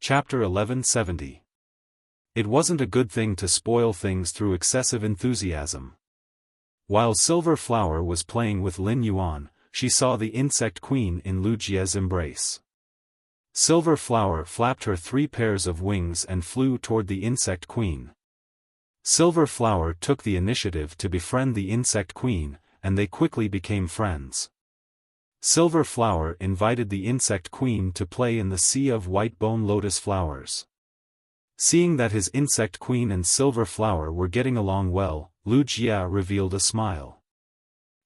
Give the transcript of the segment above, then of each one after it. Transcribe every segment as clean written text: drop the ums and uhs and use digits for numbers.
Chapter 1170. It wasn't a good thing to spoil things through excessive enthusiasm. While Silver Flower was playing with Lin Yuan, she saw the insect queen in Wuxia's embrace. Silver Flower flapped her 3 pairs of wings and flew toward the insect queen. Silver Flower took the initiative to befriend the insect queen, and they quickly became friends. Silver Flower invited the insect queen to play in the sea of white bone lotus flowers. Seeing that his insect queen and Silver Flower were getting along well, Wuxia revealed a smile.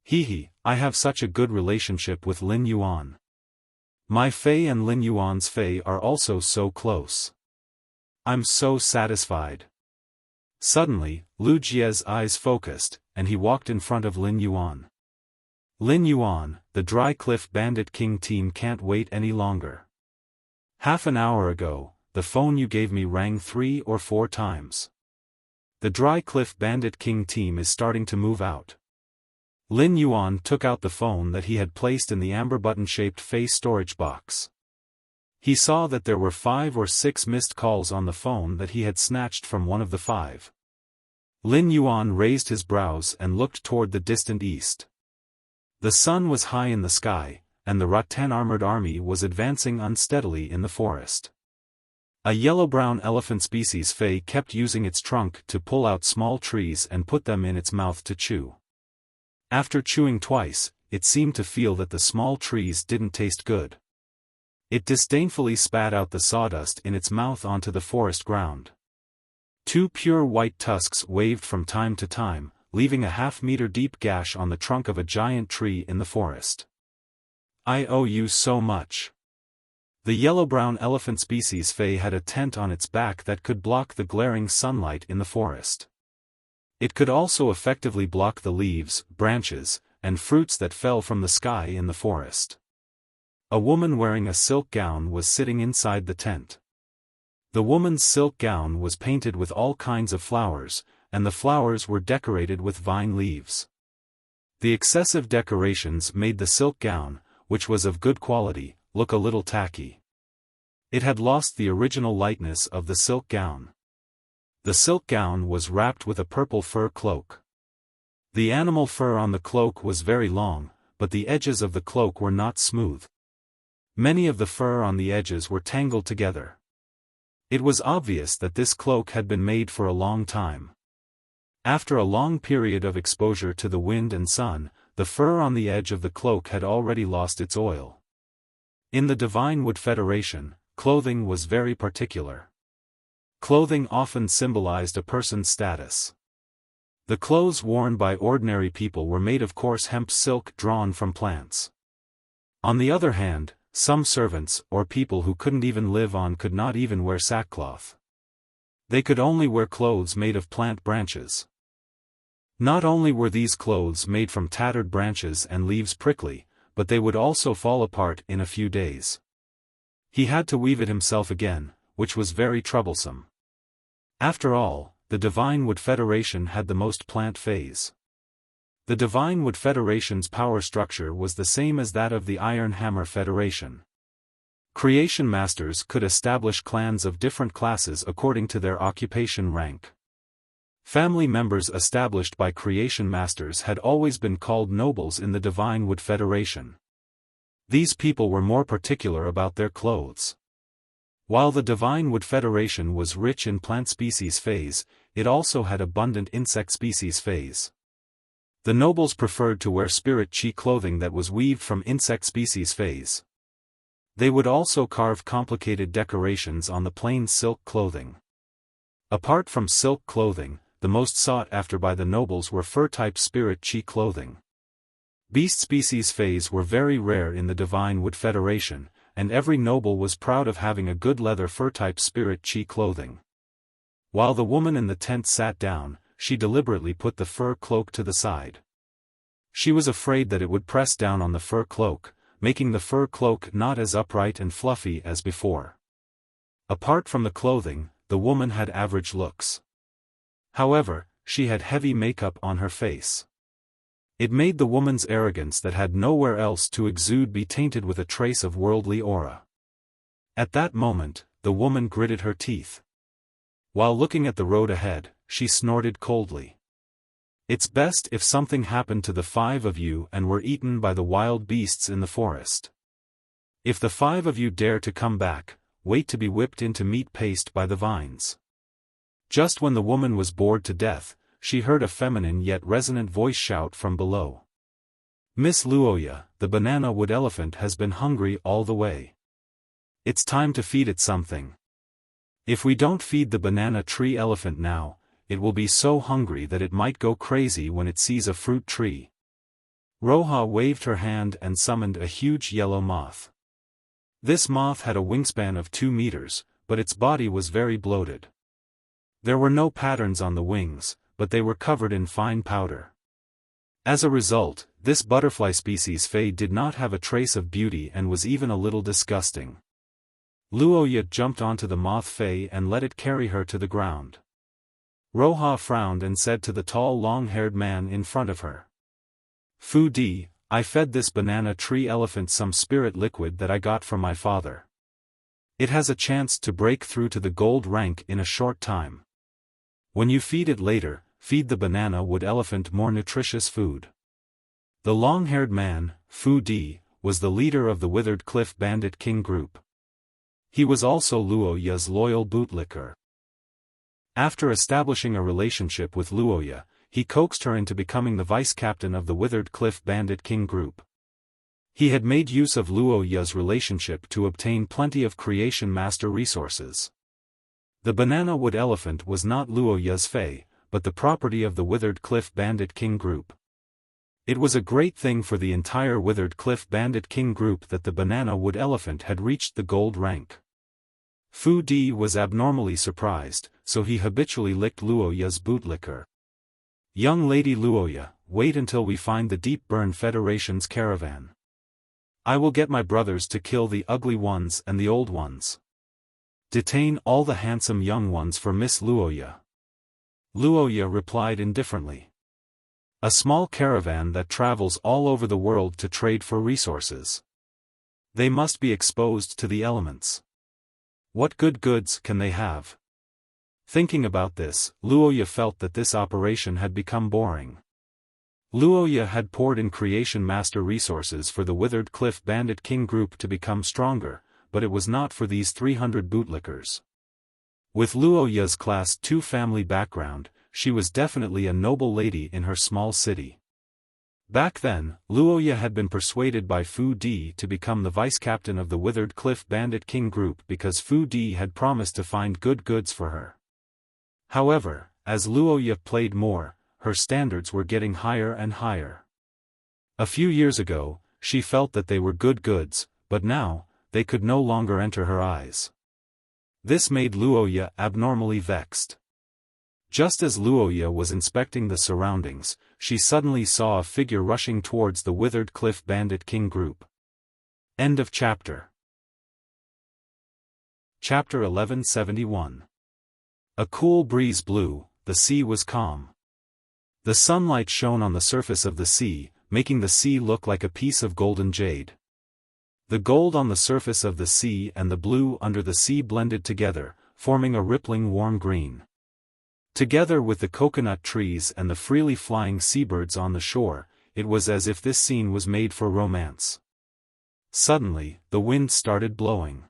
Hee, I have such a good relationship with Lin Yuan. My Fei and Lin Yuan's Fei are also so close. I'm so satisfied. Suddenly, Wuxia's eyes focused, and he walked in front of Lin Yuan. Lin Yuan, the Dry Cliff Bandit King team can't wait any longer. Half an hour ago, the phone you gave me rang 3 or 4 times. The Dry Cliff Bandit King team is starting to move out. Lin Yuan took out the phone that he had placed in the amber button-shaped face storage box. He saw that there were 5 or 6 missed calls on the phone that he had snatched from one of the 5. Lin Yuan raised his brows and looked toward the distant east. The sun was high in the sky, and the Rattan armored army was advancing unsteadily in the forest. A yellow-brown elephant species Fei kept using its trunk to pull out small trees and put them in its mouth to chew. After chewing twice, it seemed to feel that the small trees didn't taste good. It disdainfully spat out the sawdust in its mouth onto the forest ground. 2 pure white tusks waved from time to time, leaving a half-meter deep gash on the trunk of a giant tree in the forest. I owe you so much. The yellow-brown elephant species Fei had a tent on its back that could block the glaring sunlight in the forest. It could also effectively block the leaves, branches, and fruits that fell from the sky in the forest. A woman wearing a silk gown was sitting inside the tent. The woman's silk gown was painted with all kinds of flowers, and the flowers were decorated with vine leaves. The excessive decorations made the silk gown, which was of good quality, look a little tacky. It had lost the original lightness of the silk gown. The silk gown was wrapped with a purple fur cloak. The animal fur on the cloak was very long, but the edges of the cloak were not smooth. Many of the fur on the edges were tangled together. It was obvious that this cloak had been made for a long time. After a long period of exposure to the wind and sun, the fur on the edge of the cloak had already lost its oil. In the Divine Wood Federation, clothing was very particular. Clothing often symbolized a person's status. The clothes worn by ordinary people were made of coarse hemp silk drawn from plants. On the other hand, some servants or people who couldn't even live on could not even wear sackcloth. They could only wear clothes made of plant branches. Not only were these clothes made from tattered branches and leaves prickly, but they would also fall apart in a few days. He had to weave it himself again, which was very troublesome. After all, the Divine Wood Federation had the most plant phase. The Divine Wood Federation's power structure was the same as that of the Iron Hammer Federation. Creation Masters could establish clans of different classes according to their occupation rank. Family members established by Creation Masters had always been called nobles in the Divine Wood Federation. These people were more particular about their clothes. While the Divine Wood Federation was rich in plant species phase, it also had abundant insect species phase. The nobles preferred to wear spirit chi clothing that was weaved from insect species phase. They would also carve complicated decorations on the plain silk clothing. Apart from silk clothing, the most sought after by the nobles were fur-type spirit chi clothing. Beast species phase were very rare in the Divine Wood Federation, and every noble was proud of having a good leather fur-type spirit chi clothing. While the woman in the tent sat down, she deliberately put the fur cloak to the side. She was afraid that it would press down on the fur cloak, making the fur cloak not as upright and fluffy as before. Apart from the clothing, the woman had average looks. However, she had heavy makeup on her face. It made the woman's arrogance that had nowhere else to exude be tainted with a trace of worldly aura. At that moment, the woman gritted her teeth. While looking at the road ahead, she snorted coldly. It's best if something happened to the 5 of you and were eaten by the wild beasts in the forest. If the 5 of you dare to come back, wait to be whipped into meat paste by the vines. Just when the woman was bored to death, she heard a feminine yet resonant voice shout from below. Miss Luoya, the banana wood elephant has been hungry all the way. It's time to feed it something. If we don't feed the banana tree elephant now, it will be so hungry that it might go crazy when it sees a fruit tree. Roja waved her hand and summoned a huge yellow moth. This moth had a wingspan of 2 meters, but its body was very bloated. There were no patterns on the wings, but they were covered in fine powder. As a result, this butterfly species Fei did not have a trace of beauty and was even a little disgusting. Luoya jumped onto the moth Fei and let it carry her to the ground. Roja frowned and said to the tall long-haired man in front of her. Fu Di, I fed this banana tree elephant some spirit liquid that I got from my father. It has a chance to break through to the gold rank in a short time. When you feed it later, feed the banana wood elephant more nutritious food. The long-haired man, Fu Di, was the leader of the Withered Cliff Bandit King group. He was also Luoya's loyal bootlicker. After establishing a relationship with Luoya, he coaxed her into becoming the vice-captain of the Withered Cliff Bandit King group. He had made use of Luoya's relationship to obtain plenty of creation master resources. The banana wood elephant was not Luoya's Fei, but the property of the Withered Cliff Bandit King group. It was a great thing for the entire Withered Cliff Bandit King group that the banana wood elephant had reached the gold rank. Fu Di was abnormally surprised, so he habitually licked Luoya's bootlicker. Young Lady Luoya, wait until we find the Deep Burn Federation's caravan. I will get my brothers to kill the ugly ones and the old ones. Detain all the handsome young ones for Miss Luoya. Luoya replied indifferently. A small caravan that travels all over the world to trade for resources. They must be exposed to the elements. What good goods can they have? Thinking about this, Luoya felt that this operation had become boring. Luoya had poured in creation master resources for the Withered Cliff Bandit King group to become stronger, but it was not for these 300 bootlickers. With Luoya's Class 2 family background, she was definitely a noble lady in her small city. Back then, Luoya had been persuaded by Fu Di to become the vice-captain of the Withered Cliff Bandit King group because Fu Di had promised to find good goods for her. However, as Luoya played more, her standards were getting higher and higher. A few years ago, she felt that they were good goods, but now, they could no longer enter her eyes. This made Luoya abnormally vexed. Just as Luoya was inspecting the surroundings, she suddenly saw a figure rushing towards the Withered Cliff Bandit King group. End of chapter. Chapter 1171. A cool breeze blew, the sea was calm. The sunlight shone on the surface of the sea, making the sea look like a piece of golden jade. The gold on the surface of the sea and the blue under the sea blended together, forming a rippling warm green. Together with the coconut trees and the freely flying seabirds on the shore, it was as if this scene was made for romance. Suddenly, the wind started blowing.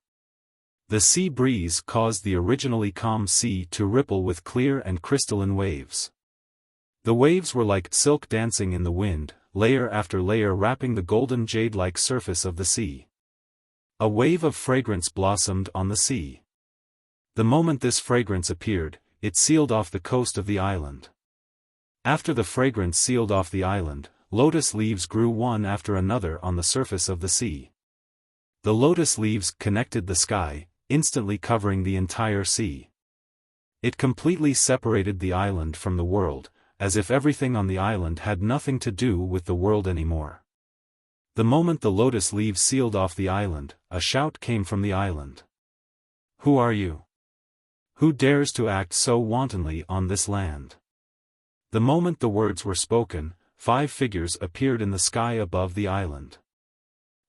The sea breeze caused the originally calm sea to ripple with clear and crystalline waves. The waves were like silk dancing in the wind, layer after layer wrapping the golden jade-like surface of the sea. A wave of fragrance blossomed on the sea. The moment this fragrance appeared, it sealed off the coast of the island. After the fragrance sealed off the island, lotus leaves grew one after another on the surface of the sea. The lotus leaves connected the sky, instantly covering the entire sea. It completely separated the island from the world, as if everything on the island had nothing to do with the world anymore. The moment the lotus leaves sealed off the island, a shout came from the island. Who are you? Who dares to act so wantonly on this land? The moment the words were spoken, 5 figures appeared in the sky above the island.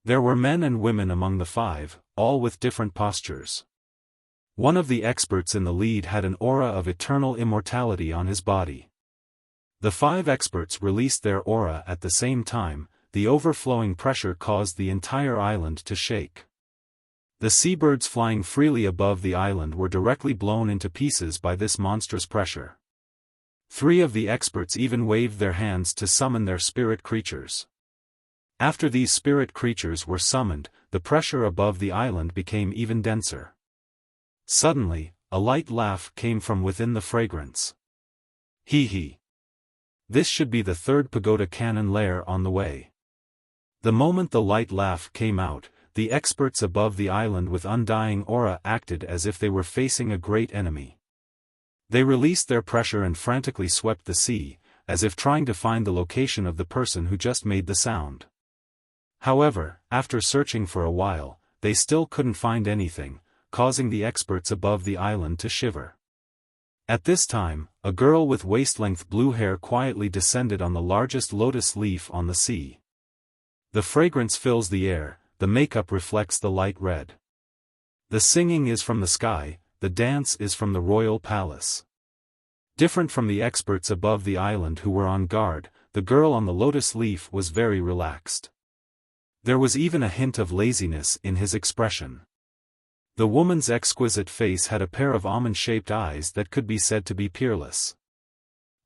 There were men and women among the 5, all with different postures. One of the experts in the lead had an aura of eternal immortality on his body. The 5 experts released their aura at the same time. The overflowing pressure caused the entire island to shake. The seabirds flying freely above the island were directly blown into pieces by this monstrous pressure. 3 of the experts even waved their hands to summon their spirit creatures. After these spirit creatures were summoned, the pressure above the island became even denser. Suddenly, a light laugh came from within the fragrance. Hee hee. This should be the 3rd pagoda cannon lair on the way. The moment the light laugh came out, the experts above the island with undying aura acted as if they were facing a great enemy. They released their pressure and frantically swept the sea, as if trying to find the location of the person who just made the sound. However, after searching for a while, they still couldn't find anything, causing the experts above the island to shiver. At this time, a girl with waist-length blue hair quietly descended on the largest lotus leaf on the sea. The fragrance fills the air, the makeup reflects the light red. The singing is from the sky, the dance is from the royal palace. Different from the experts above the island who were on guard, the girl on the lotus leaf was very relaxed. There was even a hint of laziness in his expression. The woman's exquisite face had a pair of almond-shaped eyes that could be said to be peerless.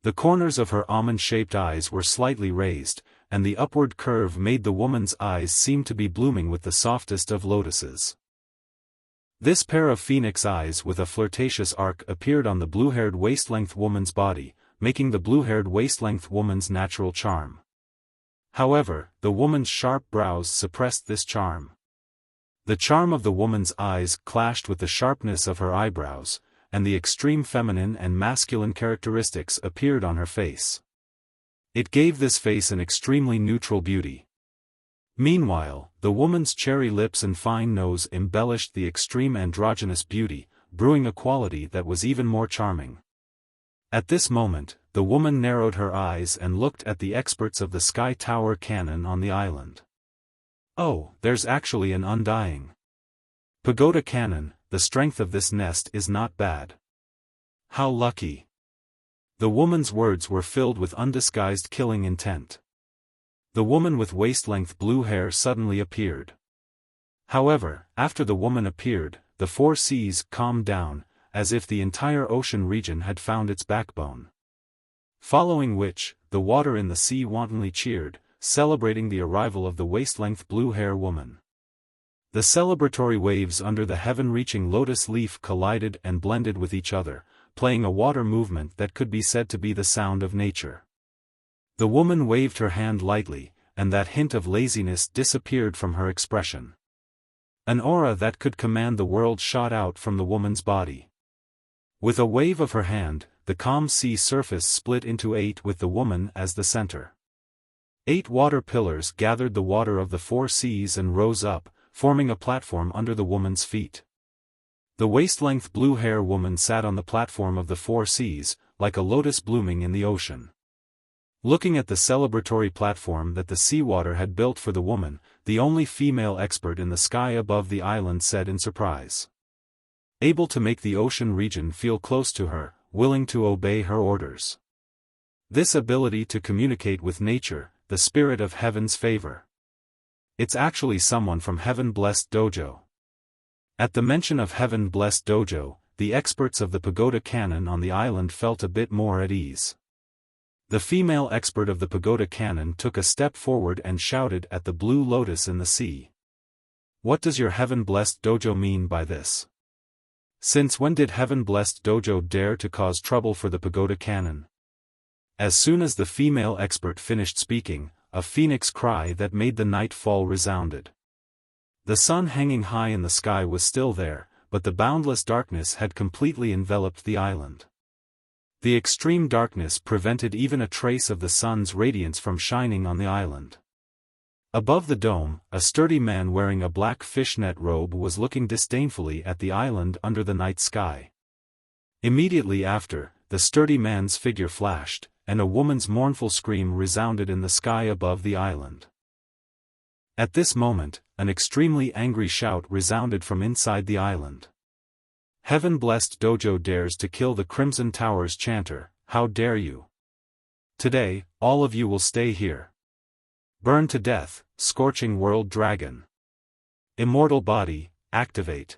The corners of her almond-shaped eyes were slightly raised, and the upward curve made the woman's eyes seem to be blooming with the softest of lotuses. This pair of phoenix eyes with a flirtatious arc appeared on the blue-haired waist-length woman's body, making the blue-haired waist-length woman's natural charm. However, the woman's sharp brows suppressed this charm. The charm of the woman's eyes clashed with the sharpness of her eyebrows, and the extreme feminine and masculine characteristics appeared on her face. It gave this face an extremely neutral beauty. Meanwhile, the woman's cherry lips and fine nose embellished the extreme androgynous beauty, brewing a quality that was even more charming. At this moment, the woman narrowed her eyes and looked at the experts of the Sky Tower cannon on the island. Oh, there's actually an undying pagoda cannon. The strength of this nest is not bad. How lucky. The woman's words were filled with undisguised killing intent. The woman with waist-length blue hair suddenly appeared. However, after the woman appeared, the 4 seas calmed down, as if the entire ocean region had found its backbone. Following which, the water in the sea wantonly cheered, celebrating the arrival of the waist-length blue hair woman. The celebratory waves under the heaven-reaching lotus leaf collided and blended with each other, playing a water movement that could be said to be the sound of nature. The woman waved her hand lightly, and that hint of laziness disappeared from her expression. An aura that could command the world shot out from the woman's body. With a wave of her hand, the calm sea surface split into 8 with the woman as the center. 8 water pillars gathered the water of the 4 seas and rose up, forming a platform under the woman's feet. The waist-length blue-hair woman sat on the platform of the 4 seas, like a lotus blooming in the ocean. Looking at the celebratory platform that the seawater had built for the woman, the only female expert in the sky above the island said in surprise. Able to make the ocean region feel close to her, willing to obey her orders. This ability to communicate with nature, the spirit of heaven's favor. It's actually someone from Heaven-Blessed Dojo. At the mention of Heaven-Blessed Dojo, the experts of the pagoda cannon on the island felt a bit more at ease. The female expert of the pagoda cannon took a step forward and shouted at the blue lotus in the sea. What does your Heaven-Blessed Dojo mean by this? Since when did Heaven-Blessed Dojo dare to cause trouble for the pagoda cannon? As soon as the female expert finished speaking, a phoenix cry that made the night fall resounded. The sun hanging high in the sky was still there, but the boundless darkness had completely enveloped the island. The extreme darkness prevented even a trace of the sun's radiance from shining on the island. Above the dome, a sturdy man wearing a black fishnet robe was looking disdainfully at the island under the night sky. Immediately after, the sturdy man's figure flashed, and a woman's mournful scream resounded in the sky above the island. At this moment, an extremely angry shout resounded from inside the island. Heaven-blessed dojo dares to kill the Crimson Tower's chanter, how dare you? Today, all of you will stay here. Burn to death, scorching world dragon. Immortal body, activate.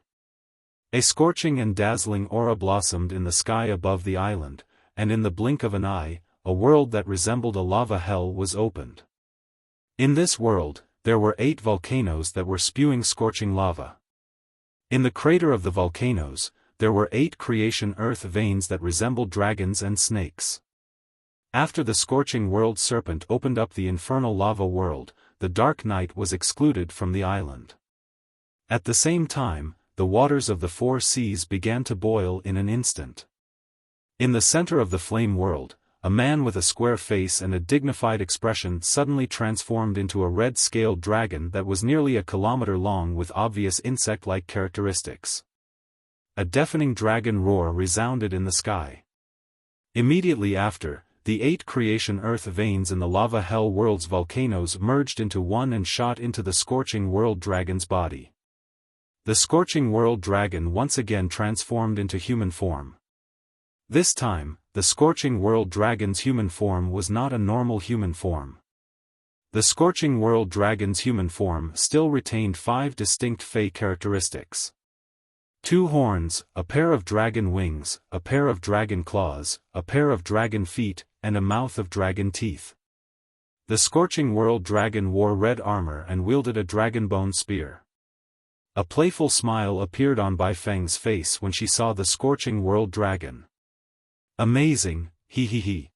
A scorching and dazzling aura blossomed in the sky above the island, and in the blink of an eye, a world that resembled a lava hell was opened. In this world, there were 8 volcanoes that were spewing scorching lava. In the crater of the volcanoes, there were 8 creation earth veins that resembled dragons and snakes. After the scorching world serpent opened up the infernal lava world, the dark night was excluded from the island. At the same time, the waters of the 4 seas began to boil in an instant. In the center of the flame world, a man with a square face and a dignified expression suddenly transformed into a red-scaled dragon that was nearly a kilometer long with obvious insect-like characteristics. A deafening dragon roar resounded in the sky. Immediately after, the 8 creation earth veins in the lava hell world's volcanoes merged into one and shot into the scorching world dragon's body. The scorching world dragon once again transformed into human form. This time, the scorching world dragon's human form was not a normal human form. The scorching world dragon's human form still retained 5 distinct Fey characteristics. 2 horns, a pair of dragon wings, a pair of dragon claws, a pair of dragon feet, and a mouth of dragon teeth. The scorching world dragon wore red armor and wielded a dragon bone spear. A playful smile appeared on Bai Feng's face when she saw the scorching world dragon. Amazing, he he he.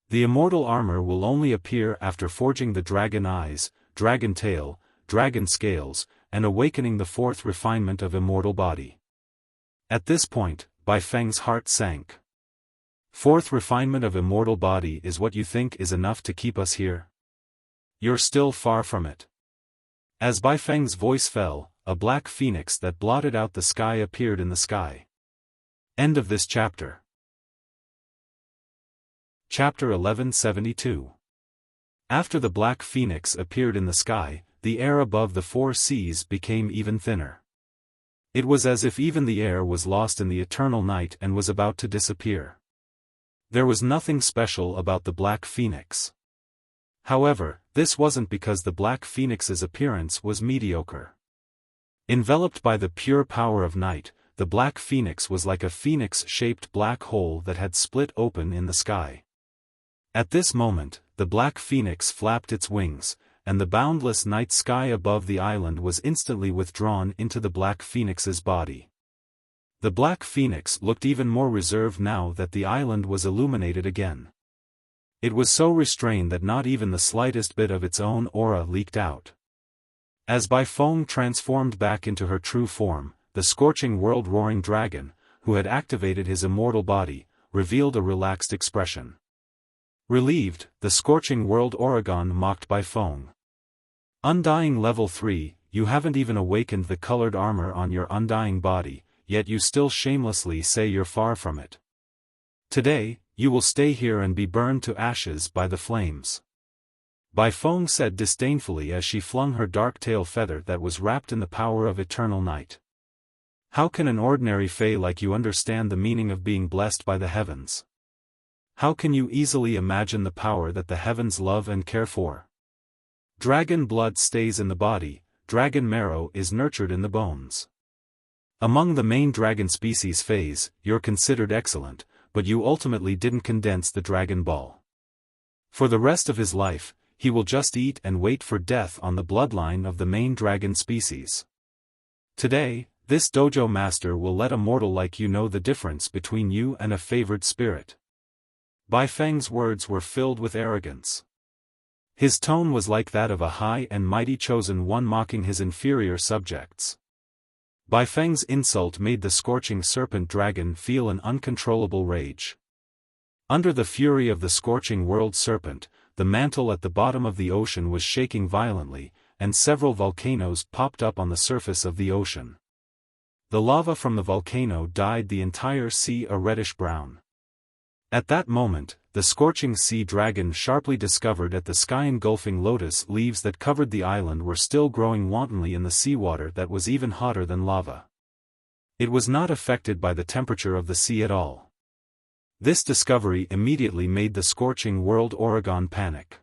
The immortal armor will only appear after forging the dragon eyes, dragon tail, dragon scales, and awakening the 4th refinement of immortal body. At this point, Bai Feng's heart sank. 4th refinement of immortal body is what you think is enough to keep us here? You're still far from it. As Bai Feng's voice fell, a black phoenix that blotted out the sky appeared in the sky. End of this chapter. Chapter 1172. After the black phoenix appeared in the sky, the air above the 4 seas became even thinner. It was as if even the air was lost in the eternal night and was about to disappear. There was nothing special about the black phoenix. However, this wasn't because the black phoenix's appearance was mediocre. Enveloped by the pure power of night, the black phoenix was like a phoenix-shaped black hole that had split open in the sky. At this moment, the black phoenix flapped its wings, and the boundless night sky above the island was instantly withdrawn into the black phoenix's body. The black phoenix looked even more reserved now that the island was illuminated again. It was so restrained that not even the slightest bit of its own aura leaked out. As Bai Feng transformed back into her true form, the scorching world roaring dragon, who had activated his immortal body, revealed a relaxed expression. Relieved, the scorching world Oregon mocked Bai Feng. Undying level 3, you haven't even awakened the colored armor on your undying body, yet you still shamelessly say you're far from it. Today, you will stay here and be burned to ashes by the flames. Bai Feng said disdainfully as she flung her dark tail feather that was wrapped in the power of eternal night. How can an ordinary Fae like you understand the meaning of being blessed by the heavens? How can you easily imagine the power that the heavens love and care for? Dragon blood stays in the body, dragon marrow is nurtured in the bones. Among the main dragon species Faes, you're considered excellent, but you ultimately didn't condense the dragon ball. For the rest of his life, he will just eat and wait for death on the bloodline of the main dragon species. Today, this dojo master will let a mortal like you know the difference between you and a favored spirit. Bai Feng's words were filled with arrogance. His tone was like that of a high and mighty chosen one mocking his inferior subjects. Bai Feng's insult made the scorching serpent dragon feel an uncontrollable rage. Under the fury of the scorching world serpent, the mantle at the bottom of the ocean was shaking violently, and several volcanoes popped up on the surface of the ocean. The lava from the volcano dyed the entire sea a reddish-brown. At that moment, the scorching sea dragon sharply discovered that the sky-engulfing lotus leaves that covered the island were still growing wantonly in the seawater that was even hotter than lava. It was not affected by the temperature of the sea at all. This discovery immediately made the scorching world Oregon panic.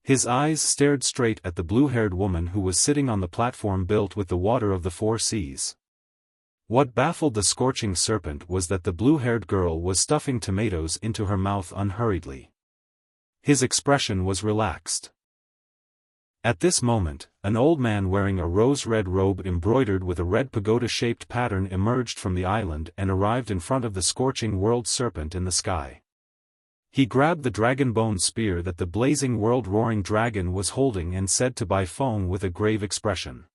His eyes stared straight at the blue-haired woman who was sitting on the platform built with the water of the four seas. What baffled the scorching serpent was that the blue-haired girl was stuffing tomatoes into her mouth unhurriedly. His expression was relaxed. At this moment, an old man wearing a rose-red robe embroidered with a red pagoda-shaped pattern emerged from the island and arrived in front of the scorching world serpent in the sky. He grabbed the dragon-bone spear that the blazing world-roaring dragon was holding and said to Bai Feng with a grave expression.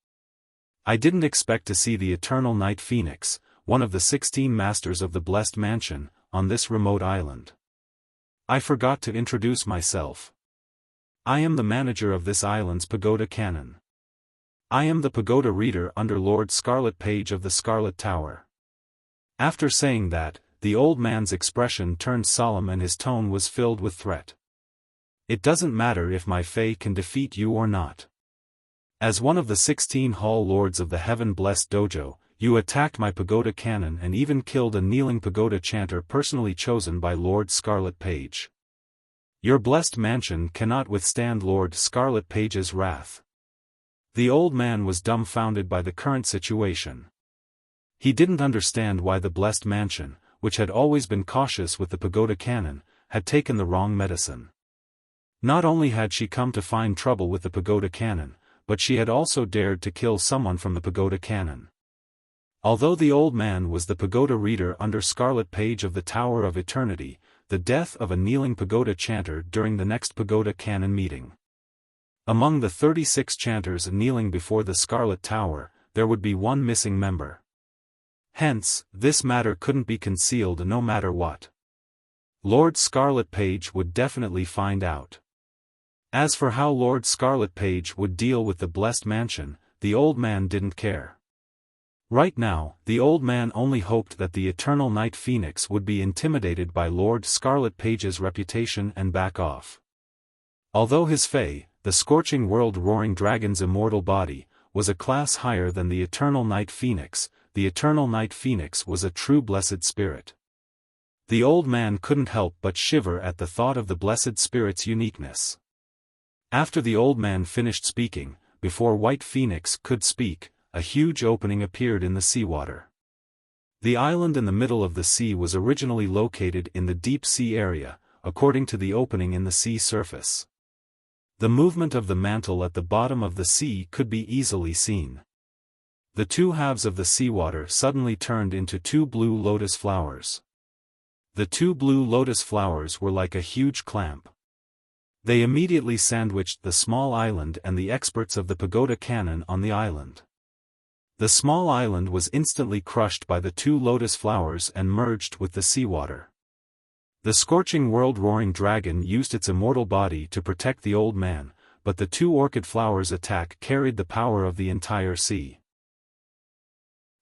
"I didn't expect to see the eternal Night Phoenix, one of the 16 masters of the Blessed Mansion, on this remote island. I forgot to introduce myself. I am the manager of this island's pagoda cannon. I am the pagoda reader under Lord Scarlet Page of the Scarlet Tower." After saying that, the old man's expression turned solemn and his tone was filled with threat. "It doesn't matter if my fae can defeat you or not. As one of the 16 Hall Lords of the Heaven-Blessed Dojo, you attacked my pagoda cannon and even killed a kneeling pagoda chanter personally chosen by Lord Scarlet Page. Your blessed mansion cannot withstand Lord Scarlet Page's wrath." The old man was dumbfounded by the current situation. He didn't understand why the blessed mansion, which had always been cautious with the pagoda cannon, had taken the wrong medicine. Not only had she come to find trouble with the pagoda cannon, but she had also dared to kill someone from the pagoda cannon. Although the old man was the pagoda reader under Scarlet Page of the Tower of Eternity, the death of a kneeling pagoda chanter during the next pagoda cannon meeting. Among the 36 chanters kneeling before the Scarlet Tower, there would be one missing member. Hence, this matter couldn't be concealed no matter what. Lord Scarlet Page would definitely find out. As for how Lord Scarlet Page would deal with the Blessed Mansion, the old man didn't care. Right now, the old man only hoped that the Eternal Night Phoenix would be intimidated by Lord Scarlet Page's reputation and back off. Although his fae, the scorching world-roaring dragon's immortal body, was a class higher than the Eternal Night Phoenix, the Eternal Night Phoenix was a true blessed spirit. The old man couldn't help but shiver at the thought of the blessed spirit's uniqueness. After the old man finished speaking, before White Phoenix could speak, a huge opening appeared in the seawater. The island in the middle of the sea was originally located in the deep sea area, according to the opening in the sea surface. The movement of the mantle at the bottom of the sea could be easily seen. The two halves of the seawater suddenly turned into two blue lotus flowers. The two blue lotus flowers were like a huge clamp. They immediately sandwiched the small island and the experts of the pagoda cannon on the island. The small island was instantly crushed by the two lotus flowers and merged with the seawater. The scorching world-roaring dragon used its immortal body to protect the old man, but the two orchid flowers' attack carried the power of the entire sea.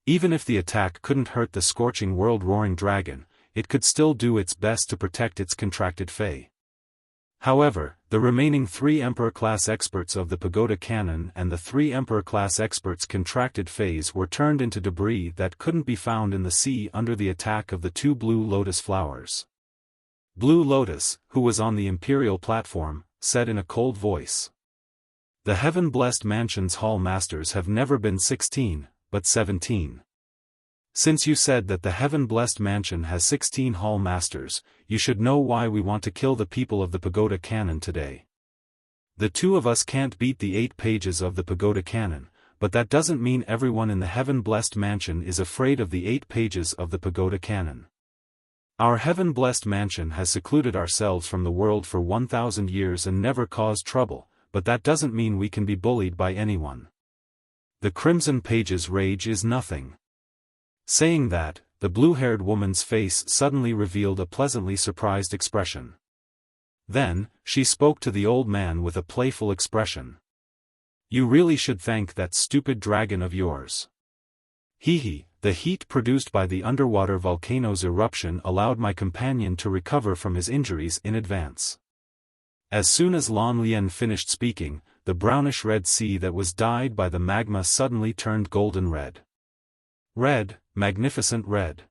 Even if the attack couldn't hurt the scorching world-roaring dragon, it could still do its best to protect its contracted fae. However, the remaining 3 Emperor-class experts of the pagoda cannon and the 3 Emperor-class experts' contracted faes were turned into debris that couldn't be found in the sea under the attack of the 2 blue lotus flowers. Blue Lotus, who was on the Imperial platform, said in a cold voice. "The Heaven-Blessed Mansion's Hall Masters have never been 16, but 17. Since you said that the Heaven-Blessed Mansion has 16 Hall Masters, you should know why we want to kill the people of the pagoda cannon today. The 2 of us can't beat the 8 pages of the pagoda cannon, but that doesn't mean everyone in the Heaven-Blessed Mansion is afraid of the 8 pages of the pagoda cannon. Our Heaven-Blessed Mansion has secluded ourselves from the world for 1,000 years and never caused trouble, but that doesn't mean we can be bullied by anyone. The Crimson Page's rage is nothing." Saying that, the blue-haired woman's face suddenly revealed a pleasantly surprised expression. Then, she spoke to the old man with a playful expression. "You really should thank that stupid dragon of yours. Hee, the heat produced by the underwater volcano's eruption allowed my companion to recover from his injuries in advance." As soon as Lan Lian finished speaking, the brownish-red sea that was dyed by the magma suddenly turned golden red. Red, magnificent red.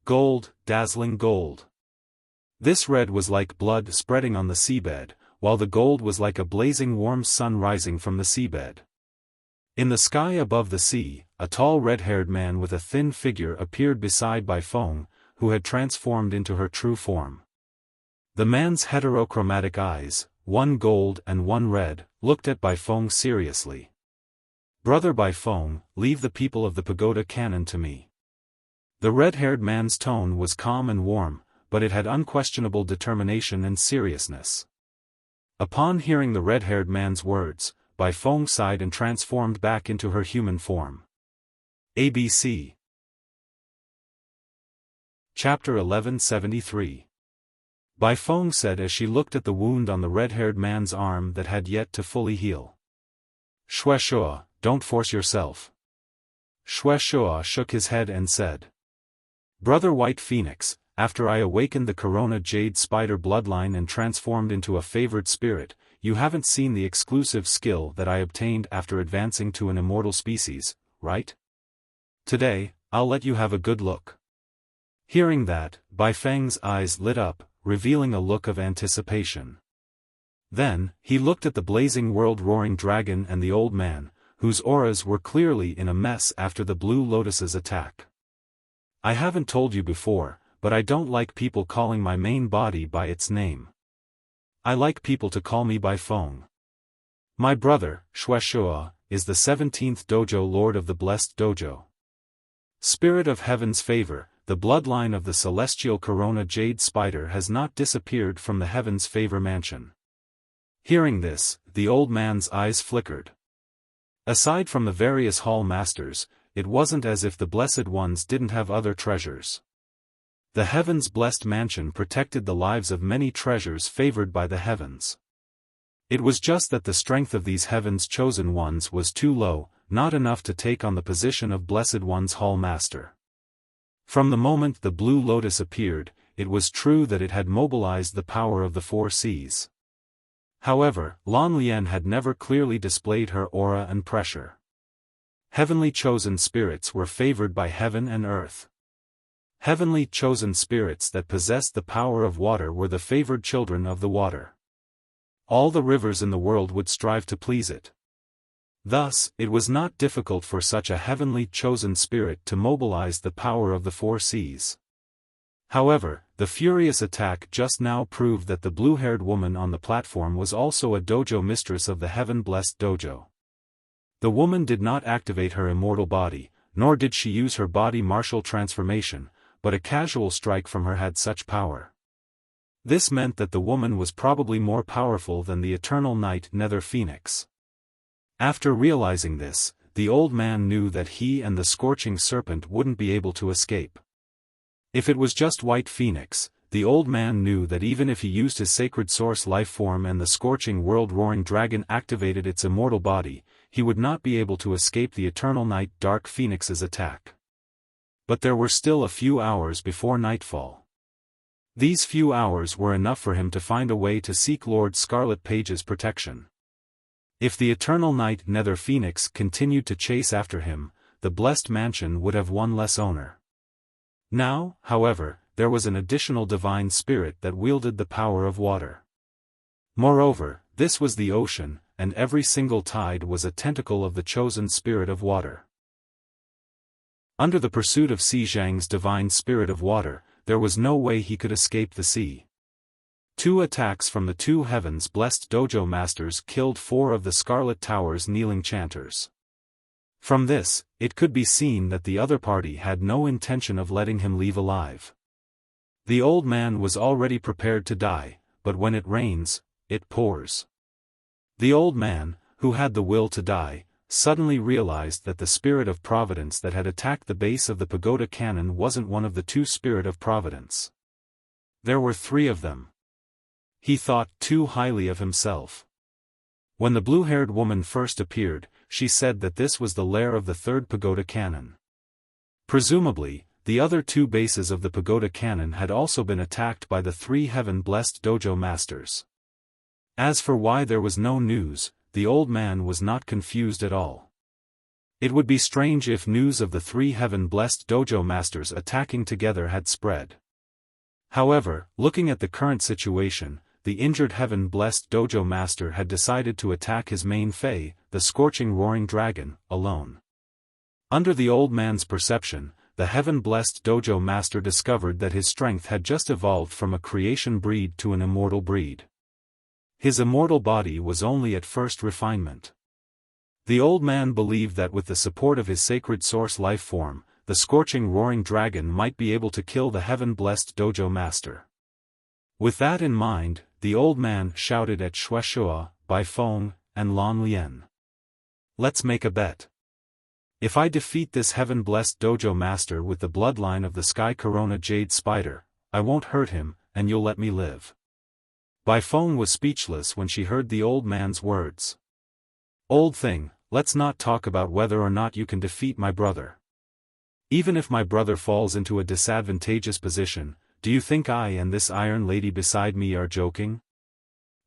Gold, dazzling gold. This red was like blood spreading on the seabed, while the gold was like a blazing warm sun rising from the seabed. In the sky above the sea, a tall red-haired man with a thin figure appeared beside Bai Feng, who had transformed into her true form. The man's heterochromatic eyes, one gold and one red, looked at Bai Feng seriously. "Brother Bai Feng, leave the people of the pagoda canon to me." The red-haired man's tone was calm and warm, but it had unquestionable determination and seriousness. Upon hearing the red-haired man's words, Bai Feng sighed and transformed back into her human form. ABC. Chapter 1173. Bai Feng said as she looked at the wound on the red-haired man's arm that had yet to fully heal. "Shueshua, don't force yourself." Shueshua shook his head and said, "Brother White Phoenix, after I awakened the Corona Jade Spider bloodline and transformed into a favored spirit, you haven't seen the exclusive skill that I obtained after advancing to an immortal species, right? Today, I'll let you have a good look." Hearing that, Bai Feng's eyes lit up, revealing a look of anticipation. Then, he looked at the blazing world-roaring dragon and the old man, whose auras were clearly in a mess after the Blue Lotus's attack. "I haven't told you before, but I don't like people calling my main body by its name. I like people to call me Bai Feng. My brother, Shueshua, is the 17th Dojo Lord of the Blessed Dojo. Spirit of Heaven's favor, the bloodline of the celestial Corona Jade Spider has not disappeared from the Heaven's Favor Mansion." Hearing this, the old man's eyes flickered. Aside from the various hall masters, it wasn't as if the Blessed Ones didn't have other treasures. The Heaven's blessed mansion protected the lives of many treasures favored by the heavens. It was just that the strength of these Heaven's chosen ones was too low, not enough to take on the position of Blessed One's hall master. From the moment the Blue Lotus appeared, it was true that it had mobilized the power of the four seas. However, Lan Lian had never clearly displayed her aura and pressure. Heavenly chosen spirits were favored by heaven and earth. Heavenly chosen spirits that possessed the power of water were the favored children of the water. All the rivers in the world would strive to please it. Thus, it was not difficult for such a heavenly chosen spirit to mobilize the power of the four seas. However, the furious attack just now proved that the blue-haired woman on the platform was also a dojo mistress of the heaven-blessed dojo. The woman did not activate her immortal body, nor did she use her body martial transformation, but a casual strike from her had such power. This meant that the woman was probably more powerful than the eternal night Nether Phoenix. After realizing this, the old man knew that he and the scorching serpent wouldn't be able to escape. If it was just White Phoenix, the old man knew that even if he used his sacred source life form and the scorching world-roaring dragon activated its immortal body, he would not be able to escape the eternal night Dark Phoenix's attack. But there were still a few hours before nightfall. These few hours were enough for him to find a way to seek Lord Scarlet Page's protection. If the eternal night Nether Phoenix continued to chase after him, the blessed mansion would have one less owner. Now, however, there was an additional divine spirit that wielded the power of water. Moreover, this was the ocean, and every single tide was a tentacle of the chosen spirit of water. Under the pursuit of Xi Zhang's divine spirit of water, there was no way he could escape the sea. 2 attacks from the 2 heavens blessed dojo masters killed 4 of the Scarlet Tower's kneeling chanters. From this, it could be seen that the other party had no intention of letting him leave alive. The old man was already prepared to die, but when it rains, it pours. The old man, who had the will to die, suddenly realized that the spirit of providence that had attacked the base of the pagoda cannon wasn't one of the 2 spirit of providence. There were 3 of them. He thought too highly of himself. When the blue-haired woman first appeared, she said that this was the lair of the 3rd pagoda cannon. Presumably, the other 2 bases of the pagoda cannon had also been attacked by the 3 heaven-blessed dojo masters. As for why there was no news, the old man was not confused at all. It would be strange if news of the three heaven-blessed dojo masters attacking together had spread. However, looking at the current situation, the injured heaven-blessed dojo master had decided to attack his main Fei, the scorching roaring dragon, alone. Under the old man's perception, the heaven-blessed dojo master discovered that his strength had just evolved from a creation breed to an immortal breed. His immortal body was only at first refinement. The old man believed that with the support of his sacred source life form, the scorching roaring dragon might be able to kill the heaven-blessed dojo master. With that in mind, the old man shouted at Shueshua, Bai Feng, and Lan Lian. "Let's make a bet. If I defeat this heaven-blessed dojo master with the bloodline of the Sky Corona Jade Spider, I won't hurt him, and you'll let me live." Bai Feng was speechless when she heard the old man's words. "Old thing, let's not talk about whether or not you can defeat my brother. Even if my brother falls into a disadvantageous position, do you think I and this iron lady beside me are joking?"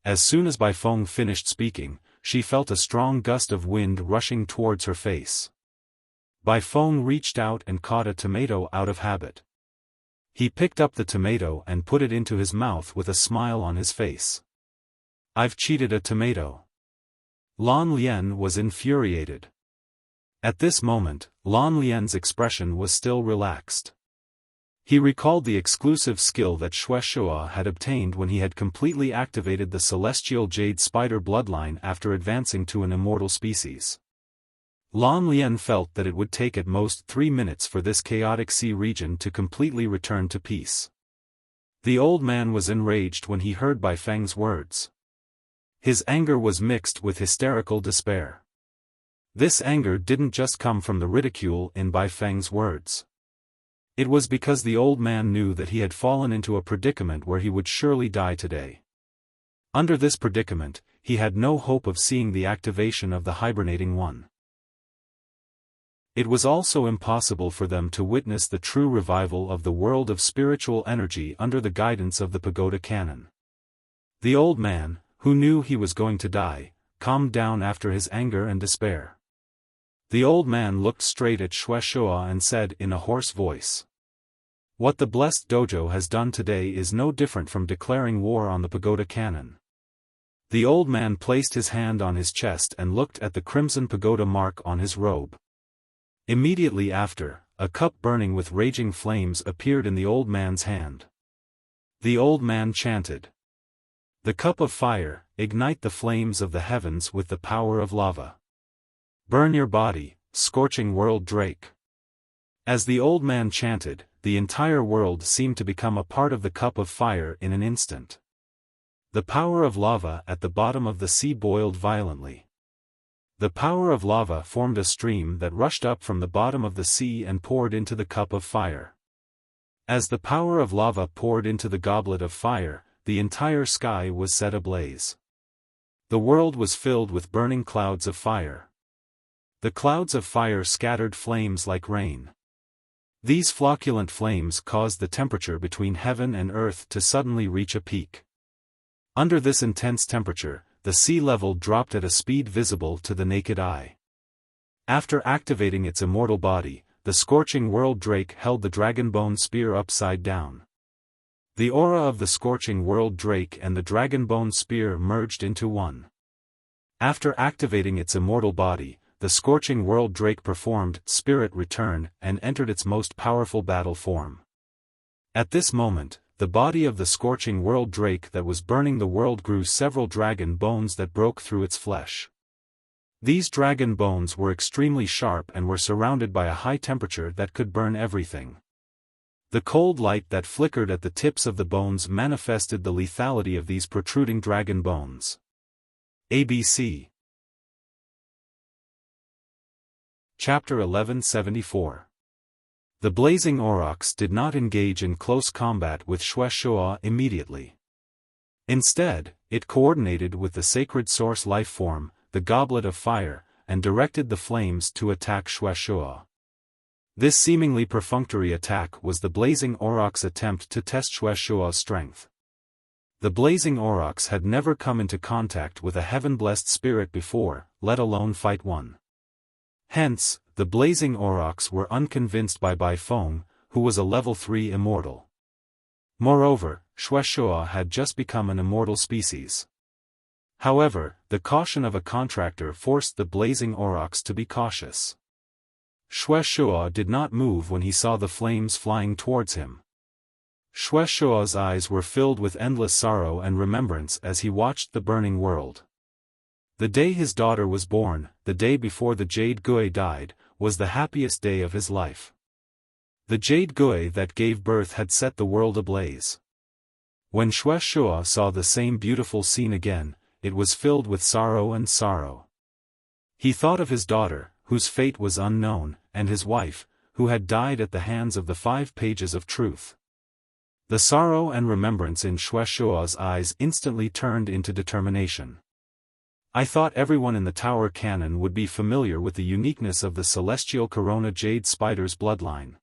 As soon as Bai Feng finished speaking, she felt a strong gust of wind rushing towards her face. Bai Feng reached out and caught a tomato out of habit. He picked up the tomato and put it into his mouth with a smile on his face. "I've cheated a tomato." Lan Lian was infuriated. At this moment, Lan Lian's expression was still relaxed. He recalled the exclusive skill that Shueshua had obtained when he had completely activated the celestial jade spider bloodline after advancing to an immortal species. Lan Lian felt that it would take at most 3 minutes for this chaotic sea region to completely return to peace. The old man was enraged when he heard Bai Feng's words. His anger was mixed with hysterical despair. This anger didn't just come from the ridicule in Bai Feng's words. It was because the old man knew that he had fallen into a predicament where he would surely die today. Under this predicament, he had no hope of seeing the activation of the hibernating one. It was also impossible for them to witness the true revival of the world of spiritual energy under the guidance of the pagoda canon. The old man, who knew he was going to die, calmed down after his anger and despair. The old man looked straight at Shueshua and said in a hoarse voice, "What the blessed dojo has done today is no different from declaring war on the pagoda canon." The old man placed his hand on his chest and looked at the crimson pagoda mark on his robe. Immediately after, a cup burning with raging flames appeared in the old man's hand. The old man chanted, "The cup of fire, ignite the flames of the heavens with the power of lava. Burn your body, scorching world drake." As the old man chanted, the entire world seemed to become a part of the cup of fire in an instant. The power of lava at the bottom of the sea boiled violently. The power of lava formed a stream that rushed up from the bottom of the sea and poured into the cup of fire. As the power of lava poured into the goblet of fire, the entire sky was set ablaze. The world was filled with burning clouds of fire. The clouds of fire scattered flames like rain. These flocculent flames caused the temperature between heaven and earth to suddenly reach a peak. Under this intense temperature, the sea level dropped at a speed visible to the naked eye. After activating its immortal body, the scorching world drake held the dragon-bone spear upside down. The aura of the scorching world drake and the dragon-bone spear merged into one. After activating its immortal body, the scorching world drake performed spirit return and entered its most powerful battle form. At this moment, the body of the scorching world drake that was burning the world grew several dragon bones that broke through its flesh. These dragon bones were extremely sharp and were surrounded by a high temperature that could burn everything. The cold light that flickered at the tips of the bones manifested the lethality of these protruding dragon bones. ABC Chapter 1174. The blazing aurochs did not engage in close combat with Shueshua immediately. Instead, it coordinated with the sacred source life form, the goblet of fire, and directed the flames to attack Shueshua. This seemingly perfunctory attack was the blazing aurochs' attempt to test Shueshua's strength. The blazing aurochs had never come into contact with a heaven-blessed spirit before, let alone fight one. Hence, the blazing aurochs were unconvinced by Bai Feng, who was a level 3 immortal. Moreover, Shueishuo had just become an immortal species. However, the caution of a contractor forced the blazing aurochs to be cautious. Shueishuo did not move when he saw the flames flying towards him. Shueishuo's eyes were filled with endless sorrow and remembrance as he watched the burning world. The day his daughter was born, the day before the Jade Gui died, was the happiest day of his life. The Jade Gui that gave birth had set the world ablaze. When Shueishuo saw the same beautiful scene again, it was filled with sorrow and sorrow. He thought of his daughter, whose fate was unknown, and his wife, who had died at the hands of the 5 pages of truth. The sorrow and remembrance in Shueishuo's eyes instantly turned into determination. I thought everyone in the Tower Canon would be familiar with the uniqueness of the Celestial Corona Jade Spider's bloodline.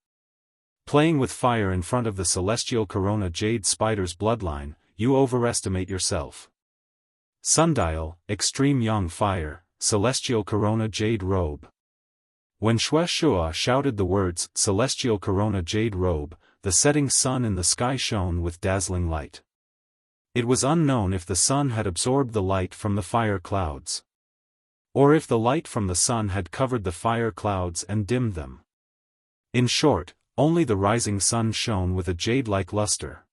Playing with fire in front of the Celestial Corona Jade Spider's bloodline, you overestimate yourself. Sundial, Extreme Young Fire, Celestial Corona Jade Robe. When Shueishuo shouted the words, Celestial Corona Jade Robe, the setting sun in the sky shone with dazzling light. It was unknown if the sun had absorbed the light from the fire clouds, or if the light from the sun had covered the fire clouds and dimmed them. In short, only the rising sun shone with a jade-like luster.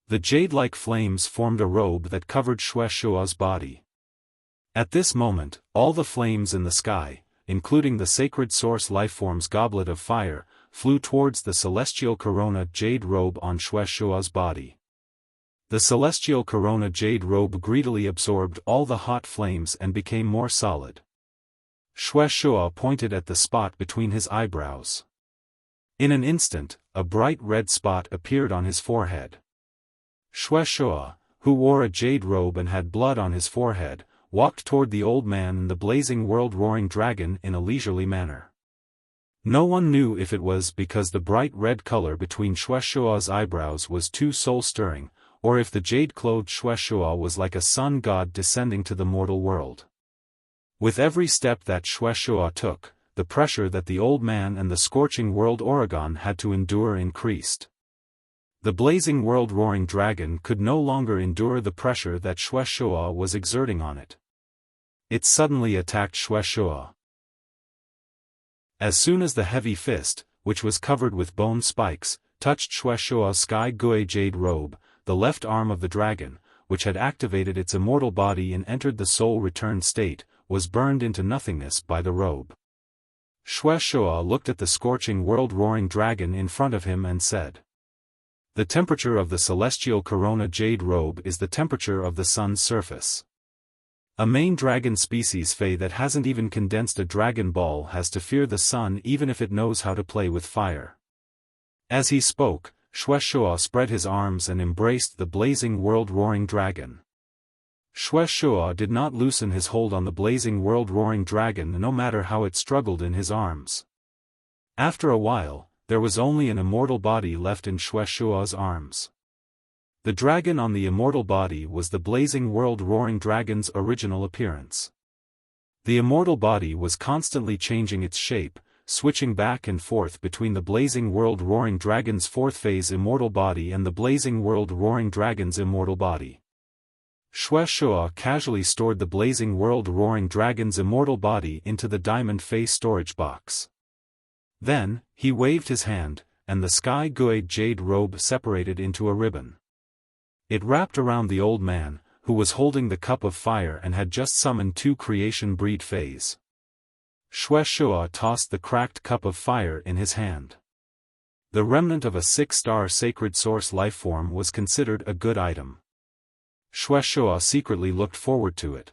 The jade-like flames formed a robe that covered Shueishuo's body. At this moment, all the flames in the sky, including the sacred source lifeform's goblet of fire, flew towards the Celestial Corona Jade Robe on Shueishuo's body. The Celestial Corona Jade Robe greedily absorbed all the hot flames and became more solid. Shueishuo pointed at the spot between his eyebrows. In an instant, a bright red spot appeared on his forehead. Shueishuo, who wore a jade robe and had blood on his forehead, walked toward the old man and the blazing world-roaring dragon in a leisurely manner. No one knew if it was because the bright red color between Shueishuo's eyebrows was too soul-stirring, or if the jade-clothed Shueishuo was like a sun god descending to the mortal world. With every step that Shueishuo took, the pressure that the old man and the scorching world Oregon had to endure increased. The blazing world-roaring dragon could no longer endure the pressure that Shueishuo was exerting on it. It suddenly attacked Shueishuo. As soon as the heavy fist, which was covered with bone spikes, touched Shueishuo's sky gui jade robe, the left arm of the dragon, which had activated its immortal body and entered the soul-returned state, was burned into nothingness by the robe. Shueishuo looked at the scorching world-roaring dragon in front of him and said, "The temperature of the Celestial Corona Jade Robe is the temperature of the sun's surface. A main dragon species Fey that hasn't even condensed a dragon ball has to fear the sun even if it knows how to play with fire." As he spoke, Shueishuo spread his arms and embraced the blazing world-roaring dragon. Shueishuo did not loosen his hold on the blazing world-roaring dragon no matter how it struggled in his arms. After a while, there was only an immortal body left in Shueishuo's arms. The dragon on the immortal body was the blazing world-roaring dragon's original appearance. The immortal body was constantly changing its shape, switching back and forth between the blazing world-roaring dragon's fourth phase immortal body and the blazing world-roaring dragon's immortal body. Shueishuo casually stored the blazing world-roaring dragon's immortal body into the diamond face storage box. Then, he waved his hand, and the sky gui jade robe separated into a ribbon. It wrapped around the old man, who was holding the cup of fire and had just summoned 2 creation breed Fays. Shueishuo tossed the cracked cup of fire in his hand. The remnant of a 6-star sacred source lifeform was considered a good item. Shueishuo secretly looked forward to it.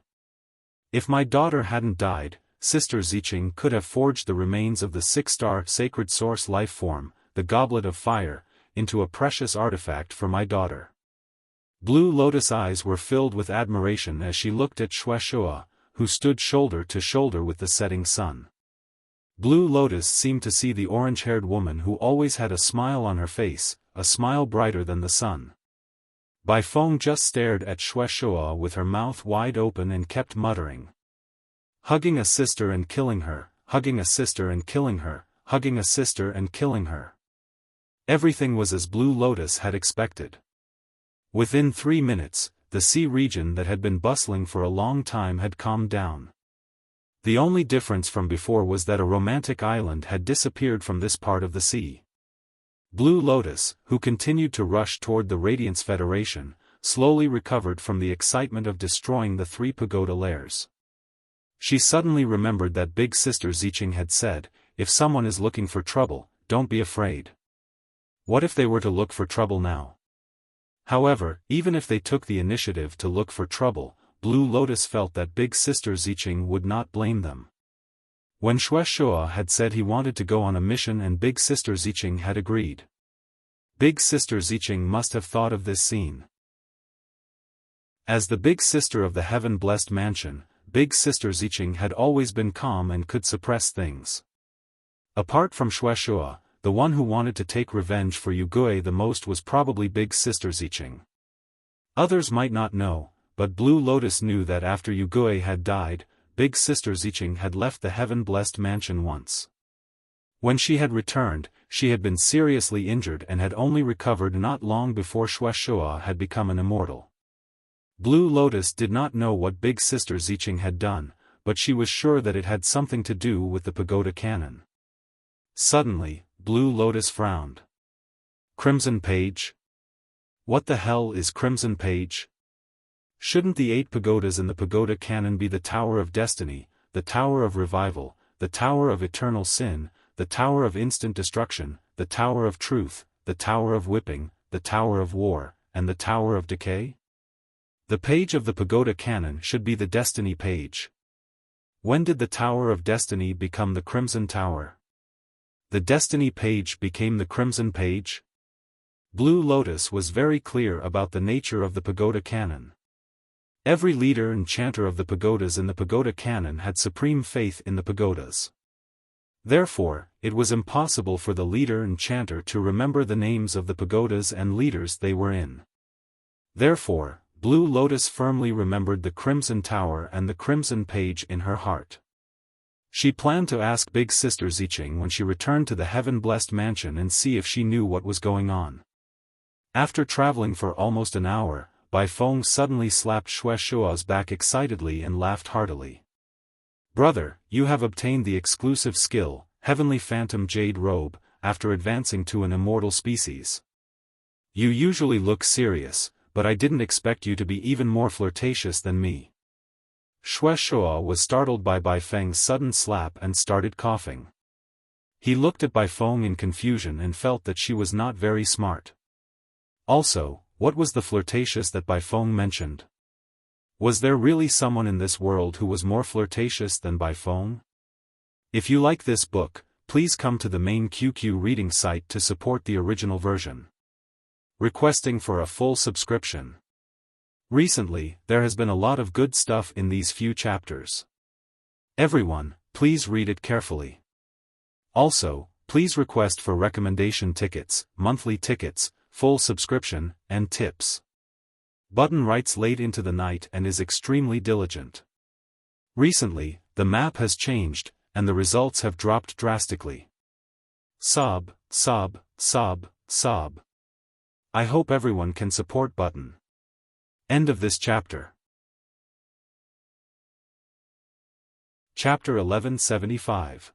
If my daughter hadn't died, Sister Ziqing could have forged the remains of the 6-star sacred source lifeform, the goblet of fire, into a precious artifact for my daughter. Blue Lotus eyes were filled with admiration as she looked at Shueishuo, who stood shoulder to shoulder with the setting sun. Blue Lotus seemed to see the orange-haired woman who always had a smile on her face, a smile brighter than the sun. Bai Feng just stared at Shueishuo with her mouth wide open and kept muttering. Hugging a sister and killing her, hugging a sister and killing her, hugging a sister and killing her. Everything was as Blue Lotus had expected. Within 3 minutes, the sea region that had been bustling for a long time had calmed down. The only difference from before was that a romantic island had disappeared from this part of the sea. Blue Lotus, who continued to rush toward the Radiance Federation, slowly recovered from the excitement of destroying the 3 pagoda lairs. She suddenly remembered that Big Sister Zicheng had said, "If someone is looking for trouble, don't be afraid." What if they were to look for trouble now? However, even if they took the initiative to look for trouble, Blue Lotus felt that Big Sister Zicheng would not blame them. When Shueshua had said he wanted to go on a mission and Big Sister Zicheng had agreed. Big Sister Zicheng must have thought of this scene. As the big sister of the heaven-blessed mansion, Big Sister Zicheng had always been calm and could suppress things. Apart from Shueshua, the one who wanted to take revenge for Yugui the most was probably Big Sister Zicheng. Others might not know, but Blue Lotus knew that after Yugui had died, Big Sister Zicheng had left the heaven-blessed mansion once. When she had returned, she had been seriously injured and had only recovered not long before Shueshua had become an immortal. Blue Lotus did not know what Big Sister Zicheng had done, but she was sure that it had something to do with the pagoda cannon. Suddenly, Blue Lotus frowned. Crimson Page? What the hell is Crimson Page? Shouldn't the 8 pagodas in the pagoda cannon be the Tower of Destiny, the Tower of Revival, the Tower of Eternal Sin, the Tower of Instant Destruction, the Tower of Truth, the Tower of Whipping, the Tower of War, and the Tower of Decay? The page of the pagoda cannon should be the Destiny Page. When did the Tower of Destiny become the Crimson Tower? The Destiny Page became the Crimson Page? Blue Lotus was very clear about the nature of the pagoda cannon. Every leader and chanter of the pagodas in the pagoda canon had supreme faith in the pagodas. Therefore, it was impossible for the leader and chanter to remember the names of the pagodas and leaders they were in. Therefore, Blue Lotus firmly remembered the Crimson Tower and the Crimson Page in her heart. She planned to ask Big Sister Zicheng when she returned to the heaven-blessed mansion and see if she knew what was going on. After traveling for almost an hour, Bai Feng suddenly slapped Shueshua's back excitedly and laughed heartily. "Brother, you have obtained the exclusive skill, Heavenly Phantom Jade Robe, after advancing to an immortal species. You usually look serious, but I didn't expect you to be even more flirtatious than me." Shueshua was startled by Bai Feng's sudden slap and started coughing. He looked at Bai Feng in confusion and felt that she was not very smart. Also, what was the flirtatious that Bai Feng mentioned? Was there really someone in this world who was more flirtatious than Bai Feng? If you like this book, please come to the main QQ reading site to support the original version. Requesting for a full subscription. Recently, there has been a lot of good stuff in these few chapters. Everyone, please read it carefully. Also, please request for recommendation tickets, monthly tickets, full subscription, and tips. Button writes late into the night and is extremely diligent. Recently, the map has changed, and the results have dropped drastically. Sob, sob, sob, sob. I hope everyone can support Button. End of this chapter. Chapter 1175.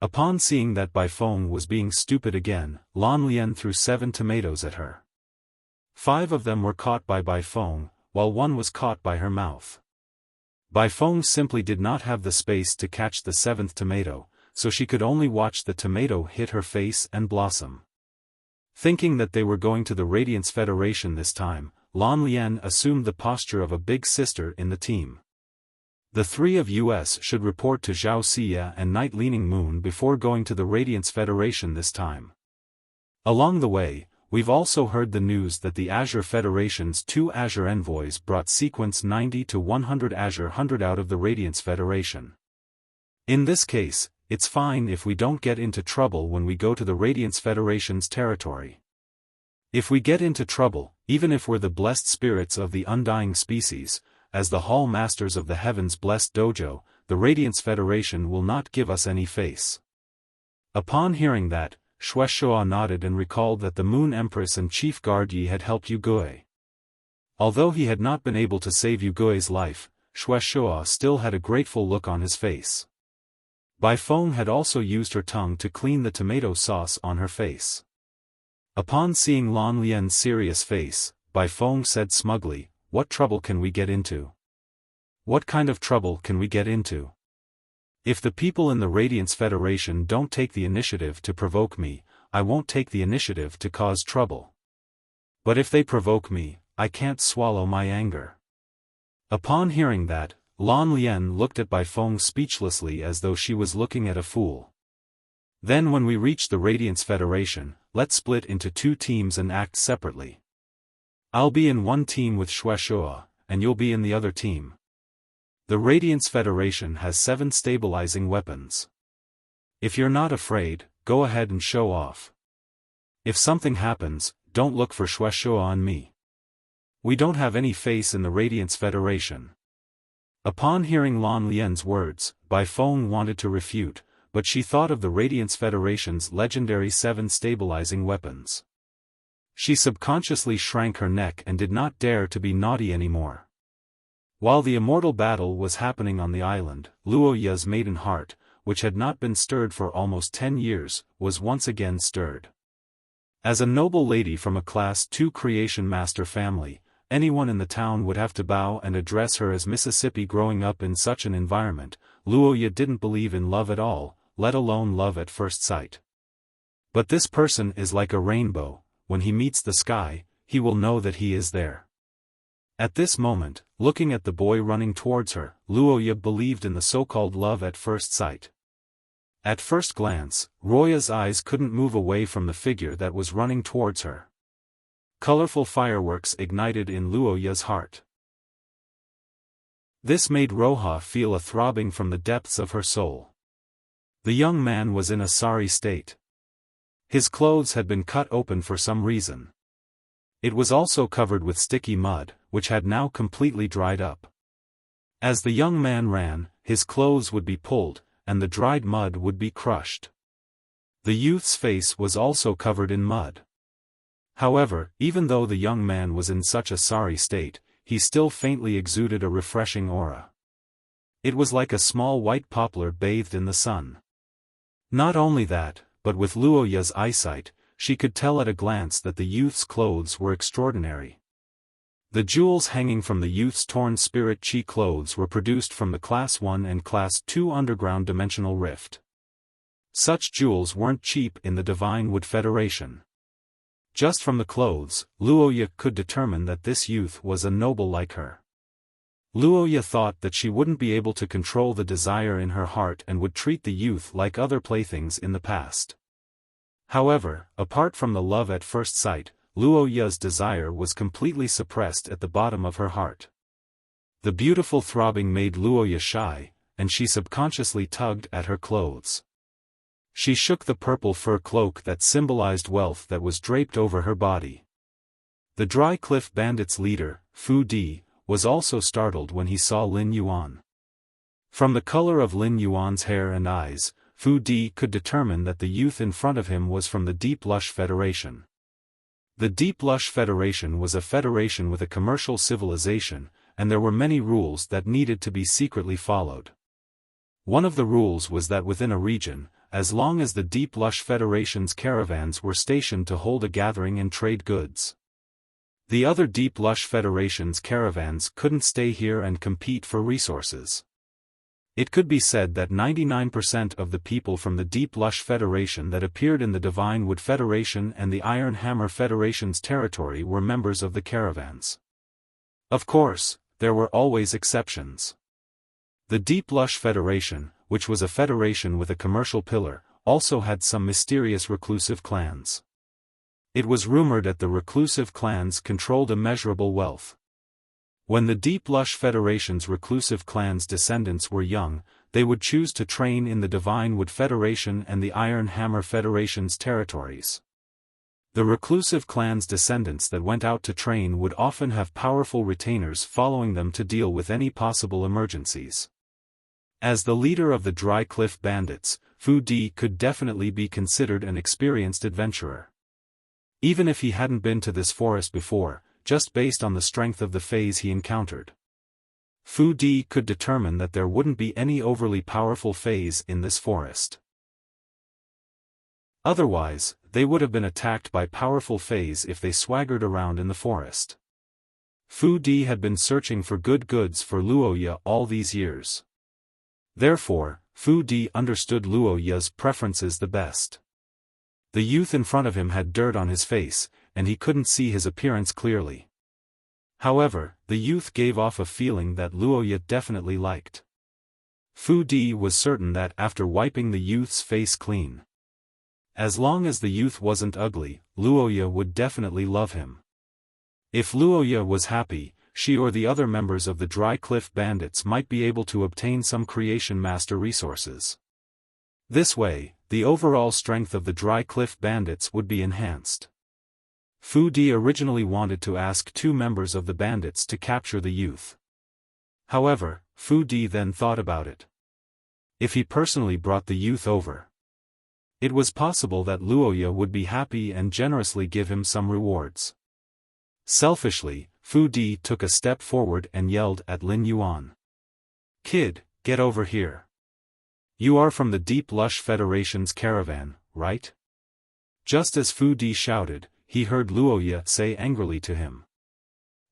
Upon seeing that Bai Feng was being stupid again, Lan Lian threw 7 tomatoes at her. 5 of them were caught by Bai Feng, while 1 was caught by her mouth. Bai Feng simply did not have the space to catch the 7th tomato, so she could only watch the tomato hit her face and blossom. Thinking that they were going to the Radiance Federation this time, Lan Lian assumed the posture of a big sister in the team. The 3 of us should report to Zhao Xia and Night Leaning Moon before going to the Radiance Federation this time. Along the way, we've also heard the news that the Azure Federation's 2 Azure Envoys brought sequence 90 to 100 Azure 100 out of the Radiance Federation. In this case, it's fine if we don't get into trouble when we go to the Radiance Federation's territory. If we get into trouble, even if we're the blessed spirits of the undying species, as the Hall Masters of the Heavens Blessed Dojo, the Radiance Federation will not give us any face." Upon hearing that, Xueshua nodded and recalled that the Moon Empress and Chief Guard Yi had helped Yugui. Although he had not been able to save Yugui's life, Xueshua still had a grateful look on his face. Bai Feng had also used her tongue to clean the tomato sauce on her face. Upon seeing Lan Lian's serious face, Bai Feng said smugly, "What trouble can we get into? What kind of trouble can we get into? If the people in the Radiance Federation don't take the initiative to provoke me, I won't take the initiative to cause trouble. But if they provoke me, I can't swallow my anger." Upon hearing that, Lan Lian looked at Bai Feng speechlessly as though she was looking at a fool. "Then when we reach the Radiance Federation, let's split into 2 teams and act separately. I'll be in one team with Xueshua, and you'll be in the other team. The Radiance Federation has 7 stabilizing weapons. If you're not afraid, go ahead and show off. If something happens, don't look for Xueshua and me. We don't have any face in the Radiance Federation." Upon hearing Lan Lian's words, Bai Feng wanted to refute, but she thought of the Radiance Federation's legendary 7 stabilizing weapons. She subconsciously shrank her neck and did not dare to be naughty anymore. While the immortal battle was happening on the island, Luoya's maiden heart, which had not been stirred for almost 10 years, was once again stirred. As a noble lady from a Class 2 Creation Master family, anyone in the town would have to bow and address her as Mississippi. Growing up in such an environment, Luoya didn't believe in love at all, let alone love at first sight. But this person is like a rainbow. When he meets the sky, he will know that he is there. At this moment, looking at the boy running towards her, Luoya believed in the so-called love at first sight. At first glance, Roya's eyes couldn't move away from the figure that was running towards her. Colorful fireworks ignited in Luoya's heart. This made Roja feel a throbbing from the depths of her soul. The young man was in a sorry state. His clothes had been cut open for some reason. It was also covered with sticky mud, which had now completely dried up. As the young man ran, his clothes would be pulled, and the dried mud would be crushed. The youth's face was also covered in mud. However, even though the young man was in such a sorry state, he still faintly exuded a refreshing aura. It was like a small white poplar bathed in the sun. Not only that, but with Luoya's eyesight, she could tell at a glance that the youth's clothes were extraordinary. The jewels hanging from the youth's torn spirit chi clothes were produced from the Class 1 and Class 2 underground dimensional rift. Such jewels weren't cheap in the Divine Wood Federation. Just from the clothes, Luoya could determine that this youth was a noble like her. Luoya thought that she wouldn't be able to control the desire in her heart and would treat the youth like other playthings in the past. However, apart from the love at first sight, Luoya's desire was completely suppressed at the bottom of her heart. The beautiful throbbing made Luoya shy, and she subconsciously tugged at her clothes. She shook the purple fur cloak that symbolized wealth that was draped over her body. The Dry Cliff Bandits leader, Fu Di, was also startled when he saw Lin Yuan. From the color of Lin Yuan's hair and eyes, Fu Di could determine that the youth in front of him was from the Deep Lush Federation. The Deep Lush Federation was a federation with a commercial civilization, and there were many rules that needed to be secretly followed. One of the rules was that within a region, as long as the Deep Lush Federation's caravans were stationed to hold a gathering and trade goods, the other Deep Lush Federation's caravans couldn't stay here and compete for resources. It could be said that 99% of the people from the Deep Lush Federation that appeared in the Divine Wood Federation and the Iron Hammer Federation's territory were members of the caravans. Of course, there were always exceptions. The Deep Lush Federation, which was a federation with a commercial pillar, also had some mysterious reclusive clans. It was rumored that the reclusive clans controlled immeasurable wealth. When the Deep Lush Federation's reclusive clan's descendants were young, they would choose to train in the Divine Wood Federation and the Iron Hammer Federation's territories. The reclusive clan's descendants that went out to train would often have powerful retainers following them to deal with any possible emergencies. As the leader of the Dry Cliff Bandits, Fu Di could definitely be considered an experienced adventurer. Even if he hadn't been to this forest before, just based on the strength of the Fays he encountered, Fu Di could determine that there wouldn't be any overly powerful Fays in this forest. Otherwise, they would have been attacked by powerful Fays if they swaggered around in the forest. Fu Di had been searching for good goods for Luoya all these years. Therefore, Fu Di understood Luoya's preferences the best. The youth in front of him had dirt on his face, and he couldn't see his appearance clearly. However, the youth gave off a feeling that Luoya definitely liked. Fu Di was certain that after wiping the youth's face clean, as long as the youth wasn't ugly, Luoya would definitely love him. If Luoya was happy, she or the other members of the Dry Cliff Bandits might be able to obtain some Creation Master resources. This way, the overall strength of the Dry Cliff Bandits would be enhanced. Fu Di originally wanted to ask 2 members of the bandits to capture the youth. However, Fu Di then thought about it. If he personally brought the youth over, it was possible that Luoya would be happy and generously give him some rewards. Selfishly, Fu Di took a step forward and yelled at Lin Yuan. "Kid, get over here. You are from the Deep Lush Federation's caravan, right?" Just as Fu Di shouted, he heard Luoya say angrily to him,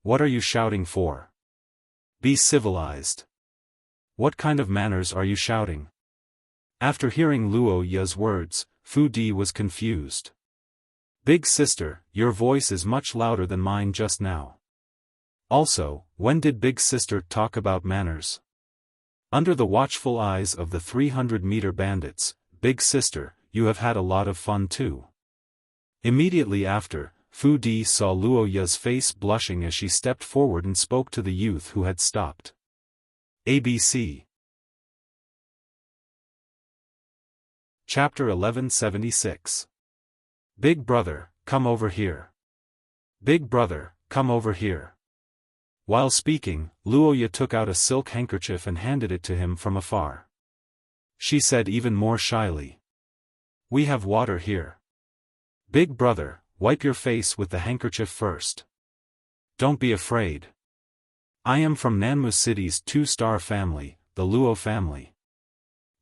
"What are you shouting for? Be civilized. What kind of manners are you shouting?" After hearing Luoya's words, Fu Di was confused. "Big sister, your voice is much louder than mine just now. Also, when did Big Sister talk about manners?" Under the watchful eyes of the 300-meter bandits, "Big Sister, you have had a lot of fun too." Immediately after, Fu Di saw Luoya's face blushing as she stepped forward and spoke to the youth who had stopped. ABC. Chapter 1176. Big brother, come over here. Big brother, come over here. While speaking, Luoya took out a silk handkerchief and handed it to him from afar. She said even more shyly, "We have water here. Big brother, wipe your face with the handkerchief first. Don't be afraid. I am from Nanmu City's 2-star family, the Luo family.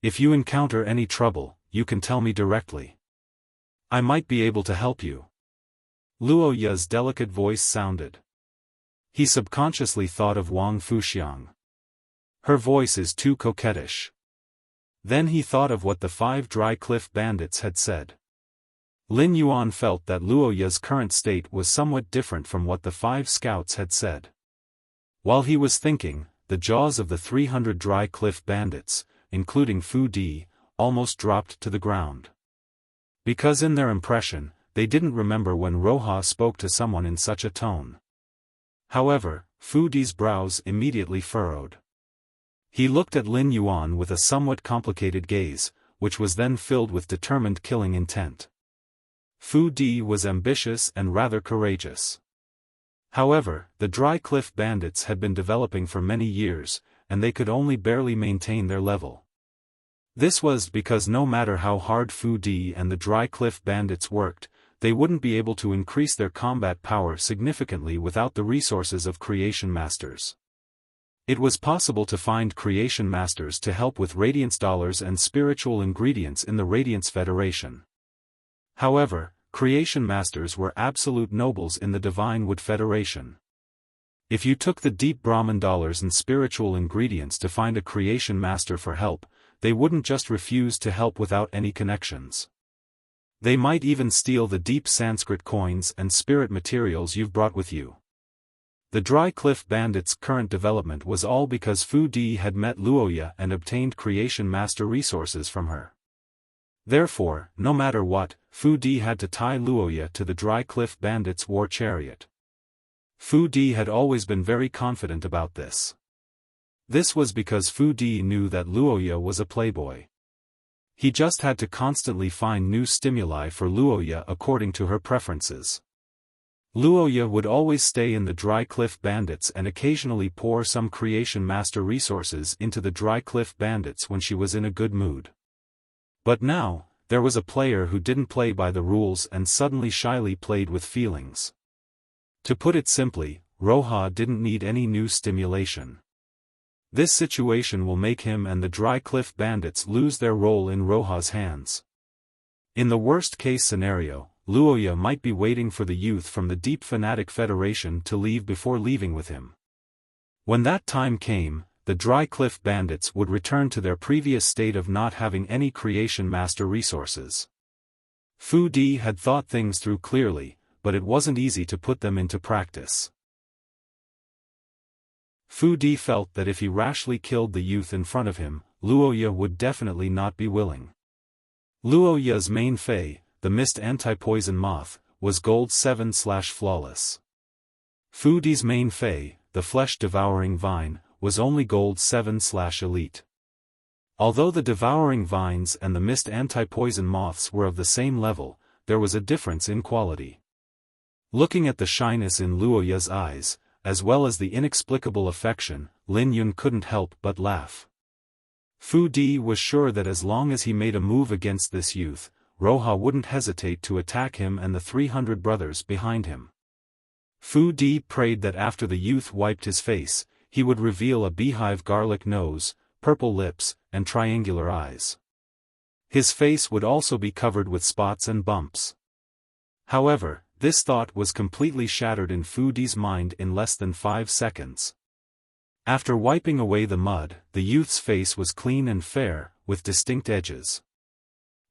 If you encounter any trouble, you can tell me directly. I might be able to help you." Luoya's delicate voice sounded. He subconsciously thought of Wang Fuxiang. Her voice is too coquettish. Then he thought of what the 5 Dry Cliff Bandits had said. Lin Yuan felt that Luoya's current state was somewhat different from what the 5 scouts had said. While he was thinking, the jaws of the 300 Dry Cliff Bandits, including Fu Di, almost dropped to the ground. Because in their impression, they didn't remember when Roha spoke to someone in such a tone. However, Fu Di's brows immediately furrowed. He looked at Lin Yuan with a somewhat complicated gaze, which was then filled with determined killing intent. Fu Di was ambitious and rather courageous. However, the Dry Cliff Bandits had been developing for many years, and they could only barely maintain their level. This was because no matter how hard Fu Di and the Dry Cliff Bandits worked, they wouldn't be able to increase their combat power significantly without the resources of Creation Masters. It was possible to find Creation Masters to help with Radiance Dollars and spiritual ingredients in the Radiance Federation. However, Creation Masters were absolute nobles in the Divine Wood Federation. If you took the Deep Brahman Dollars and spiritual ingredients to find a Creation Master for help, they wouldn't just refuse to help without any connections. They might even steal the deep Sanskrit coins and spirit materials you've brought with you. The Dry Cliff Bandits' current development was all because Fu Di had met Luoya and obtained Creation Master resources from her. Therefore, no matter what, Fu Di had to tie Luoya to the Dry Cliff Bandits' war chariot. Fu Di had always been very confident about this. This was because Fu Di knew that Luoya was a playboy. He just had to constantly find new stimuli for Luoya according to her preferences. Luoya would always stay in the Dry Cliff Bandits and occasionally pour some Creation Master resources into the Dry Cliff Bandits when she was in a good mood. But now, there was a player who didn't play by the rules and suddenly shyly played with feelings. To put it simply, Roja didn't need any new stimulation. This situation will make him and the Dry Cliff Bandits lose their role in Roja's hands. In the worst-case scenario, Luoya might be waiting for the youth from the Deep Fanatic Federation to leave before leaving with him. When that time came, the Dry Cliff Bandits would return to their previous state of not having any Creation Master resources. Fu Di had thought things through clearly, but it wasn't easy to put them into practice. Fu Di felt that if he rashly killed the youth in front of him, Luoya would definitely not be willing. Luoya's main fei, the Mist Anti-Poison Moth, was Gold 7/Flawless. Fu Di's main fei, the Flesh-Devouring Vine, was only Gold 7/Elite. Although the Devouring Vines and the Mist Anti-Poison Moths were of the same level, there was a difference in quality. Looking at the shyness in Luoya's eyes, as well as the inexplicable affection, Lin Yun couldn't help but laugh. Fu Di was sure that as long as he made a move against this youth, Roja wouldn't hesitate to attack him and the 300 brothers behind him. Fu Di prayed that after the youth wiped his face, he would reveal a beehive garlic nose, purple lips, and triangular eyes. His face would also be covered with spots and bumps. However, this thought was completely shattered in Fu Di's mind in less than 5 seconds. After wiping away the mud, the youth's face was clean and fair, with distinct edges.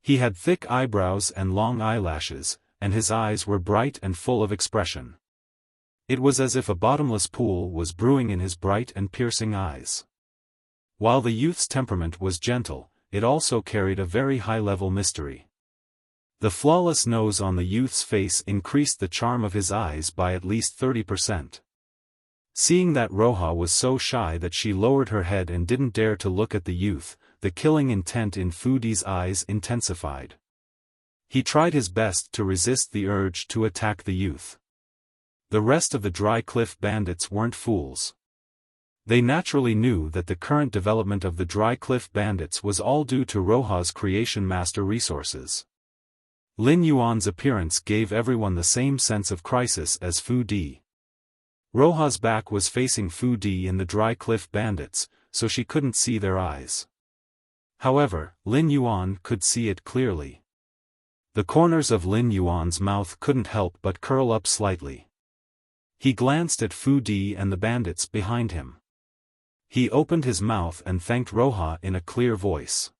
He had thick eyebrows and long eyelashes, and his eyes were bright and full of expression. It was as if a bottomless pool was brewing in his bright and piercing eyes. While the youth's temperament was gentle, it also carried a very high-level mystery. The flawless nose on the youth's face increased the charm of his eyes by at least 30%. Seeing that Roja was so shy that she lowered her head and didn't dare to look at the youth, the killing intent in Fu Di's eyes intensified. He tried his best to resist the urge to attack the youth. The rest of the Dry Cliff Bandits weren't fools. They naturally knew that the current development of the Dry Cliff Bandits was all due to Roja's Creation Master resources. Lin Yuan's appearance gave everyone the same sense of crisis as Fu Di. Roja's back was facing Fu Di and the Dry Cliff Bandits, so she couldn't see their eyes. However, Lin Yuan could see it clearly. The corners of Lin Yuan's mouth couldn't help but curl up slightly. He glanced at Fu Di and the bandits behind him. He opened his mouth and thanked Roja in a clear voice.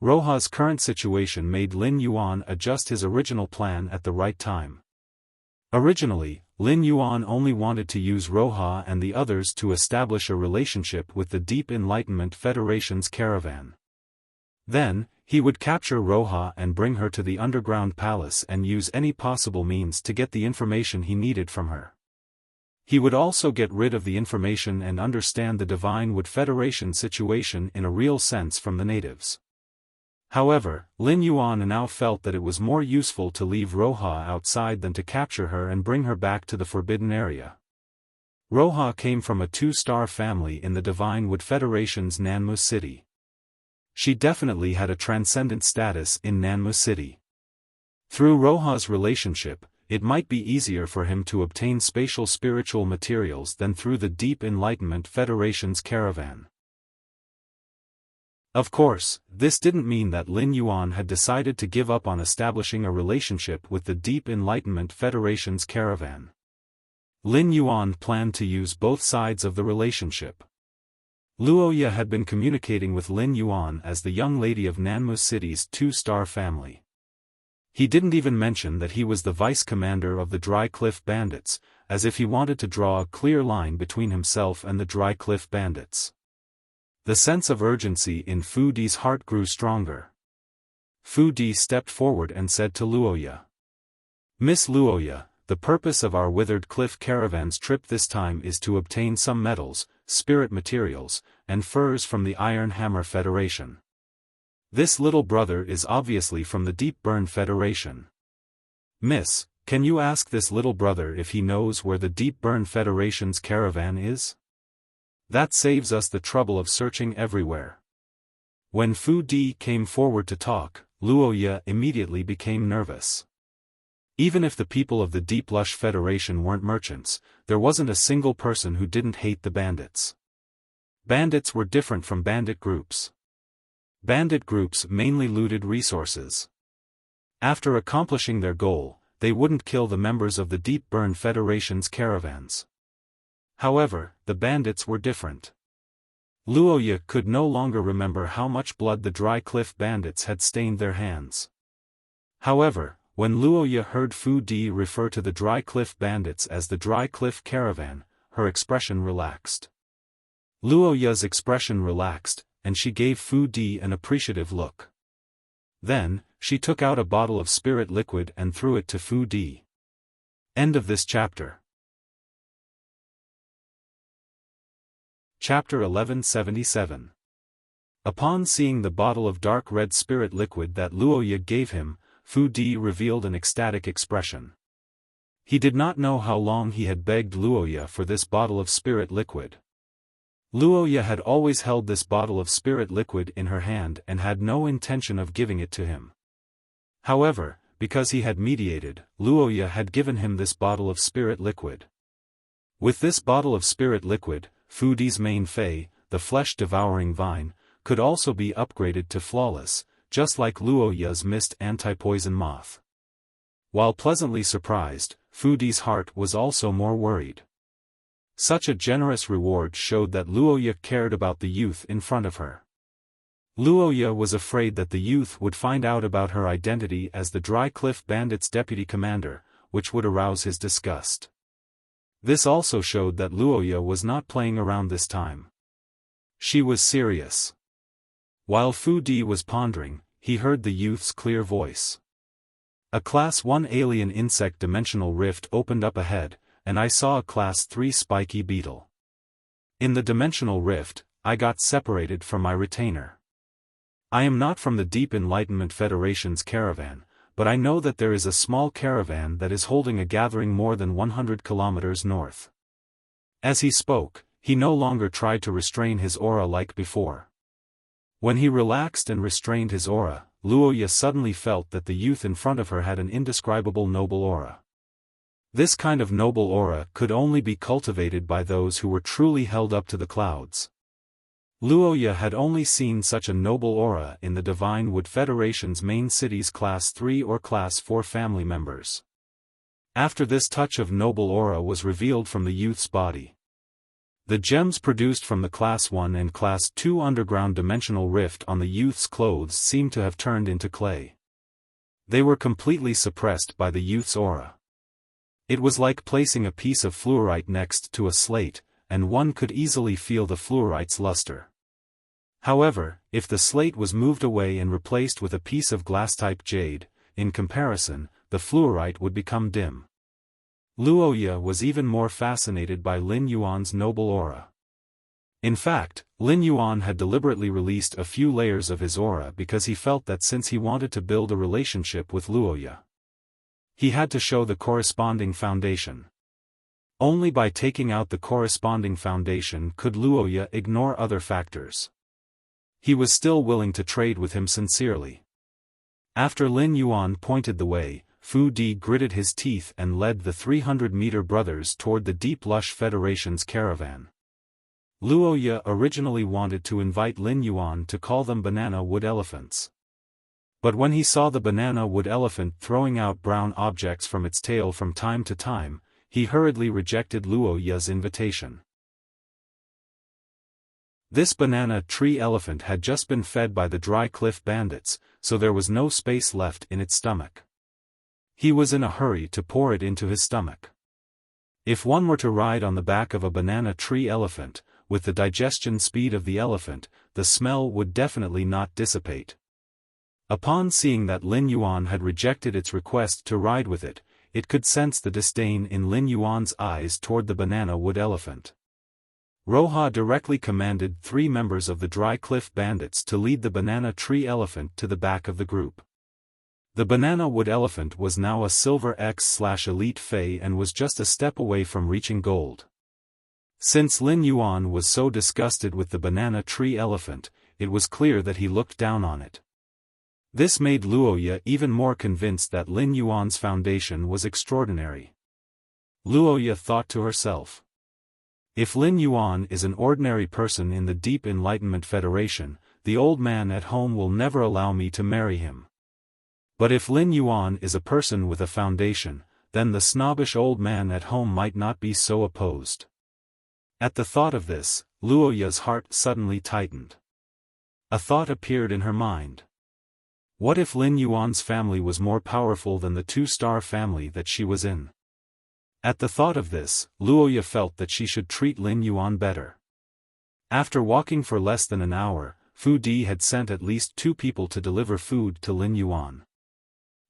Roja's current situation made Lin Yuan adjust his original plan at the right time. Originally, Lin Yuan only wanted to use Roja and the others to establish a relationship with the Deep Enlightenment Federation's caravan. Then, he would capture Roja and bring her to the underground palace and use any possible means to get the information he needed from her. He would also get rid of the information and understand the Divine Wood Federation situation in a real sense from the natives. However, Lin Yuan now felt that it was more useful to leave Roja outside than to capture her and bring her back to the Forbidden Area. Roja came from a 2-star family in the Divine Wood Federation's Nanmu City. She definitely had a transcendent status in Nanmu City. Through Roja's relationship, it might be easier for him to obtain spatial spiritual materials than through the Deep Enlightenment Federation's caravan. Of course, this didn't mean that Lin Yuan had decided to give up on establishing a relationship with the Deep Enlightenment Federation's caravan. Lin Yuan planned to use both sides of the relationship. Luoya had been communicating with Lin Yuan as the young lady of Nanmu City's 2-star family. He didn't even mention that he was the vice-commander of the Dry Cliff Bandits, as if he wanted to draw a clear line between himself and the Dry Cliff Bandits. The sense of urgency in Fu Di's heart grew stronger. Fu Di stepped forward and said to Luoya, "Miss Luoya, the purpose of our Withered Cliff Caravan's trip this time is to obtain some metals, spirit materials, and furs from the Iron Hammer Federation. This little brother is obviously from the Deep Burn Federation. Miss, Can you ask this little brother if he knows where the Deep Burn Federation's caravan is? That saves us the trouble of searching everywhere. When Fu Di came forward to talk, Luoya immediately became nervous. Even if the people of the Deep Lush Federation weren't merchants, there wasn't a single person who didn't hate the bandits. Bandits were different from bandit groups. Bandit groups mainly looted resources. After accomplishing their goal, they wouldn't kill the members of the Deep Burn Federation's caravans. However, the bandits were different. Luoya could no longer remember how much blood the Dry Cliff bandits had stained their hands. However, when Luoya heard Fu Di refer to the Dry Cliff bandits as the Dry Cliff Caravan, her expression relaxed. Luoya's expression relaxed, and she gave Fu Di an appreciative look. Then, she took out a bottle of spirit liquid and threw it to Fu Di. End of this chapter. Chapter 1177. Upon seeing the bottle of dark red spirit liquid that Luoya gave him, Fu Di revealed an ecstatic expression. He did not know how long he had begged Luoya for this bottle of spirit liquid. Luoya had always held this bottle of spirit liquid in her hand and had no intention of giving it to him. However, because he had mediated, Luoya had given him this bottle of spirit liquid. With this bottle of spirit liquid, Fu Di's main fei, the flesh-devouring vine, could also be upgraded to flawless, just like Luoya's mist anti-poison moth. While pleasantly surprised, Fu Di's heart was also more worried. Such a generous reward showed that Luoya cared about the youth in front of her. Luoya was afraid that the youth would find out about her identity as the Dry Cliff Bandits' deputy commander, which would arouse his disgust. This also showed that Luoya was not playing around this time. She was serious. While Fu Di was pondering, he heard the youth's clear voice. A Class 1 alien insect dimensional rift opened up ahead, and I saw a Class 3 spiky beetle. In the dimensional rift, I got separated from my retainer. I am not from the Deep Enlightenment Federation's caravan, but I know that there is a small caravan that is holding a gathering more than 100 kilometers north. As he spoke, he no longer tried to restrain his aura like before. When he relaxed and restrained his aura, Luoya suddenly felt that the youth in front of her had an indescribable noble aura. This kind of noble aura could only be cultivated by those who were truly held up to the clouds. Luoya had only seen such a noble aura in the Divine Wood Federation's main city's Class 3 or Class 4 family members. After this touch of noble aura was revealed from the youth's body, the gems produced from the Class 1 and Class 2 underground dimensional rift on the youth's clothes seemed to have turned into clay. They were completely suppressed by the youth's aura. It was like placing a piece of fluorite next to a slate, and one could easily feel the fluorite's luster. However, if the slate was moved away and replaced with a piece of glass-type jade, in comparison, the fluorite would become dim. Luoya was even more fascinated by Lin Yuan's noble aura. In fact, Lin Yuan had deliberately released a few layers of his aura because he felt that since he wanted to build a relationship with Luoya, he had to show the corresponding foundation. Only by taking out the corresponding foundation could Luoya ignore other factors. He was still willing to trade with him sincerely. After Lin Yuan pointed the way, Fu Di gritted his teeth and led the 300-meter brothers toward the Deep Lush Federation's caravan. Luoya originally wanted to invite Lin Yuan to call them banana wood elephants. But when he saw the banana wood elephant throwing out brown objects from its tail from time to time, he hurriedly rejected Luoya's invitation. This banana tree elephant had just been fed by the Dry Cliff bandits, so there was no space left in its stomach. He was in a hurry to pour it into his stomach. If one were to ride on the back of a banana tree elephant, with the digestion speed of the elephant, the smell would definitely not dissipate. Upon seeing that Lin Yuan had rejected its request to ride with it, it could sense the disdain in Lin Yuan's eyes toward the banana wood elephant. Roha directly commanded 3 members of the Dry Cliff bandits to lead the banana tree elephant to the back of the group. The banana wood elephant was now a silver X/elite Fae and was just a step away from reaching gold. Since Lin Yuan was so disgusted with the banana tree elephant, it was clear that he looked down on it. This made Luoya even more convinced that Lin Yuan's foundation was extraordinary. Luoya thought to herself. If Lin Yuan is an ordinary person in the Deep Enlightenment Federation, the old man at home will never allow me to marry him. But if Lin Yuan is a person with a foundation, then the snobbish old man at home might not be so opposed. At the thought of this, Luoya's heart suddenly tightened. A thought appeared in her mind. What if Lin Yuan's family was more powerful than the two-star family that she was in? At the thought of this, Luoya felt that she should treat Lin Yuan better. After walking for less than an hour, Fu Di had sent at least 2 people to deliver food to Lin Yuan.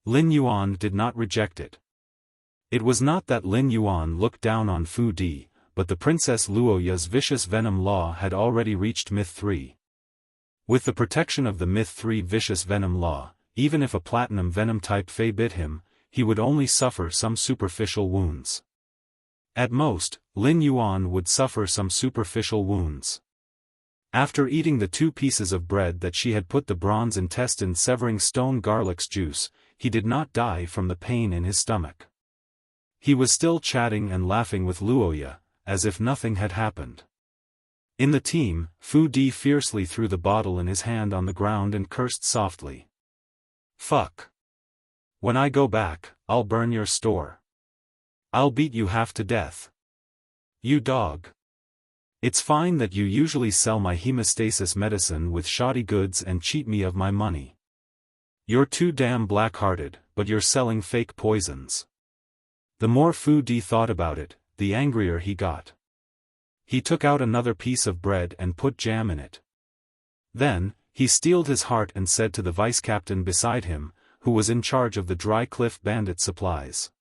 Lin Yuan did not reject it. It was not that Lin Yuan looked down on Fu Di, but the Princess Luoya's vicious venom law had already reached Myth 3. With the protection of the Myth 3 vicious venom law, even if a platinum venom-type Fae bit him, he would only suffer some superficial wounds. At most, Lin Yuan would suffer some superficial wounds. After eating the 2 pieces of bread that she had put the bronze intestine severing stone garlic's juice, he did not die from the pain in his stomach. He was still chatting and laughing with Luoya, as if nothing had happened. In the team, Fu Di fiercely threw the bottle in his hand on the ground and cursed softly. "Fuck. When I go back, I'll burn your store. I'll beat you half to death. You dog. It's fine that you usually sell my hemostasis medicine with shoddy goods and cheat me of my money. You're too damn black-hearted, but you're selling fake poisons." The more Fu Di thought about it, the angrier he got. He took out another piece of bread and put jam in it. Then, he steeled his heart and said to the vice-captain beside him, who was in charge of the Dry Cliff Bandit supplies.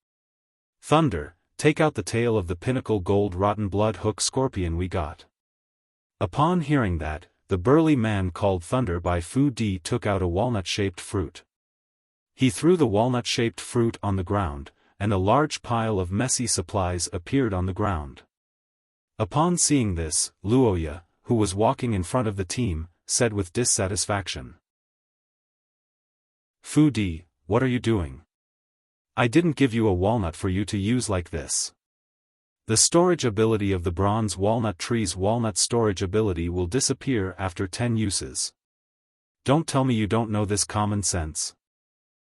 "Thunder, take out the tail of the pinnacle gold rotten blood hook scorpion we got." Upon hearing that, the burly man called Thunder by Fu Di took out a walnut-shaped fruit. He threw the walnut-shaped fruit on the ground, and a large pile of messy supplies appeared on the ground. Upon seeing this, Luoya, who was walking in front of the team, said with dissatisfaction. "Fu Di, what are you doing? I didn't give you a walnut for you to use like this. The storage ability of the bronze walnut tree's walnut storage ability will disappear after 10 uses. Don't tell me you don't know this common sense."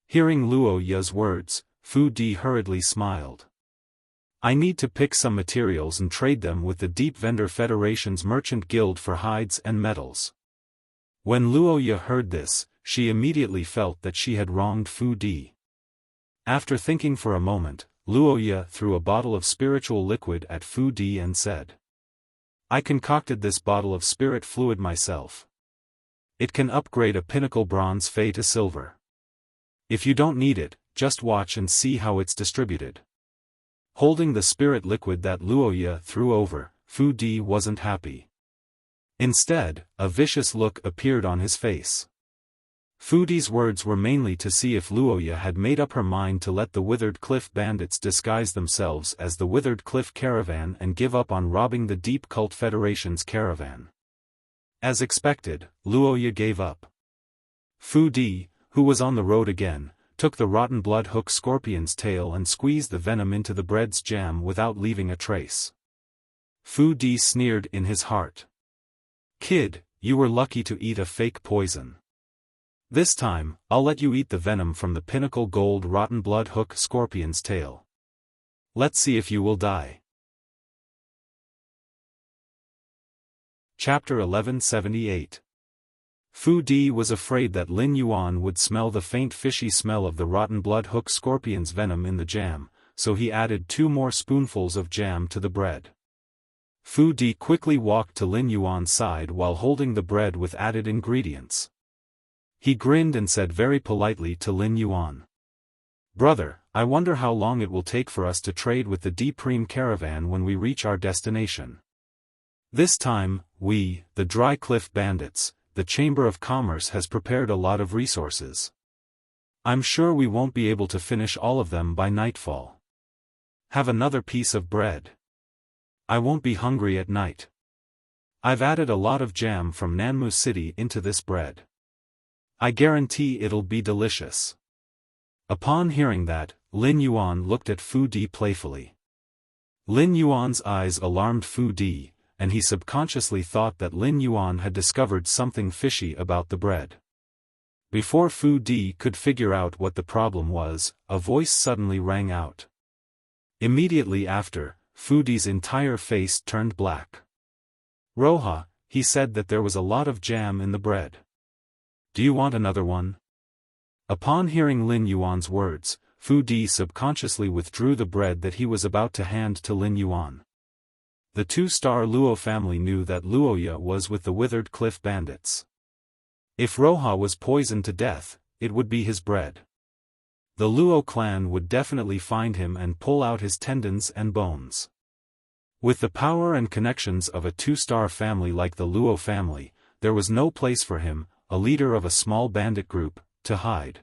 Hearing Luoya's words, Fu Di hurriedly smiled. "I need to pick some materials and trade them with the Deep Vendor Federation's Merchant Guild for hides and metals." When Luoya heard this, she immediately felt that she had wronged Fu Di. After thinking for a moment, Luoya threw a bottle of spiritual liquid at Fu Di and said, "I concocted this bottle of spirit fluid myself. It can upgrade a pinnacle bronze Fae to silver. If you don't need it, just watch and see how it's distributed." Holding the spirit liquid that Luoya threw over, Fu Di wasn't happy. Instead, a vicious look appeared on his face. Fu Di's words were mainly to see if Luoya had made up her mind to let the Withered Cliff Bandits disguise themselves as the Withered Cliff Caravan and give up on robbing the Deep Cult Federation's caravan. As expected, Luoya gave up. Fu Di, who was on the road again, took the rotten blood hook scorpion's tail and squeezed the venom into the bread's jam without leaving a trace. Fu Di sneered in his heart. "Kid, you were lucky to eat a fake poison. This time, I'll let you eat the venom from the pinnacle gold rotten blood hook scorpion's tail. Let's see if you will die." Chapter 1178. Fu Di was afraid that Lin Yuan would smell the faint fishy smell of the rotten blood hook scorpion's venom in the jam, so he added 2 more spoonfuls of jam to the bread. Fu Di quickly walked to Lin Yuan's side while holding the bread with added ingredients. He grinned and said very politely to Lin Yuan, "Brother, I wonder how long it will take for us to trade with the Deepream caravan when we reach our destination. This time, we, the Dry Cliff Bandits, the Chamber of Commerce has prepared a lot of resources. I'm sure we won't be able to finish all of them by nightfall. Have another piece of bread. I won't be hungry at night. I've added a lot of jam from Nanmu City into this bread. I guarantee it'll be delicious. Upon hearing that, Lin Yuan looked at Fu Di playfully. Lin Yuan's eyes alarmed Fu Di, and he subconsciously thought that Lin Yuan had discovered something fishy about the bread. Before Fu Di could figure out what the problem was, a voice suddenly rang out. Immediately after, Fu Di's entire face turned black. Roha, he said that there was a lot of jam in the bread. Do you want another one? Upon hearing Lin Yuan's words, Fu Di subconsciously withdrew the bread that he was about to hand to Lin Yuan. The two-star Luo family knew that Luoya was with the Withered Cliff Bandits. If Roha was poisoned to death, it would be his bread. The Luo clan would definitely find him and pull out his tendons and bones. With the power and connections of a two-star family like the Luo family, there was no place for him, a leader of a small bandit group, to hide.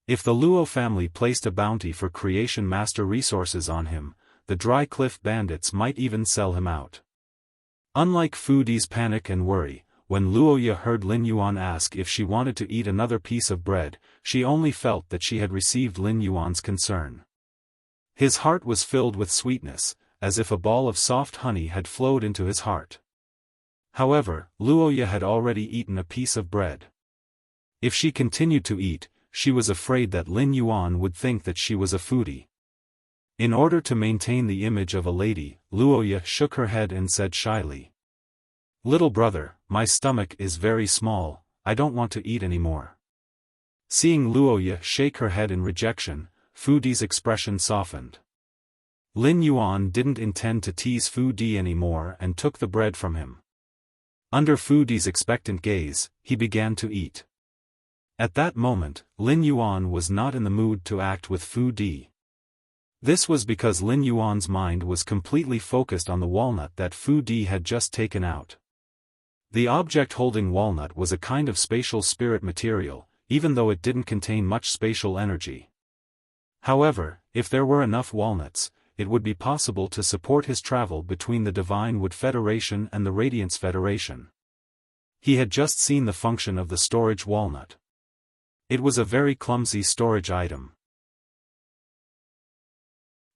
If the Luo family placed a bounty for creation master resources on him, the Dry Cliff Bandits might even sell him out. Unlike Fu Di's panic and worry, when Luoya heard Lin Yuan ask if she wanted to eat another piece of bread, she only felt that she had received Lin Yuan's concern. His heart was filled with sweetness, as if a ball of soft honey had flowed into his heart. However, Luoya had already eaten a piece of bread. If she continued to eat, she was afraid that Lin Yuan would think that she was a foodie. In order to maintain the image of a lady, Luoya shook her head and said shyly, "Little brother, my stomach is very small, I don't want to eat anymore." Seeing Luoya shake her head in rejection, Fu Di's expression softened. Lin Yuan didn't intend to tease Fu Di anymore and took the bread from him. Under Fu Di's expectant gaze, he began to eat. At that moment, Lin Yuan was not in the mood to act with Fu Di. This was because Lin Yuan's mind was completely focused on the walnut that Fu Di had just taken out. The object-holding walnut was a kind of spatial spirit material, even though it didn't contain much spatial energy. However, if there were enough walnuts, it would be possible to support his travel between the Divine Wood Federation and the Radiance Federation. He had just seen the function of the storage walnut. It was a very clumsy storage item.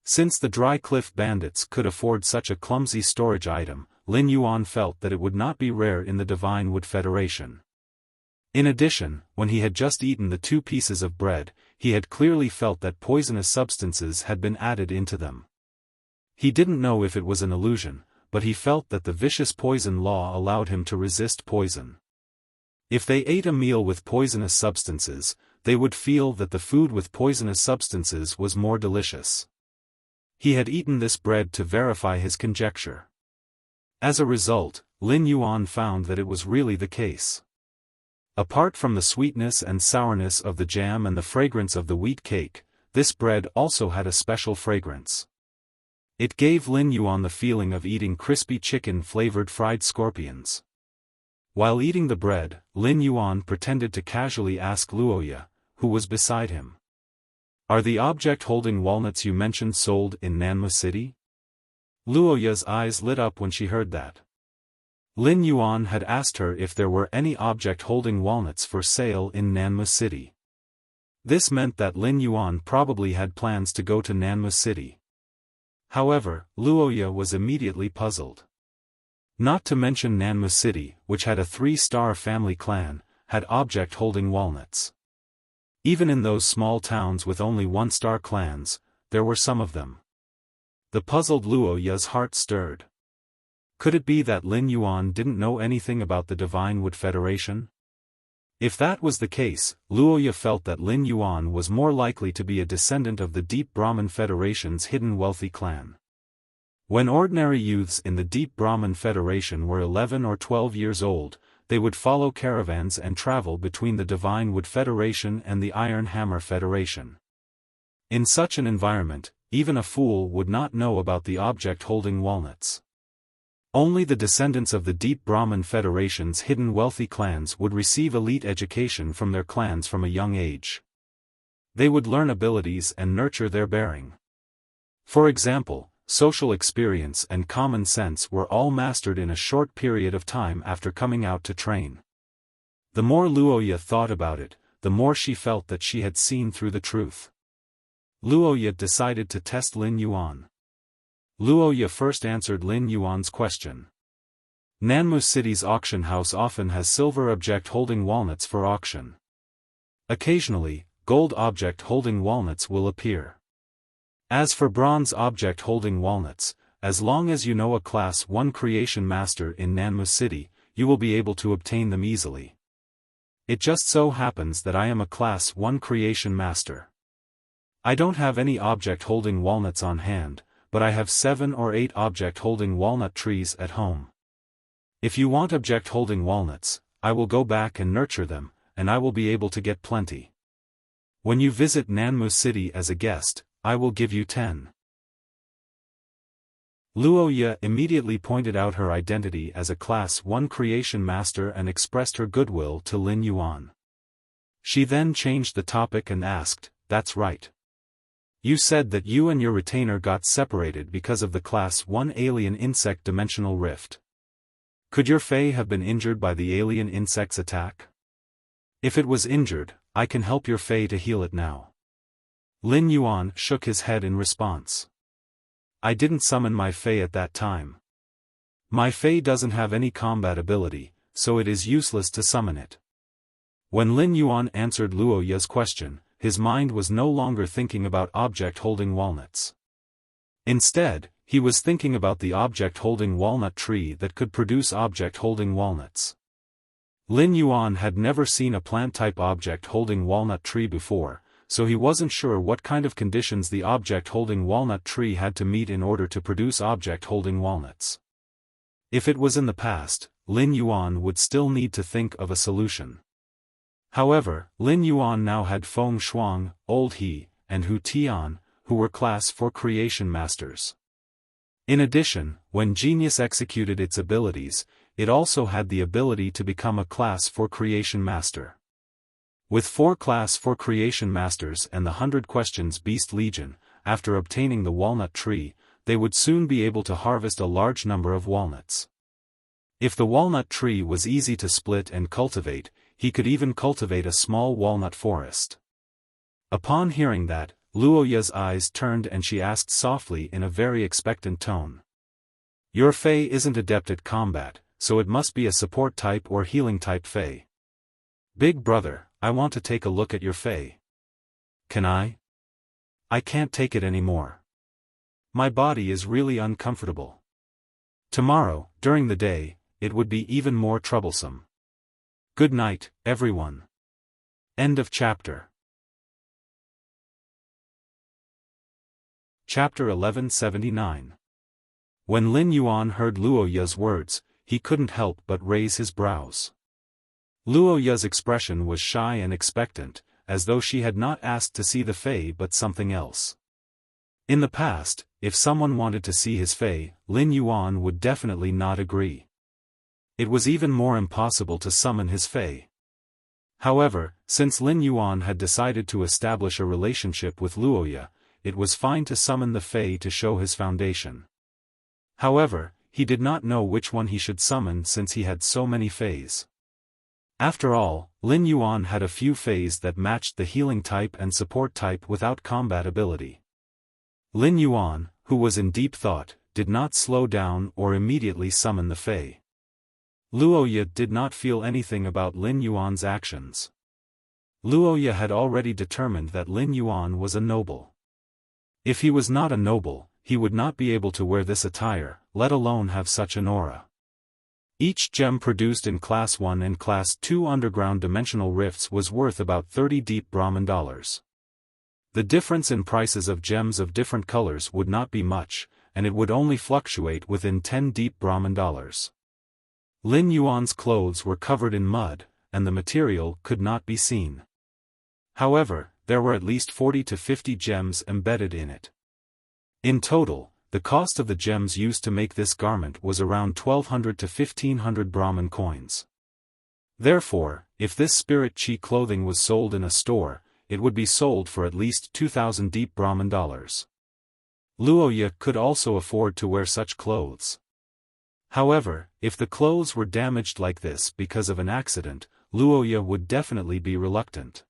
Since the Dry Cliff Bandits could afford such a clumsy storage item, Lin Yuan felt that it would not be rare in the Divine Wood Federation. In addition, when he had just eaten the 2 pieces of bread, he had clearly felt that poisonous substances had been added into them. He didn't know if it was an illusion, but he felt that the vicious poison law allowed him to resist poison. If they ate a meal with poisonous substances, they would feel that the food with poisonous substances was more delicious. He had eaten this bread to verify his conjecture. As a result, Lin Yuan found that it was really the case. Apart from the sweetness and sourness of the jam and the fragrance of the wheat cake, this bread also had a special fragrance. It gave Lin Yuan the feeling of eating crispy chicken-flavored fried scorpions. While eating the bread, Lin Yuan pretended to casually ask Luoya, who was beside him, "Are the object-holding walnuts you mentioned sold in Nanmu City?" Luoya's eyes lit up when she heard that. Lin Yuan had asked her if there were any object-holding walnuts for sale in Nanmu City. This meant that Lin Yuan probably had plans to go to Nanmu City. However, Luoya was immediately puzzled. Not to mention Nanmu City, which had a 3-star family clan, had object-holding walnuts. Even in those small towns with only 1-star clans, there were some of them. The puzzled Luoya's heart stirred. Could it be that Lin Yuan didn't know anything about the Divine Wood Federation? If that was the case, Luoya felt that Lin Yuan was more likely to be a descendant of the Deep Brahman Federation's hidden wealthy clan. When ordinary youths in the Deep Brahman Federation were 11 or 12 years old, they would follow caravans and travel between the Divine Wood Federation and the Iron Hammer Federation. In such an environment, even a fool would not know about the object-holding walnuts. Only the descendants of the Deep Brahman Federation's hidden wealthy clans would receive elite education from their clans from a young age. They would learn abilities and nurture their bearing. For example, social experience and common sense were all mastered in a short period of time after coming out to train. The more Luoya thought about it, the more she felt that she had seen through the truth. Luoya decided to test Lin Yuan. Luoya first answered Lin Yuan's question. Nanmu City's auction house often has silver object holding walnuts for auction. Occasionally, gold object holding walnuts will appear. As for bronze object holding walnuts, as long as you know a Class 1 creation master in Nanmu City, you will be able to obtain them easily. It just so happens that I am a Class 1 creation master. I don't have any object holding walnuts on hand, but I have 7 or 8 object holding walnut trees at home. If you want object holding walnuts, I will go back and nurture them, and I will be able to get plenty. When you visit Nanmu City as a guest, I will give you 10. Luoya immediately pointed out her identity as a Class 1 creation master and expressed her goodwill to Lin Yuan. She then changed the topic and asked, "That's right. You said that you and your retainer got separated because of the Class 1 alien insect dimensional rift. Could your Fae have been injured by the alien insect's attack? If it was injured, I can help your Fae to heal it now." Lin Yuan shook his head in response. "I didn't summon my Fae at that time. My Fae doesn't have any combat ability, so it is useless to summon it." When Lin Yuan answered Luoya's question, his mind was no longer thinking about object holding walnuts. Instead, he was thinking about the object holding walnut tree that could produce object holding walnuts. Lin Yuan had never seen a plant-type object holding walnut tree before, so he wasn't sure what kind of conditions the object holding walnut tree had to meet in order to produce object holding walnuts. If it was in the past, Lin Yuan would still need to think of a solution. However, Lin Yuan now had Feng Shuang, Old He, and Hu Tian, who were Class 4 creation masters. In addition, when Genius executed its abilities, it also had the ability to become a Class 4 creation master. With 4 Class 4 creation masters and the 100 Questions Beast Legion, after obtaining the walnut tree, they would soon be able to harvest a large number of walnuts. If the walnut tree was easy to split and cultivate, he could even cultivate a small walnut forest. Upon hearing that, Luoya's eyes turned and she asked softly in a very expectant tone. "Your Fae isn't adept at combat, so it must be a support type or healing type Fae. Big brother, I want to take a look at your Fae." "Can I?" "I can't take it anymore. My body is really uncomfortable. Tomorrow, during the day, it would be even more troublesome. Good night, everyone." End of chapter. Chapter 1179. When Lin Yuan heard Luoya's words, he couldn't help but raise his brows. Luoya's expression was shy and expectant, as though she had not asked to see the Fae but something else. In the past, if someone wanted to see his Fae, Lin Yuan would definitely not agree. It was even more impossible to summon his Fae. However, since Lin Yuan had decided to establish a relationship with Luoya, it was fine to summon the Fae to show his foundation. However, he did not know which one he should summon since he had so many Faes. After all, Lin Yuan had a few Faes that matched the healing type and support type without combat ability. Lin Yuan, who was in deep thought, did not slow down or immediately summon the Fae. Luoya did not feel anything about Lin Yuan's actions. Luoya had already determined that Lin Yuan was a noble. If he was not a noble, he would not be able to wear this attire, let alone have such an aura. Each gem produced in Class 1 and Class 2 underground dimensional rifts was worth about 30 deep Brahman dollars. The difference in prices of gems of different colors would not be much, and it would only fluctuate within 10 deep Brahman dollars. Lin Yuan's clothes were covered in mud, and the material could not be seen. However, there were at least 40 to 50 gems embedded in it. In total, the cost of the gems used to make this garment was around 1200 to 1500 Brahman coins. Therefore, if this spirit chi clothing was sold in a store, it would be sold for at least 2,000 deep Brahman dollars. Luoya could also afford to wear such clothes. However, if the clothes were damaged like this because of an accident, Luoya would definitely be reluctant.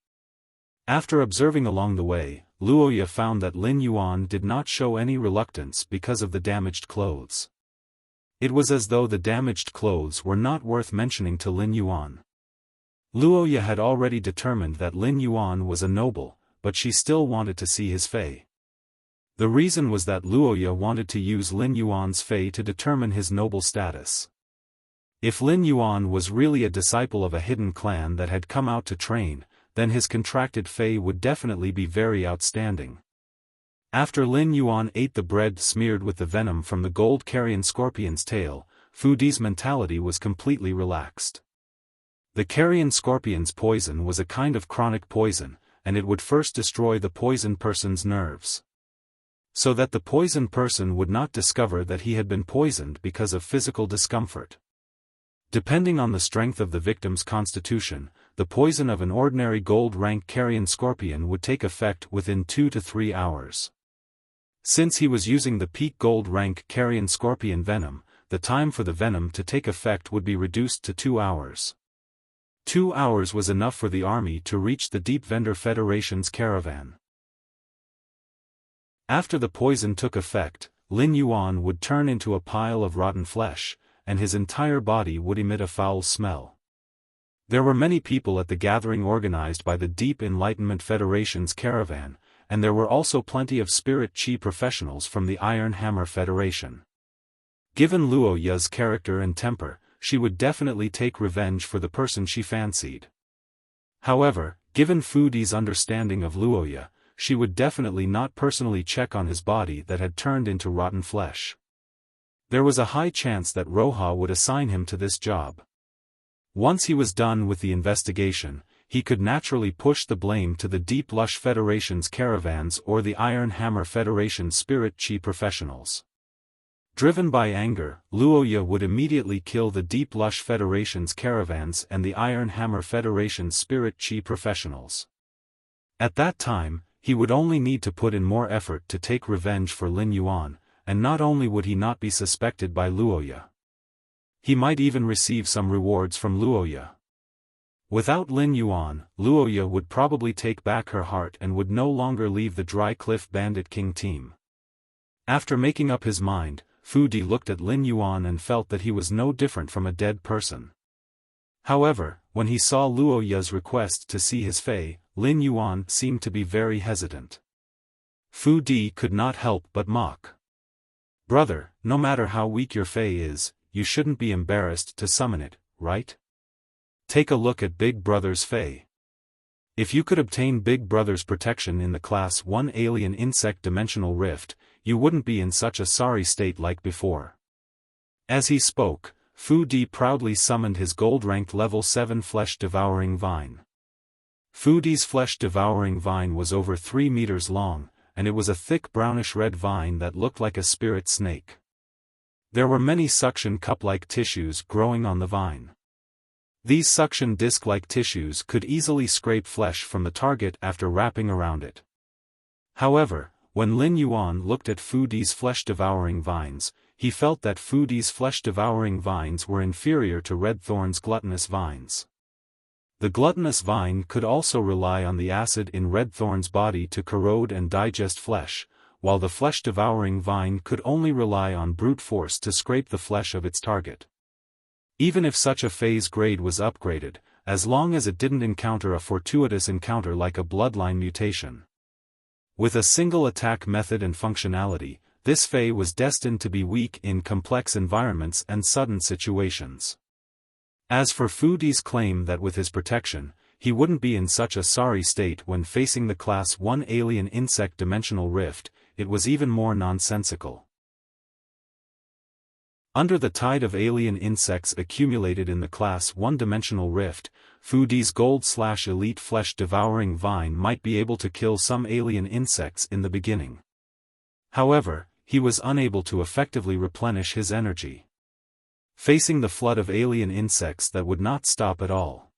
After observing along the way, Luoya found that Lin Yuan did not show any reluctance because of the damaged clothes. It was as though the damaged clothes were not worth mentioning to Lin Yuan. Luoya had already determined that Lin Yuan was a noble, but she still wanted to see his fei. The reason was that Luoya wanted to use Lin Yuan's fei to determine his noble status. If Lin Yuan was really a disciple of a hidden clan that had come out to train, then his contracted fei would definitely be very outstanding. After Lin Yuan ate the bread smeared with the venom from the gold carrion scorpion's tail, Fu Di's mentality was completely relaxed. The carrion scorpion's poison was a kind of chronic poison, and it would first destroy the poisoned person's nerves, so that the poisoned person would not discover that he had been poisoned because of physical discomfort. Depending on the strength of the victim's constitution, the poison of an ordinary gold-rank carrion scorpion would take effect within 2 to 3 hours. Since he was using the peak gold-rank carrion scorpion venom, the time for the venom to take effect would be reduced to 2 hours. 2 hours was enough for the army to reach the Deep Vendor Federation's caravan. After the poison took effect, Lin Yuan would turn into a pile of rotten flesh, and his entire body would emit a foul smell. There were many people at the gathering organized by the Deep Enlightenment Federation's caravan, and there were also plenty of spirit chi professionals from the Iron Hammer Federation. Given Luoya's character and temper, she would definitely take revenge for the person she fancied. However, given Fu Di's understanding of Luoya, she would definitely not personally check on his body that had turned into rotten flesh. There was a high chance that Roha would assign him to this job. Once he was done with the investigation, he could naturally push the blame to the Deep Lush Federation's caravans or the Iron Hammer Federation's spirit chi professionals. Driven by anger, Luoya would immediately kill the Deep Lush Federation's caravans and the Iron Hammer Federation's spirit chi professionals. At that time, he would only need to put in more effort to take revenge for Lin Yuan, and not only would he not be suspected by Luoya, he might even receive some rewards from Luoya. Without Lin Yuan, Luoya would probably take back her heart and would no longer leave the Dry Cliff Bandit King team. After making up his mind, Fu Di looked at Lin Yuan and felt that he was no different from a dead person. However, when he saw Luoya's request to see his fei, Lin Yuan seemed to be very hesitant. Fu Di could not help but mock. "Brother, no matter how weak your fei is, you shouldn't be embarrassed to summon it, right? Take a look at Big Brother's fei. If you could obtain Big Brother's protection in the Class 1 Alien Insect Dimensional Rift, you wouldn't be in such a sorry state like before." As he spoke, Fu Di proudly summoned his gold-ranked level 7 flesh-devouring vine. Fu Di's flesh-devouring vine was over 3 meters long, and it was a thick brownish-red vine that looked like a spirit snake. There were many suction cup-like tissues growing on the vine. These suction disc-like tissues could easily scrape flesh from the target after wrapping around it. However, when Lin Yuan looked at Fu Di's flesh-devouring vines, he felt that Fu Di's flesh-devouring vines were inferior to Red Thorn's gluttonous vines. The gluttonous vine could also rely on the acid in Red Thorn's body to corrode and digest flesh, while the flesh-devouring vine could only rely on brute force to scrape the flesh of its target. Even if such a phase grade was upgraded, as long as it didn't encounter a fortuitous encounter like a bloodline mutation. With a single attack method and functionality, this fei was destined to be weak in complex environments and sudden situations. As for Fu Di's claim that with his protection, he wouldn't be in such a sorry state when facing the Class 1 Alien Insect Dimensional Rift, it was even more nonsensical. Under the tide of alien insects accumulated in the Class 1 Dimensional Rift, Fu Di's gold/elite flesh-devouring vine might be able to kill some alien insects in the beginning. However, he was unable to effectively replenish his energy, facing the flood of alien insects that would not stop at all.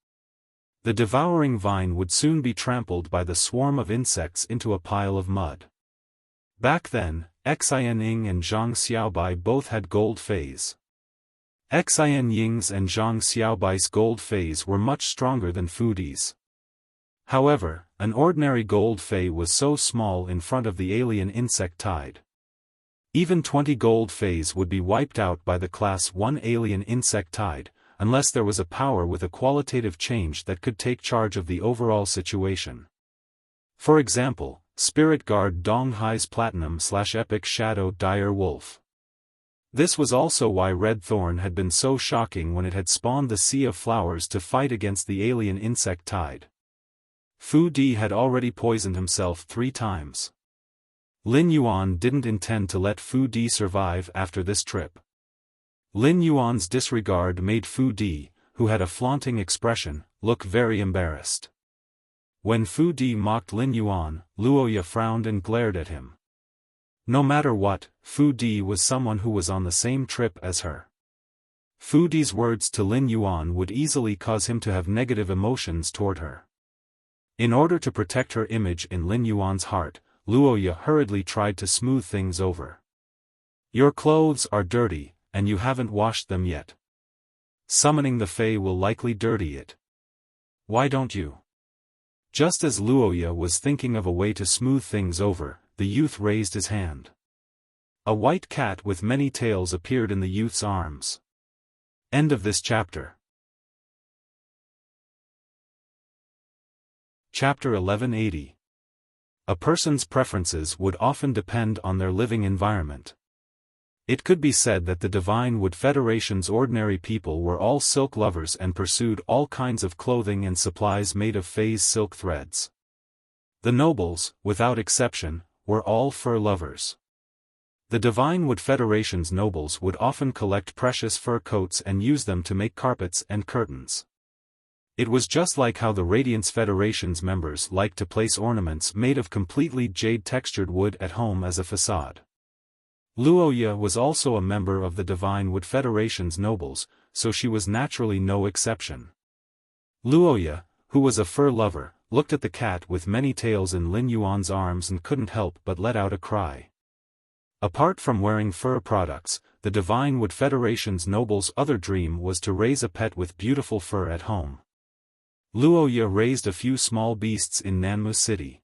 The devouring vine would soon be trampled by the swarm of insects into a pile of mud. Back then, Xian Ying and Zhang Xiaobai both had gold phase. Xian Ying's and Zhang Xiaobai's gold phase were much stronger than Fu Di's. However, an ordinary gold fei was so small in front of the alien insect tide. Even 20 gold feis would be wiped out by the Class 1 alien insect tide, unless there was a power with a qualitative change that could take charge of the overall situation. For example, Spirit Guard Dong Hai's Platinum/Epic Shadow Dire Wolf. This was also why Red Thorn had been so shocking when it had spawned the Sea of Flowers to fight against the alien insect tide. Fu Di had already poisoned himself 3 times. Lin Yuan didn't intend to let Fu Di survive after this trip. Lin Yuan's disregard made Fu Di, who had a flaunting expression, look very embarrassed. When Fu Di mocked Lin Yuan, Luoya frowned and glared at him. No matter what, Fu Di was someone who was on the same trip as her. Fu Di's words to Lin Yuan would easily cause him to have negative emotions toward her. In order to protect her image in Lin Yuan's heart, Luoya hurriedly tried to smooth things over. Your clothes are dirty, and you haven't washed them yet. Summoning the Fae will likely dirty it. Why don't you? Just as Luoya was thinking of a way to smooth things over, the youth raised his hand. A white cat with many tails appeared in the youth's arms. End of this chapter. Chapter 1180. A person's preferences would often depend on their living environment. It could be said that the Divine Wood Federation's ordinary people were all silk lovers and pursued all kinds of clothing and supplies made of Fae's silk threads. The nobles, without exception, were all fur lovers. The Divine Wood Federation's nobles would often collect precious fur coats and use them to make carpets and curtains. It was just like how the Radiance Federation's members liked to place ornaments made of completely jade-textured wood at home as a facade. Luoya was also a member of the Divine Wood Federation's nobles, so she was naturally no exception. Luoya, who was a fur lover, looked at the cat with many tails in Lin Yuan's arms and couldn't help but let out a cry. Apart from wearing fur products, the Divine Wood Federation's nobles' other dream was to raise a pet with beautiful fur at home. Luoya raised a few small beasts in Nanmu City.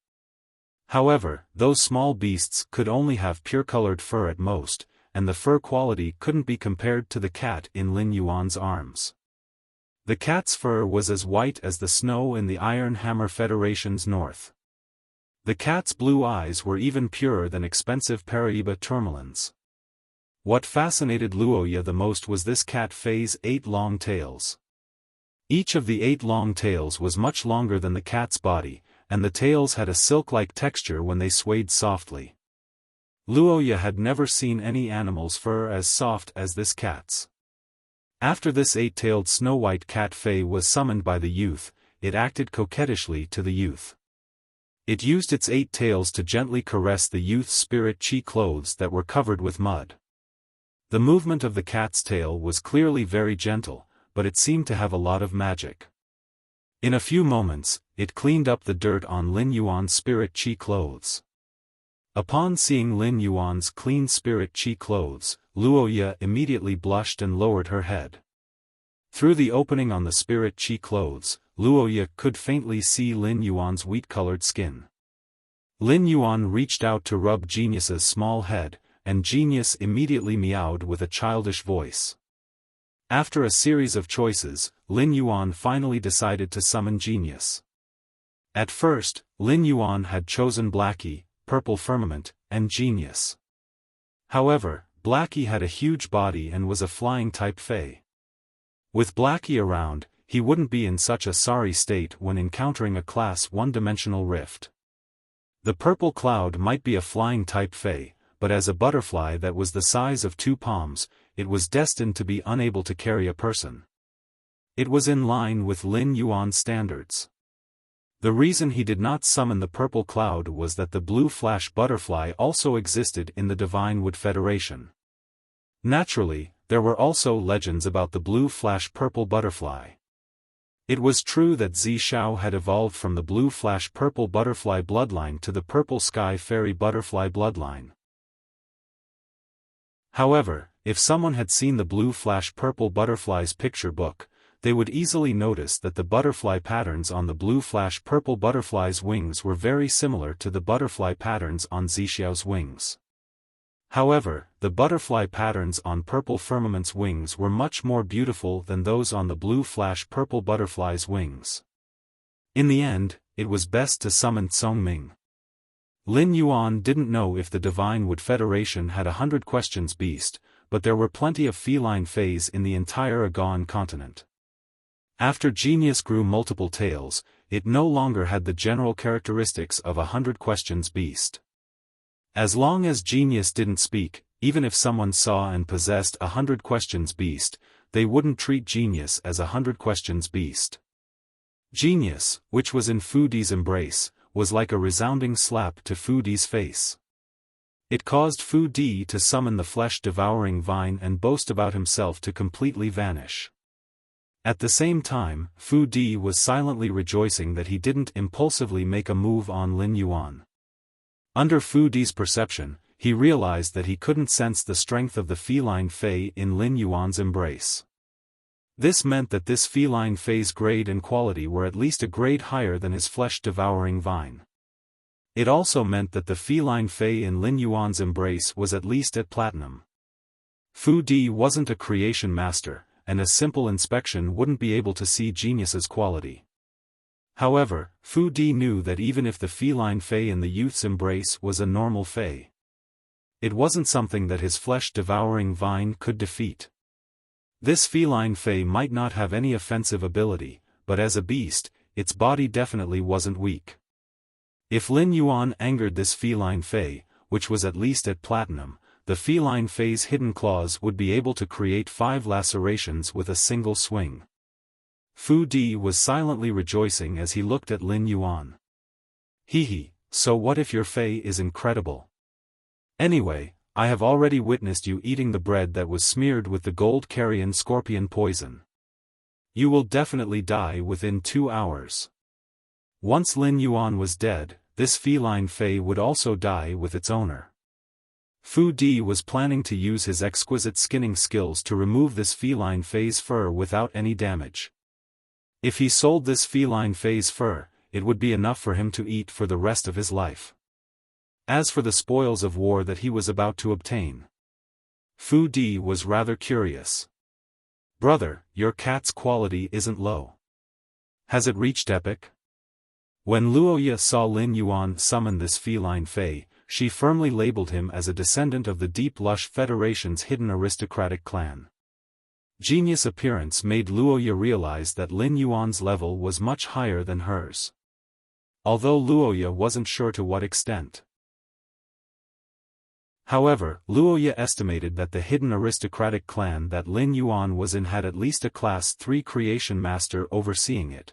However, those small beasts could only have pure-colored fur at most, and the fur quality couldn't be compared to the cat in Lin Yuan's arms. The cat's fur was as white as the snow in the Iron Hammer Federation's north. The cat's blue eyes were even purer than expensive Paraiba tourmalines. What fascinated Luoya the most was this cat Fae's 8 long tails. Each of the 8 long tails was much longer than the cat's body, and the tails had a silk-like texture when they swayed softly. Luoya had never seen any animal's fur as soft as this cat's. After this 8-tailed snow-white cat Fae was summoned by the youth, it acted coquettishly to the youth. It used its 8 tails to gently caress the youth's spirit chi clothes that were covered with mud. The movement of the cat's tail was clearly very gentle, but it seemed to have a lot of magic. In a few moments, it cleaned up the dirt on Lin Yuan's spirit chi clothes. Upon seeing Lin Yuan's clean spirit chi clothes, Luoya immediately blushed and lowered her head. Through the opening on the spirit chi clothes, Luoya could faintly see Lin Yuan's wheat-colored skin. Lin Yuan reached out to rub Genius's small head, and Genius immediately meowed with a childish voice. After a series of choices, Lin Yuan finally decided to summon Genius. At first, Lin Yuan had chosen Blackie, Purple Firmament, and Genius. However, Blackie had a huge body and was a flying-type Fae. With Blackie around, he wouldn't be in such a sorry state when encountering a Class 1-dimensional rift. The Purple Cloud might be a flying-type Fae, but as a butterfly that was the size of 2 palms, it was destined to be unable to carry a person. It was in line with Lin Yuan's standards. The reason he did not summon the Purple Cloud was that the Blue Flash Butterfly also existed in the Divine Wood Federation. Naturally, there were also legends about the Blue Flash Purple Butterfly. It was true that Xiao had evolved from the blue flash purple butterfly bloodline to the purple sky fairy butterfly bloodline. However, if someone had seen the blue flash purple butterfly's picture book, they would easily notice that the butterfly patterns on the blue flash purple butterfly's wings were very similar to the butterfly patterns on Xiao's wings. However, the butterfly patterns on purple firmament's wings were much more beautiful than those on the blue flash purple butterfly's wings. In the end, it was best to summon Songming. Lin Yuan didn't know if the Divine Wood Federation had 100 questions beast, but there were plenty of feline fays in the entire Agaon continent. After Genius grew multiple tails, it no longer had the general characteristics of 100 questions beast. As long as Genius didn't speak, even if someone saw and possessed 100 questions beast, they wouldn't treat Genius as 100 questions beast. Genius, which was in Fu Di's embrace, was like a resounding slap to Fu Di's face. It caused Fu Di to summon the flesh-devouring vine and boast about himself to completely vanish. At the same time, Fu Di was silently rejoicing that he didn't impulsively make a move on Lin Yuan. Under Fu Di's perception, he realized that he couldn't sense the strength of the feline fey in Lin Yuan's embrace. This meant that this feline fey's grade and quality were at least a grade higher than his flesh-devouring vine. It also meant that the feline fey in Lin Yuan's embrace was at least at platinum. Fu Di wasn't a creation master, and a simple inspection wouldn't be able to see Genius's quality. However, Fu Di knew that even if the feline fey in the youth's embrace was a normal fey, it wasn't something that his flesh-devouring vine could defeat. This feline fey might not have any offensive ability, but as a beast, its body definitely wasn't weak. If Lin Yuan angered this feline fey, which was at least at platinum, the feline fey's hidden claws would be able to create 5 lacerations with a single swing. Fu Di was silently rejoicing as he looked at Lin Yuan. Hehe, so what if your fey is incredible? Anyway, I have already witnessed you eating the bread that was smeared with the gold carrion scorpion poison. You will definitely die within 2 hours. Once Lin Yuan was dead, this feline fey would also die with its owner. Fu Di was planning to use his exquisite skinning skills to remove this feline fey's fur without any damage. If he sold this feline fey's fur, it would be enough for him to eat for the rest of his life. As for the spoils of war that he was about to obtain, Fu Di was rather curious. Brother, your cat's quality isn't low. Has it reached epic? When Luoya saw Lin Yuan summon this feline fey, she firmly labeled him as a descendant of the Deep Lush Federation's hidden aristocratic clan. Genius appearance made Luoya realize that Lin Yuan's level was much higher than hers. Although Luoya wasn't sure to what extent. However, Luoya estimated that the hidden aristocratic clan that Lin Yuan was in had at least a Class 3 creation master overseeing it.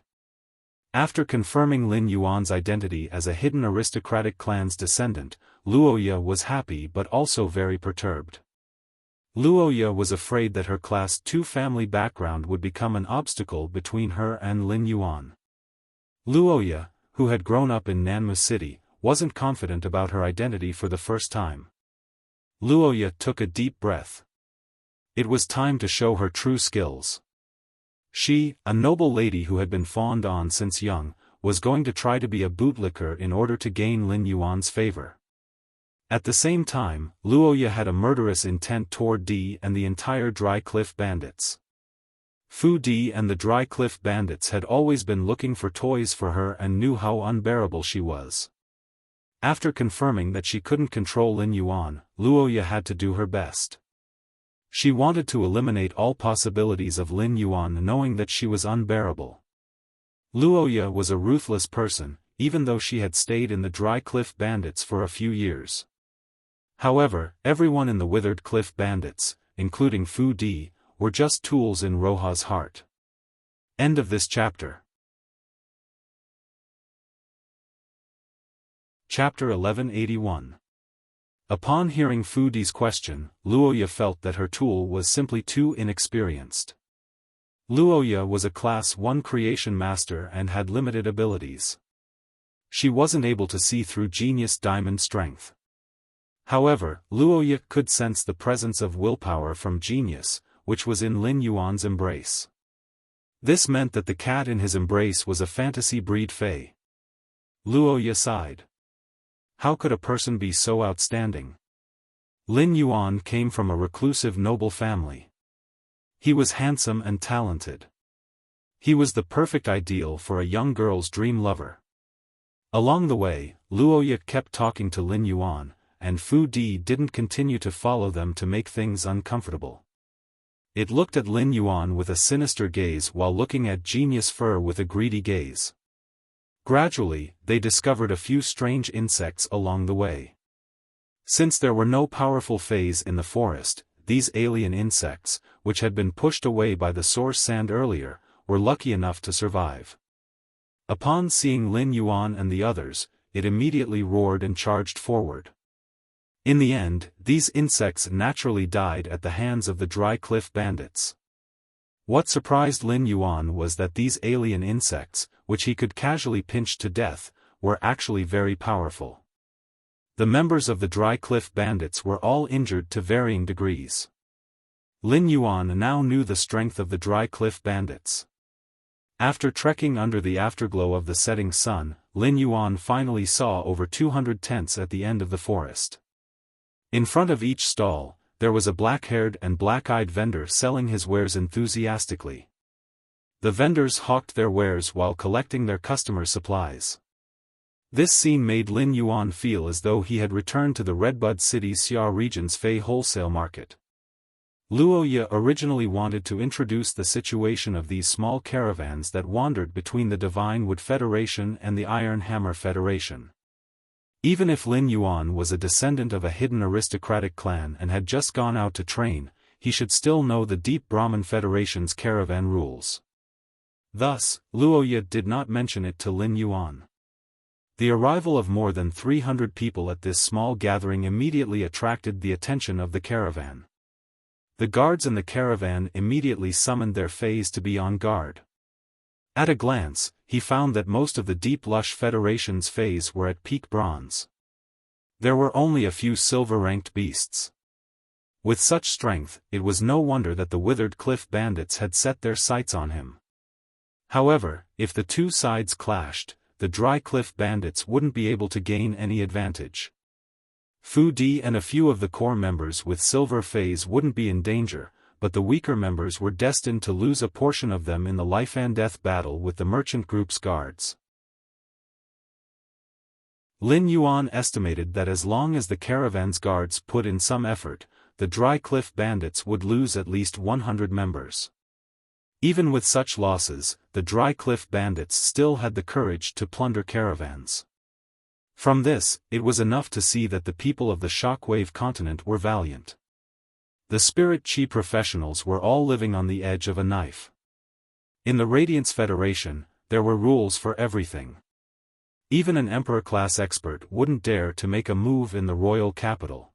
After confirming Lin Yuan's identity as a hidden aristocratic clan's descendant, Luoya was happy but also very perturbed. Luoya was afraid that her Class 2 family background would become an obstacle between her and Lin Yuan. Luoya, who had grown up in Nanmu City, wasn't confident about her identity for the first time. Luoya took a deep breath. It was time to show her true skills. She, a noble lady who had been fawned on since young, was going to try to be a bootlicker in order to gain Lin Yuan's favor. At the same time, Luoya had a murderous intent toward Di and the entire Dry Cliff Bandits. Fu Di and the Dry Cliff Bandits had always been looking for toys for her and knew how unbearable she was. After confirming that she couldn't control Lin Yuan, Luoya had to do her best. She wanted to eliminate all possibilities of Lin Yuan knowing that she was unbearable. Luoya was a ruthless person, even though she had stayed in the Dry Cliff Bandits for a few years. However, everyone in the Withered Cliff Bandits, including Fu Di, were just tools in Roha's heart. End of this chapter. Chapter 1181. Upon hearing Fu Di's question, Luoya felt that her tool was simply too inexperienced. Luoya was a Class 1 creation master and had limited abilities. She wasn't able to see through genius diamond strength. However, Luoya could sense the presence of willpower from genius, which was in Lin Yuan's embrace. This meant that the cat in his embrace was a fantasy breed fae. Luoya sighed. How could a person be so outstanding? Lin Yuan came from a reclusive noble family. He was handsome and talented. He was the perfect ideal for a young girl's dream lover. Along the way, Luoya kept talking to Lin Yuan, and Fu Di didn't continue to follow them to make things uncomfortable. It looked at Lin Yuan with a sinister gaze while looking at Genius Fur with a greedy gaze. Gradually, they discovered a few strange insects along the way. Since there were no powerful fays in the forest, these alien insects, which had been pushed away by the source sand earlier, were lucky enough to survive. Upon seeing Lin Yuan and the others, it immediately roared and charged forward. In the end, these insects naturally died at the hands of the Dry Cliff Bandits. What surprised Lin Yuan was that these alien insects, which he could casually pinch to death, were actually very powerful. The members of the Dry Cliff Bandits were all injured to varying degrees. Lin Yuan now knew the strength of the Dry Cliff Bandits. After trekking under the afterglow of the setting sun, Lin Yuan finally saw over 200 tents at the end of the forest. In front of each stall, there was a black-haired and black-eyed vendor selling his wares enthusiastically. The vendors hawked their wares while collecting their customers' supplies. This scene made Lin Yuan feel as though he had returned to the Redbud City's Xia region's Fei wholesale market. Luoya originally wanted to introduce the situation of these small caravans that wandered between the Divine Wood Federation and the Iron Hammer Federation. Even if Lin Yuan was a descendant of a hidden aristocratic clan and had just gone out to train, he should still know the Deep Brahman Federation's caravan rules. Thus, Luoya did not mention it to Lin Yuan. The arrival of more than 300 people at this small gathering immediately attracted the attention of the caravan. The guards in the caravan immediately summoned their fays to be on guard. At a glance, he found that most of the Deep Lush Federation's fays were at peak bronze. There were only a few silver-ranked beasts. With such strength, it was no wonder that the Withered Cliff Bandits had set their sights on him. However, if the two sides clashed, the Dry Cliff Bandits wouldn't be able to gain any advantage. Fu Di and a few of the core members with silver fays wouldn't be in danger, but the weaker members were destined to lose a portion of them in the life-and-death battle with the merchant group's guards. Lin Yuan estimated that as long as the caravan's guards put in some effort, the Dry Cliff Bandits would lose at least 100 members. Even with such losses, the Dry Cliff Bandits still had the courage to plunder caravans. From this, it was enough to see that the people of the Shockwave continent were valiant. The Spirit Chi professionals were all living on the edge of a knife. In the Radiance Federation, there were rules for everything. Even an Emperor-class expert wouldn't dare to make a move in the royal capital.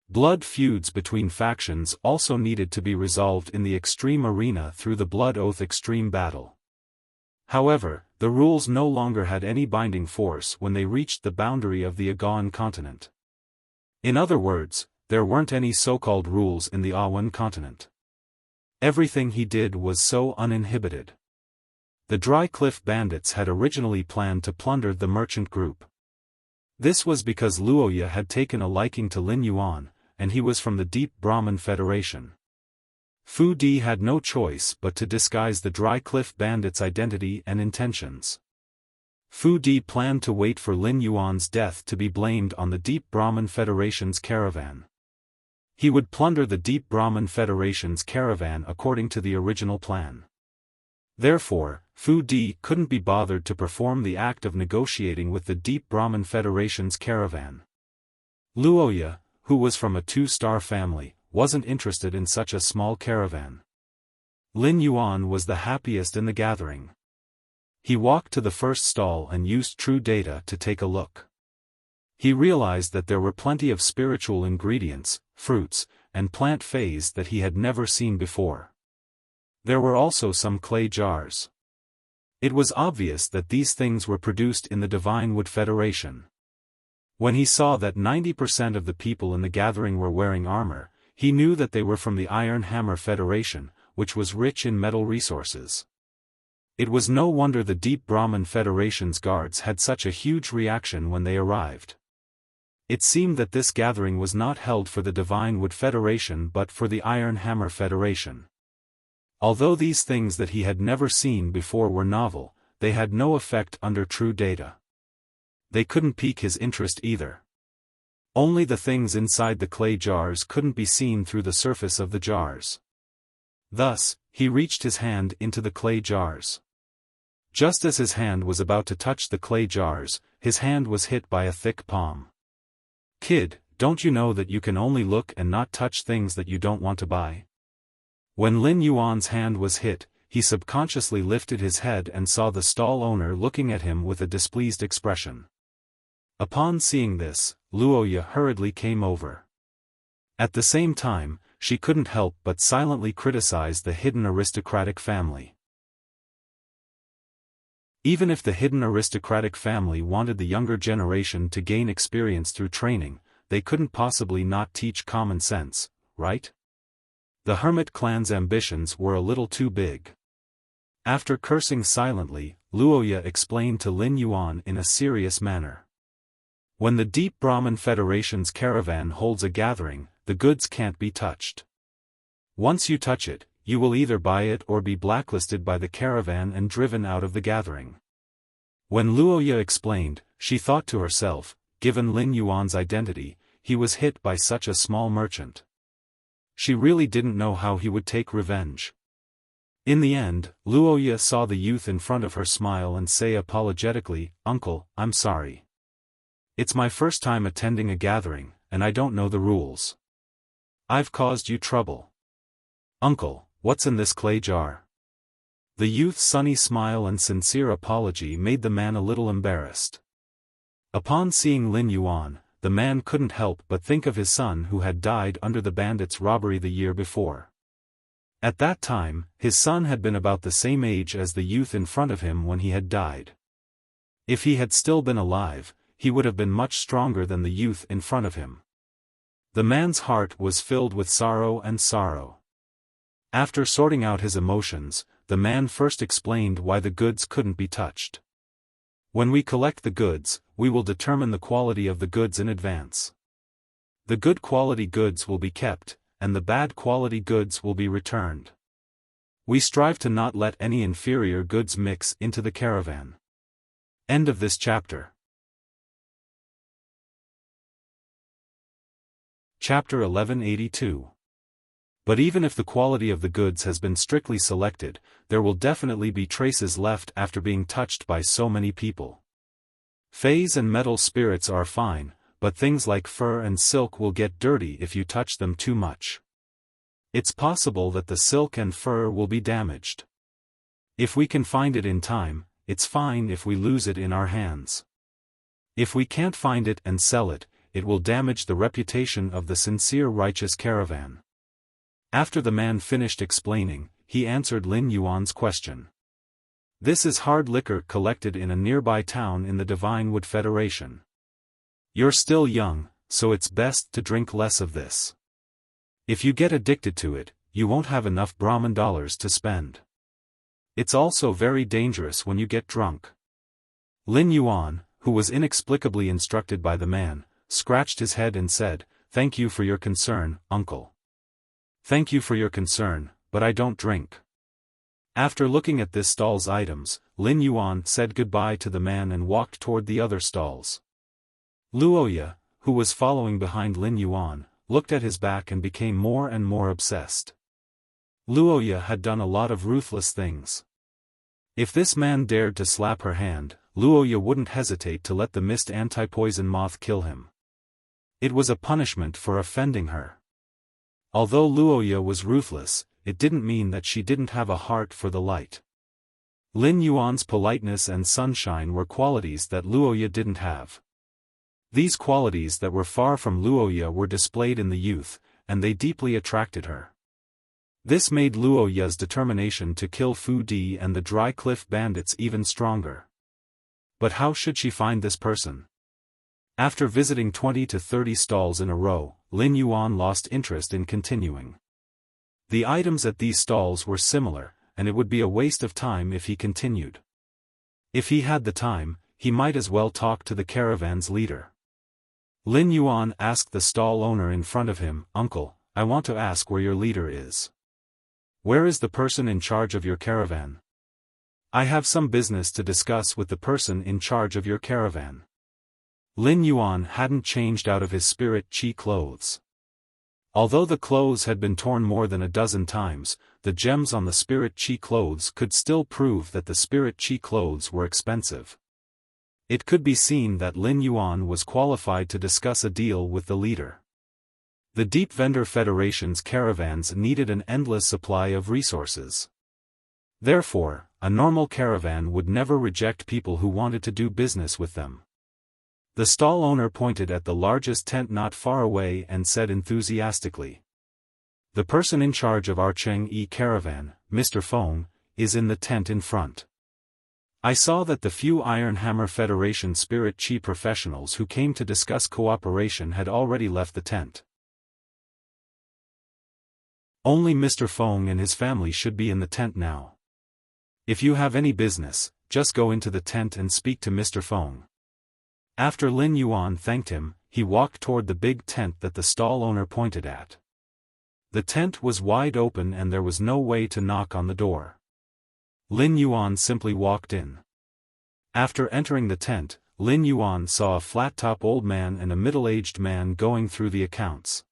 Blood feuds between factions also needed to be resolved in the Extreme Arena through the Blood Oath Extreme Battle. However, the rules no longer had any binding force when they reached the boundary of the Agawan continent. In other words, there weren't any so-called rules in the Awan continent. Everything he did was so uninhibited. The Dry Cliff Bandits had originally planned to plunder the merchant group. This was because Luoya had taken a liking to Lin Yuan, and he was from the Deep Brahman Federation. Fu Di had no choice but to disguise the Dry Cliff Bandits' identity and intentions. Fu Di planned to wait for Lin Yuan's death to be blamed on the Deep Brahman Federation's caravan. He would plunder the Deep Brahman Federation's caravan according to the original plan. Therefore, Fu Di couldn't be bothered to perform the act of negotiating with the Deep Brahman Federation's caravan. Luoya, who was from a two-star family, wasn't interested in such a small caravan. Lin Yuan was the happiest in the gathering. He walked to the first stall and used True Data to take a look. He realized that there were plenty of spiritual ingredients, fruits, and plant fays that he had never seen before. There were also some clay jars. It was obvious that these things were produced in the Divine Wood Federation. When he saw that 90% of the people in the gathering were wearing armor, he knew that they were from the Iron Hammer Federation, which was rich in metal resources. It was no wonder the Deep Brahman Federation's guards had such a huge reaction when they arrived. It seemed that this gathering was not held for the Divine Wood Federation but for the Iron Hammer Federation. Although these things that he had never seen before were novel, they had no effect under true data. They couldn't pique his interest either. Only the things inside the clay jars couldn't be seen through the surface of the jars. Thus, he reached his hand into the clay jars. Just as his hand was about to touch the clay jars, his hand was hit by a thick palm. "Kid, don't you know that you can only look and not touch things that you don't want to buy?" When Lin Yuan's hand was hit, he subconsciously lifted his head and saw the stall owner looking at him with a displeased expression. Upon seeing this, Luoya hurriedly came over. At the same time, she couldn't help but silently criticize the hidden aristocratic family. Even if the hidden aristocratic family wanted the younger generation to gain experience through training, they couldn't possibly not teach common sense, right? The hermit clan's ambitions were a little too big. After cursing silently, Luoya explained to Lin Yuan in a serious manner. When the Deep Brahman Federation's caravan holds a gathering, the goods can't be touched. Once you touch it, you will either buy it or be blacklisted by the caravan and driven out of the gathering. When Luoya explained, she thought to herself, given Lin Yuan's identity, he was hit by such a small merchant. She really didn't know how he would take revenge. In the end, Luoya saw the youth in front of her smile and say apologetically, "Uncle, I'm sorry. It's my first time attending a gathering, and I don't know the rules. I've caused you trouble. Uncle, what's in this clay jar?" The youth's sunny smile and sincere apology made the man a little embarrassed. Upon seeing Lin Yuan, the man couldn't help but think of his son who had died under the bandits' robbery the year before. At that time, his son had been about the same age as the youth in front of him when he had died. If he had still been alive, he would have been much stronger than the youth in front of him. The man's heart was filled with sorrow and sorrow. After sorting out his emotions, the man first explained why the goods couldn't be touched. "When we collect the goods, we will determine the quality of the goods in advance. The good quality goods will be kept, and the bad quality goods will be returned. We strive to not let any inferior goods mix into the caravan." End of this chapter. Chapter 1182. But even if the quality of the goods has been strictly selected, there will definitely be traces left after being touched by so many people. Phase and metal spirits are fine, but things like fur and silk will get dirty if you touch them too much. It's possible that the silk and fur will be damaged. If we can find it in time, it's fine if we lose it in our hands. If we can't find it and sell it, it will damage the reputation of the sincere righteous caravan. After the man finished explaining, he answered Lin Yuan's question. "This is hard liquor collected in a nearby town in the Divine Wood Federation. You're still young, so it's best to drink less of this. If you get addicted to it, you won't have enough Brahman dollars to spend. It's also very dangerous when you get drunk." Lin Yuan, who was inexplicably instructed by the man, scratched his head and said, "Thank you for your concern, uncle. Thank you for your concern, but I don't drink." After looking at this stall's items, Lin Yuan said goodbye to the man and walked toward the other stalls. Luoya, who was following behind Lin Yuan, looked at his back and became more and more obsessed. Luoya had done a lot of ruthless things. If this man dared to slap her hand, Luoya wouldn't hesitate to let the mist anti-poison moth kill him. It was a punishment for offending her. Although Luoya was ruthless, it didn't mean that she didn't have a heart for the light. Lin Yuan's politeness and sunshine were qualities that Luoya didn't have. These qualities that were far from Luoya were displayed in the youth, and they deeply attracted her. This made Luo Ye's determination to kill Fu Di and the Dry Cliff bandits even stronger. But how should she find this person? After visiting 20 to 30 stalls in a row, Lin Yuan lost interest in continuing. The items at these stalls were similar, and it would be a waste of time if he continued. If he had the time, he might as well talk to the caravan's leader. Lin Yuan asked the stall owner in front of him, "Uncle, I want to ask where your leader is. Where is the person in charge of your caravan? I have some business to discuss with the person in charge of your caravan." Lin Yuan hadn't changed out of his spirit chi clothes. Although the clothes had been torn more than a dozen times, the gems on the spirit chi clothes could still prove that the spirit chi clothes were expensive. It could be seen that Lin Yuan was qualified to discuss a deal with the leader. The Deep Vendor Federation's caravans needed an endless supply of resources. Therefore, a normal caravan would never reject people who wanted to do business with them. The stall owner pointed at the largest tent not far away and said enthusiastically, "The person in charge of our Chengyi caravan, Mr. Feng, is in the tent in front. I saw that the few Iron Hammer Federation Spirit Chi professionals who came to discuss cooperation had already left the tent. Only Mr. Feng and his family should be in the tent now. If you have any business, just go into the tent and speak to Mr. Feng." After Lin Yuan thanked him, he walked toward the big tent that the stall owner pointed at. The tent was wide open and there was no way to knock on the door. Lin Yuan simply walked in. After entering the tent, Lin Yuan saw a flat-top old man and a middle-aged man going through the accounts.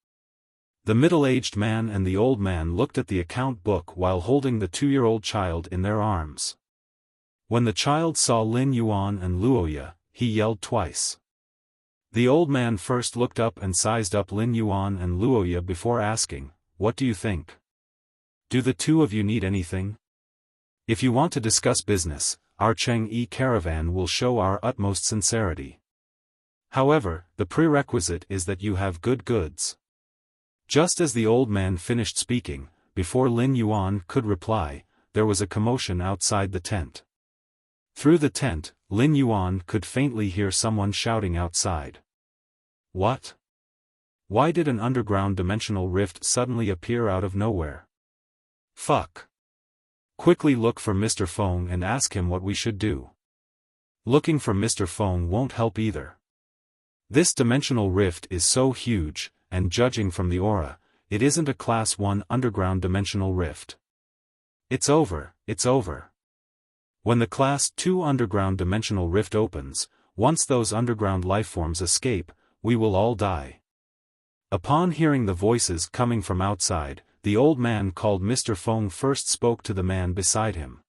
The middle-aged man and the old man looked at the account book while holding the 2-year-old child in their arms. When the child saw Lin Yuan and Luoya, he yelled twice. The old man first looked up and sized up Lin Yuan and Luoya before asking, "What do you think? Do the two of you need anything? If you want to discuss business, our Chengyi caravan will show our utmost sincerity. However, the prerequisite is that you have good goods." Just as the old man finished speaking, before Lin Yuan could reply, there was a commotion outside the tent. Through the tent, Lin Yuan could faintly hear someone shouting outside. "What? Why did an underground dimensional rift suddenly appear out of nowhere? Fuck. Quickly look for Mr. Feng and ask him what we should do." Looking for Mr. Feng won't help either. This dimensional rift is so huge, and judging from the aura, it isn't a Class 1 underground dimensional rift. It's over, it's over. When the Class 2 underground dimensional rift opens, once those underground lifeforms escape, we will all die. Upon hearing the voices coming from outside, the old man called Mr. Feng first spoke to the man beside him.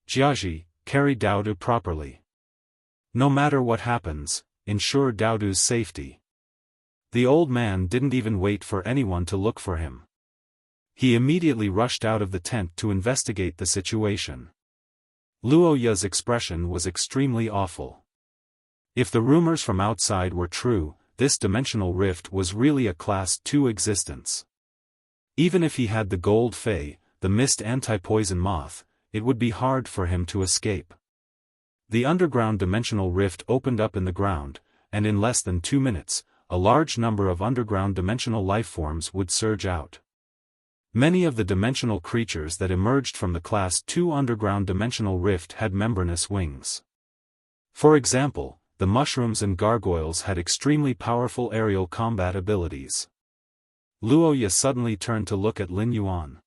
"Jiaji, carry Daodu properly. No matter what happens, ensure Daodu's safety." The old man didn't even wait for anyone to look for him. He immediately rushed out of the tent to investigate the situation. Luoya's expression was extremely awful. If the rumors from outside were true, this dimensional rift was really a Class 2 existence. Even if he had the Gold Fei, the Mist Anti-Poison Moth, it would be hard for him to escape. The underground dimensional rift opened up in the ground, and in less than 2 minutes, a large number of underground dimensional lifeforms would surge out. Many of the dimensional creatures that emerged from the Class 2 underground dimensional rift had membranous wings. For example, the mushrooms and gargoyles had extremely powerful aerial combat abilities. Luoya suddenly turned to look at Lin Yuan.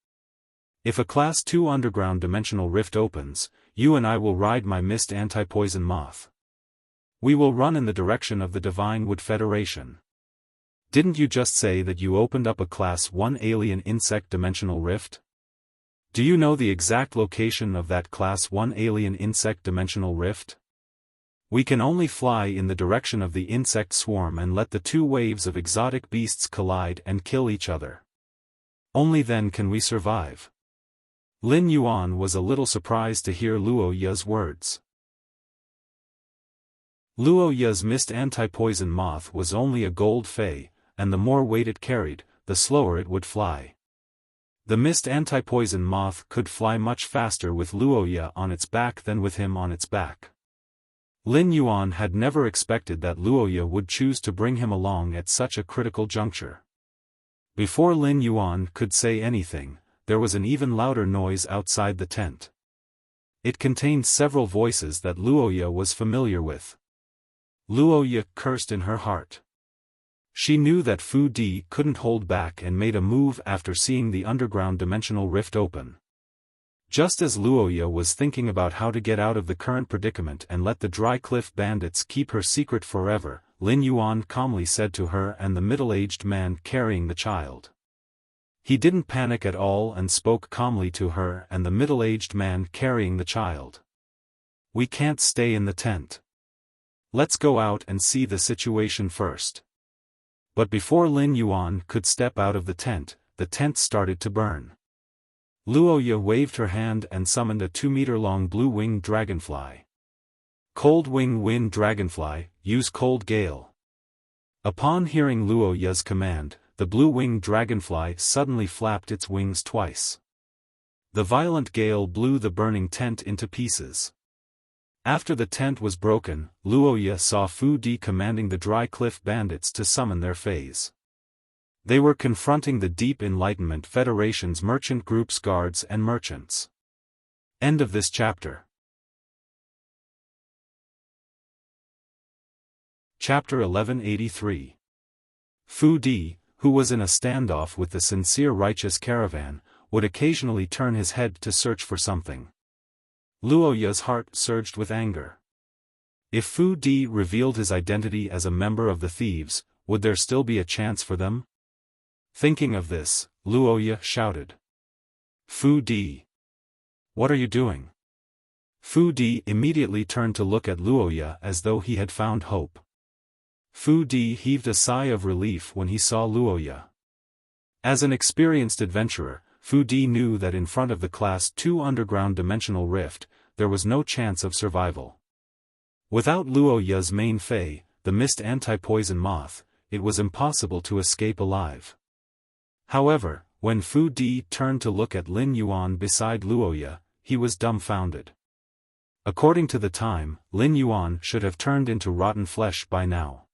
"If a Class 2 underground dimensional rift opens, you and I will ride my Mist Anti-Poison Moth. We will run in the direction of the Divine Wood Federation. Didn't you just say that you opened up a Class 1 alien insect dimensional rift? Do you know the exact location of that Class 1 alien insect dimensional rift? We can only fly in the direction of the insect swarm and let the two waves of exotic beasts collide and kill each other. Only then can we survive." Lin Yuan was a little surprised to hear Luoya's words. Luoya's Mist Anti-Poison Moth was only a Gold Fei, and the more weight it carried, the slower it would fly. The mist anti-poison moth could fly much faster with Luoya on its back than with him on its back. Lin Yuan had never expected that Luoya would choose to bring him along at such a critical juncture. Before Lin Yuan could say anything, there was an even louder noise outside the tent. It contained several voices that Luoya was familiar with. Luoya cursed in her heart. She knew that Fu Di couldn't hold back and made a move after seeing the underground dimensional rift open. Just as Luoya was thinking about how to get out of the current predicament and let the Dry Cliff bandits keep her secret forever, Lin Yuan calmly said to her and the middle-aged man carrying the child. He didn't panic at all and spoke calmly to her and the middle-aged man carrying the child. "We can't stay in the tent. Let's go out and see the situation first." But before Lin Yuan could step out of the tent started to burn. Luoya waved her hand and summoned a 2-meter-long blue-winged dragonfly. "Cold Wing Wind Dragonfly, use Cold Gale." Upon hearing Luoya's command, the blue-winged dragonfly suddenly flapped its wings twice. The violent gale blew the burning tent into pieces. After the tent was broken, Luoya saw Fu Di commanding the Dry Cliff bandits to summon their phase. They were confronting the Deep Enlightenment Federation's merchant group's guards and merchants. End of this chapter. Chapter 1183. Fu Di, who was in a standoff with the sincere righteous caravan, would occasionally turn his head to search for something. Luoya's heart surged with anger. If Fu Di revealed his identity as a member of the thieves, would there still be a chance for them? Thinking of this, Luoya shouted. "Fu Di! What are you doing?" Fu Di immediately turned to look at Luoya as though he had found hope. Fu Di heaved a sigh of relief when he saw Luoya. As an experienced adventurer, Fu Di knew that in front of the Class 2 underground dimensional rift, there was no chance of survival. Without Luoya's main fei, the mist anti-poison moth, it was impossible to escape alive. However, when Fu Di turned to look at Lin Yuan beside Luoya, he was dumbfounded. According to the time, Lin Yuan should have turned into rotten flesh by now.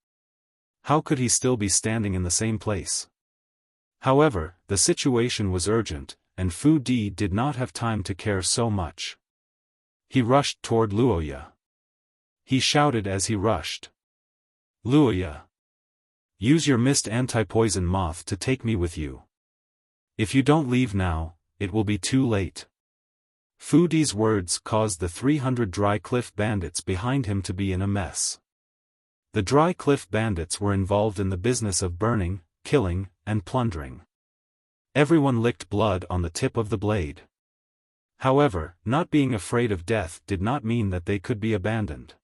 How could he still be standing in the same place? However, the situation was urgent, and Fu Di did not have time to care so much. He rushed toward Luoya. He shouted as he rushed. "Luoya! Use your mist anti-poison moth to take me with you. If you don't leave now, it will be too late." Fu Di's words caused the 300 Dry Cliff bandits behind him to be in a mess. The Dry Cliff bandits were involved in the business of burning, killing, and plundering. Everyone licked blood on the tip of the blade. However, not being afraid of death did not mean that they could be abandoned.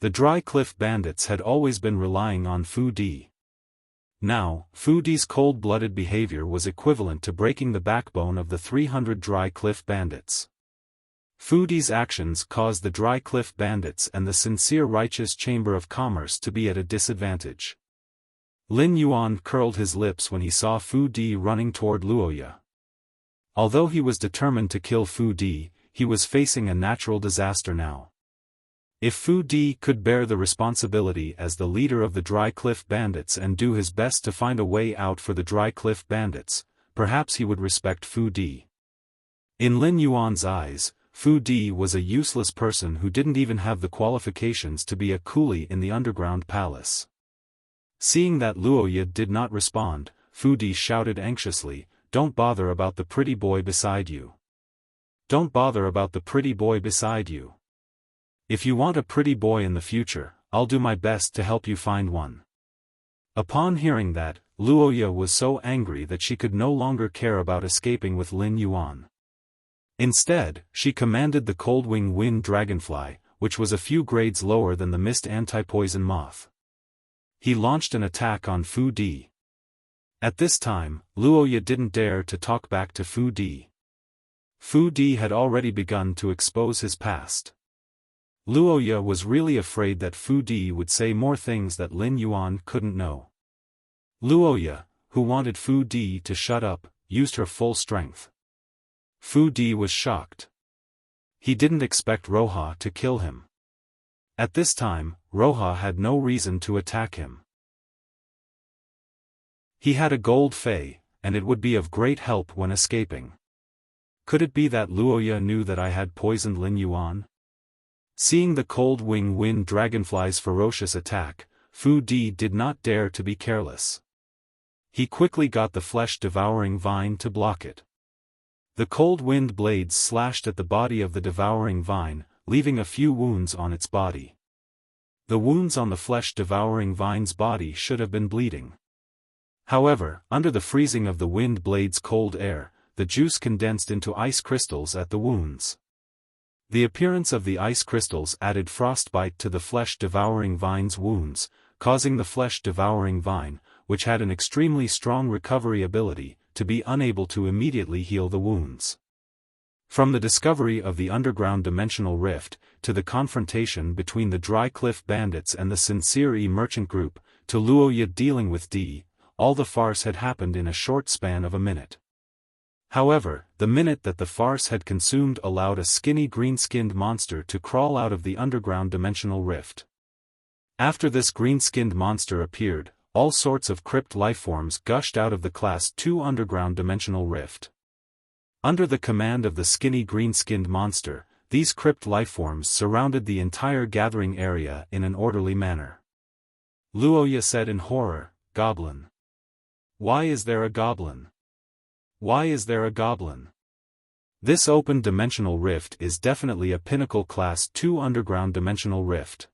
The Dry Cliff bandits had always been relying on Fu Di. Now, Fu Di's cold-blooded behavior was equivalent to breaking the backbone of the 300 Dry Cliff bandits. Fu Di's actions caused the Dry Cliff bandits and the sincere righteous Chamber of Commerce to be at a disadvantage. Lin Yuan curled his lips when he saw Fu Di running toward Luoya. Although he was determined to kill Fu Di, he was facing a natural disaster now. If Fu Di could bear the responsibility as the leader of the Dry Cliff bandits and do his best to find a way out for the Dry Cliff bandits, perhaps he would respect Fu Di. In Lin Yuan's eyes, Fu Di was a useless person who didn't even have the qualifications to be a coolie in the underground palace. Seeing that Luoya did not respond, Fu Di shouted anxiously, "Don't bother about the pretty boy beside you. Don't bother about the pretty boy beside you. If you want a pretty boy in the future, I'll do my best to help you find one." Upon hearing that, Luoya was so angry that she could no longer care about escaping with Lin Yuan. Instead, she commanded the Coldwing Wind Dragonfly, which was a few grades lower than the Mist Anti-Poison Moth. He launched an attack on Fu Di. At this time, Luoya didn't dare to talk back to Fu Di. Fu Di had already begun to expose his past. Luoya was really afraid that Fu Di would say more things that Lin Yuan couldn't know. Luoya, who wanted Fu Di to shut up, used her full strength. Fu Di was shocked. He didn't expect Roha to kill him. At this time, Roha had no reason to attack him. He had a gold fei, and it would be of great help when escaping. Could it be that Luoya knew that I had poisoned Lin Yuan? Seeing the cold wing wind dragonfly's ferocious attack, Fu Di did not dare to be careless. He quickly got the flesh-devouring vine to block it. The cold wind blades slashed at the body of the devouring vine, leaving a few wounds on its body. The wounds on the flesh-devouring vine's body should have been bleeding. However, under the freezing of the wind blade's cold air, the juice condensed into ice crystals at the wounds. The appearance of the ice crystals added frostbite to the flesh-devouring vine's wounds, causing the flesh-devouring vine, which had an extremely strong recovery ability, to be unable to immediately heal the wounds. From the discovery of the underground dimensional rift, to the confrontation between the Dry Cliff Bandits and the Sincere E merchant group, to Luoya dealing with Di, all the farce had happened in a short span of a minute. However, the minute that the farce had consumed allowed a skinny green-skinned monster to crawl out of the underground dimensional rift. After this green-skinned monster appeared, all sorts of crypt lifeforms gushed out of the Class 2 underground dimensional rift. Under the command of the skinny green-skinned monster, these crypt lifeforms surrounded the entire gathering area in an orderly manner. Luoya said in horror, "Goblin. Why is there a goblin? Why is there a goblin? This open dimensional rift is definitely a pinnacle Class 2 underground dimensional rift."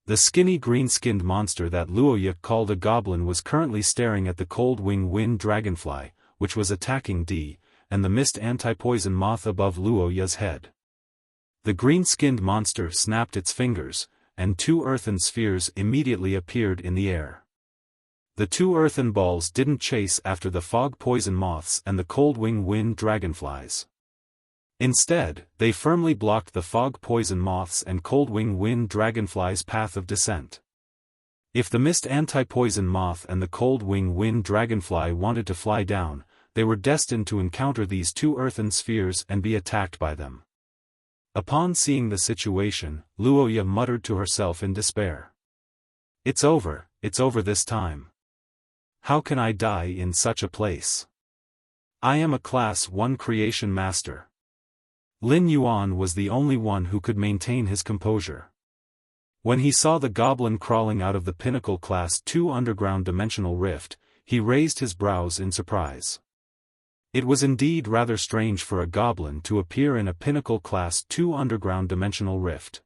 The skinny green-skinned monster that Luoya called a goblin was currently staring at the cold wing wind dragonfly, which was attacking Di, and the mist anti-poison moth above Luoya's head. The green-skinned monster snapped its fingers, and two earthen spheres immediately appeared in the air. The two earthen balls didn't chase after the fog poison moths and the cold wing wind dragonflies. Instead, they firmly blocked the fog poison moths and cold wing wind dragonflies' path of descent. If the mist anti-poison moth and the cold wing wind dragonfly wanted to fly down, they were destined to encounter these two earthen spheres and be attacked by them. Upon seeing the situation, Luoya muttered to herself in despair. It's over this time. How can I die in such a place? I am a Class 1 creation master." Lin Yuan was the only one who could maintain his composure. When he saw the goblin crawling out of the pinnacle Class 2 underground dimensional rift, he raised his brows in surprise. It was indeed rather strange for a goblin to appear in a pinnacle Class 2 underground dimensional rift.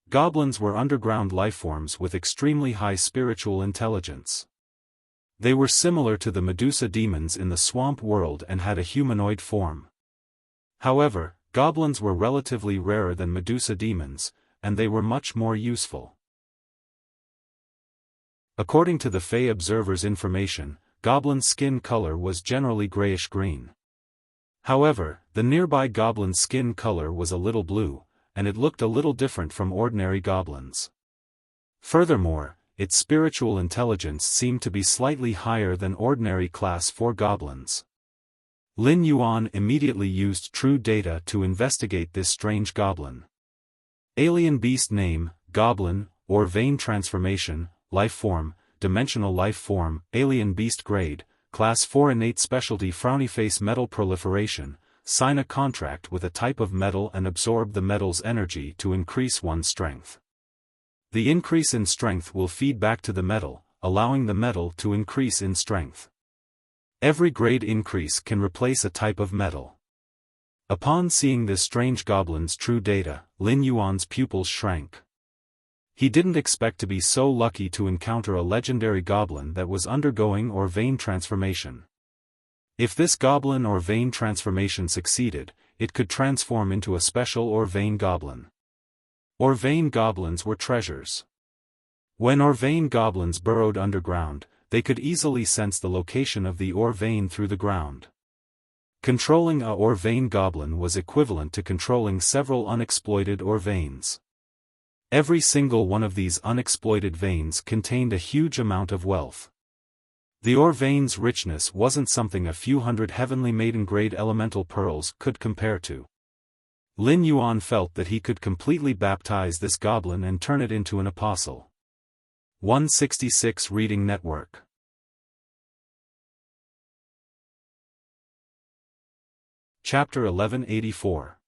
Goblins were underground lifeforms with extremely high spiritual intelligence. They were similar to the Medusa demons in the swamp world and had a humanoid form. However, goblins were relatively rarer than Medusa demons, and they were much more useful. According to the Fey Observer's information, goblin skin color was generally grayish-green. However, the nearby goblin's skin color was a little blue, and it looked a little different from ordinary goblins. Furthermore, its spiritual intelligence seemed to be slightly higher than ordinary Class 4 goblins. Lin Yuan immediately used true data to investigate this strange goblin. Alien beast name, goblin, or vein transformation, life form, dimensional life form, alien beast grade, Class 4 innate specialty frowny-face metal proliferation, sign a contract with a type of metal and absorb the metal's energy to increase one's strength. The increase in strength will feed back to the metal, allowing the metal to increase in strength. Every grade increase can replace a type of metal. Upon seeing this strange goblin's true data, Lin Yuan's pupils shrank. He didn't expect to be so lucky to encounter a legendary goblin that was undergoing or vein transformation. If this goblin or vein transformation succeeded, it could transform into a special or vein goblin. Orvain goblins were treasures. When Orvain goblins burrowed underground, they could easily sense the location of the ore vein through the ground. Controlling a ore vein goblin was equivalent to controlling several unexploited ore veins. Every single one of these unexploited veins contained a huge amount of wealth. The ore vein's richness wasn't something a few hundred heavenly maiden-grade elemental pearls could compare to. Lin Yuan felt that he could completely baptize this goblin and turn it into an apostle. 166 Reading Network. Chapter 1184.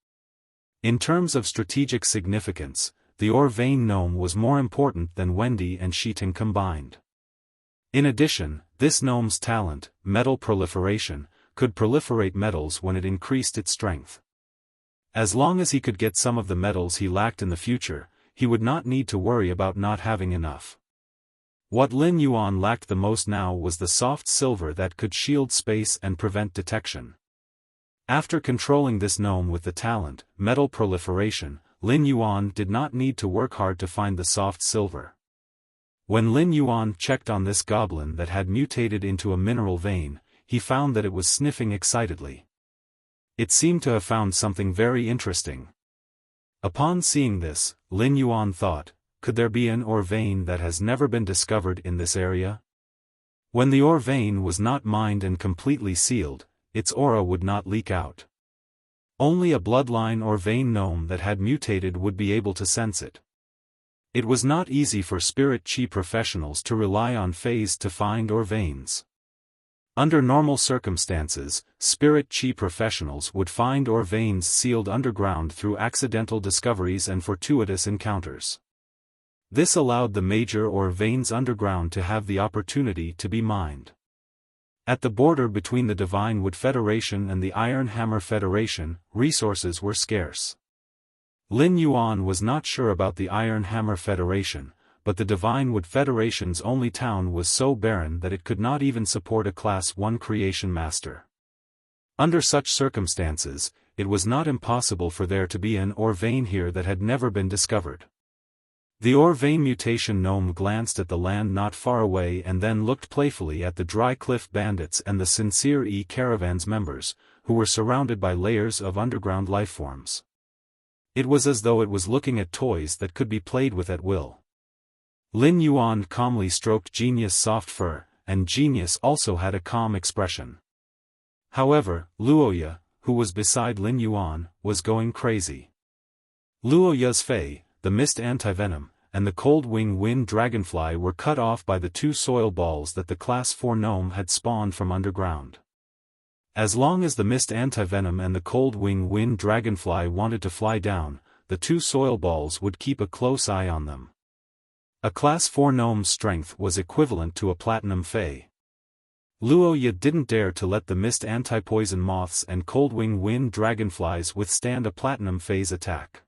In terms of strategic significance, the ore vein gnome was more important than Wendy and Shiting combined. In addition, this gnome's talent, metal proliferation, could proliferate metals when it increased its strength. As long as he could get some of the metals he lacked in the future, he would not need to worry about not having enough. What Lin Yuan lacked the most now was the soft silver that could shield space and prevent detection. After controlling this gnome with the talent, metal proliferation, Lin Yuan did not need to work hard to find the soft silver. When Lin Yuan checked on this goblin that had mutated into a mineral vein, he found that it was sniffing excitedly. It seemed to have found something very interesting. Upon seeing this, Lin Yuan thought, could there be an ore vein that has never been discovered in this area? When the ore vein was not mined and completely sealed, its aura would not leak out. Only a bloodline or vein gnome that had mutated would be able to sense it. It was not easy for spirit chi professionals to rely on phase to find ore veins. Under normal circumstances, spirit chi professionals would find ore veins sealed underground through accidental discoveries and fortuitous encounters. This allowed the major ore veins underground to have the opportunity to be mined. At the border between the Divine Wood Federation and the Iron Hammer Federation, resources were scarce. Lin Yuan was not sure about the Iron Hammer Federation, but the Divine Wood Federation's only town was so barren that it could not even support a Class 1 creation master. Under such circumstances, it was not impossible for there to be an ore vein here that had never been discovered. The ore vein mutation gnome glanced at the land not far away and then looked playfully at the Dry Cliff Bandits and the Sincere E Caravan's members, who were surrounded by layers of underground lifeforms. It was as though it was looking at toys that could be played with at will. Lin Yuan calmly stroked Genius' soft fur, and Genius also had a calm expression. However, Luoya, who was beside Lin Yuan, was going crazy. Luoya's Fei, the mist antivenom, and the cold wing wind dragonfly were cut off by the two soil balls that the Class 4 gnome had spawned from underground. As long as the mist antivenom and the cold wing wind dragonfly wanted to fly down, the two soil balls would keep a close eye on them. A Class 4 gnome's strength was equivalent to a platinum fey. Luoya didn't dare to let the mist anti-poison moths and cold wing wind dragonflies withstand a platinum phase attack.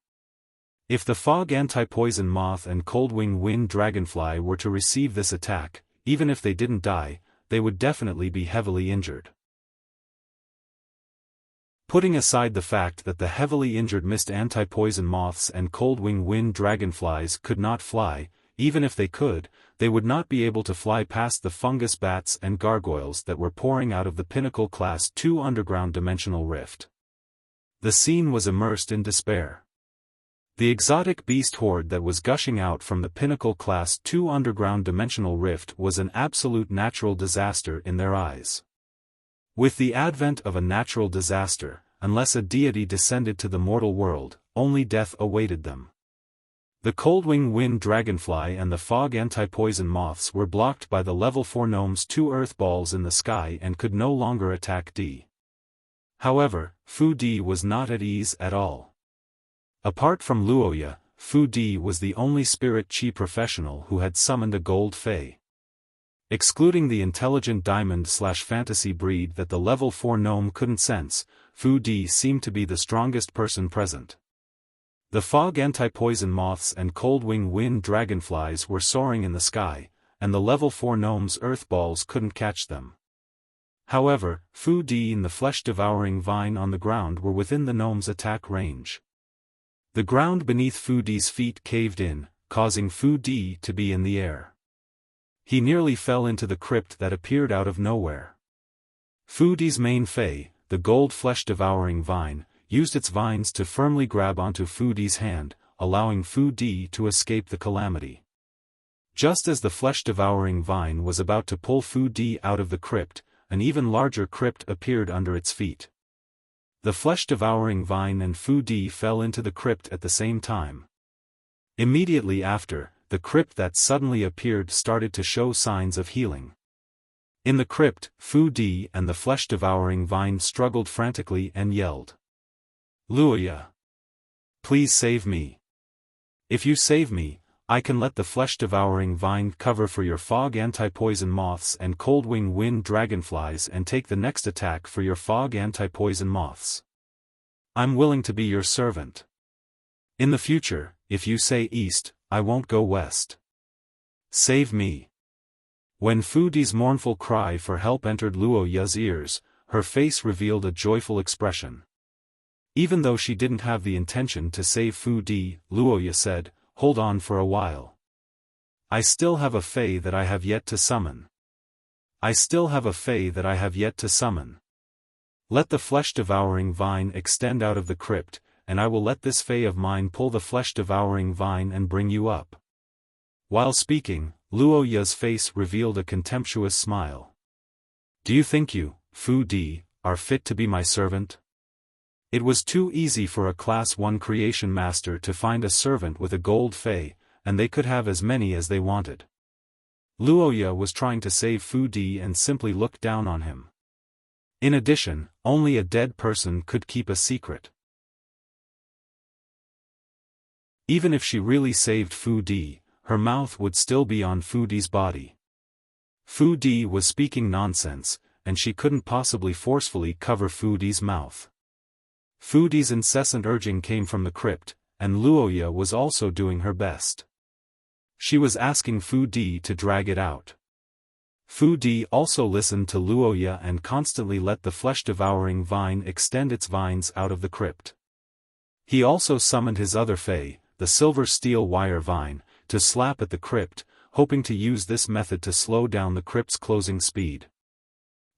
If the fog anti-poison moth and cold wing wind dragonfly were to receive this attack, even if they didn't die, they would definitely be heavily injured. Putting aside the fact that the heavily injured mist anti-poison moths and cold wing wind dragonflies could not fly, even if they could, they would not be able to fly past the fungus bats and gargoyles that were pouring out of the Pinnacle Class 2 underground dimensional rift. The scene was immersed in despair. The exotic beast horde that was gushing out from the Pinnacle Class 2 underground dimensional rift was an absolute natural disaster in their eyes. With the advent of a natural disaster, unless a deity descended to the mortal world, only death awaited them. The coldwing wind dragonfly and the fog anti-poison moths were blocked by the level 4 gnome's 2 earth balls in the sky and could no longer attack D. However, Fu Di was not at ease at all. Apart from Luoya, Fu Di was the only spirit chi professional who had summoned a gold fey. Excluding the intelligent diamond/fantasy breed that the level 4 gnome couldn't sense, Fu Di seemed to be the strongest person present. The fog anti-poison moths and coldwing wind dragonflies were soaring in the sky, and the level 4 gnome's earth balls couldn't catch them. However, Fu Di and the flesh-devouring vine on the ground were within the gnome's attack range. The ground beneath Fu Di's feet caved in, causing Fu Di to be in the air. He nearly fell into the crypt that appeared out of nowhere. Fu Di's main fey, the gold flesh-devouring vine, used its vines to firmly grab onto Fu Di's hand, allowing Fu Di to escape the calamity. Just as the flesh-devouring vine was about to pull Fu Di out of the crypt, an even larger crypt appeared under its feet. The flesh-devouring vine and Fu Di fell into the crypt at the same time. Immediately after, the crypt that suddenly appeared started to show signs of healing. In the crypt, Fu Di and the flesh-devouring vine struggled frantically and yelled, "Luoya! Please save me. If you save me, I can let the flesh-devouring vine cover for your fog anti-poison moths and cold-wing wind dragonflies and take the next attack for your fog anti-poison moths. I'm willing to be your servant. In the future, if you say east, I won't go west. Save me." When Fu Di's mournful cry for help entered Luoya's ears, her face revealed a joyful expression. Even though she didn't have the intention to save Fu Di, Luoya said, "Hold on for a while. I still have a fae that I have yet to summon. Let the flesh-devouring vine extend out of the crypt, and I will let this fae of mine pull the flesh-devouring vine and bring you up." While speaking, Luoya's face revealed a contemptuous smile. "Do you think you, Fu Di, are fit to be my servant?" It was too easy for a Class 1 creation master to find a servant with a gold fae, and they could have as many as they wanted. Luoya was trying to save Fu Di and simply looked down on him. In addition, only a dead person could keep a secret. Even if she really saved Fu Di, her mouth would still be on Fu Di's body. Fu Di was speaking nonsense, and she couldn't possibly forcefully cover Fu Di's mouth. Fu Di's incessant urging came from the crypt, and Luoya was also doing her best. She was asking Fu Di to drag it out. Fu Di also listened to Luoya and constantly let the flesh-devouring vine extend its vines out of the crypt. He also summoned his other fae, the silver steel wire vine, to slap at the crypt, hoping to use this method to slow down the crypt's closing speed.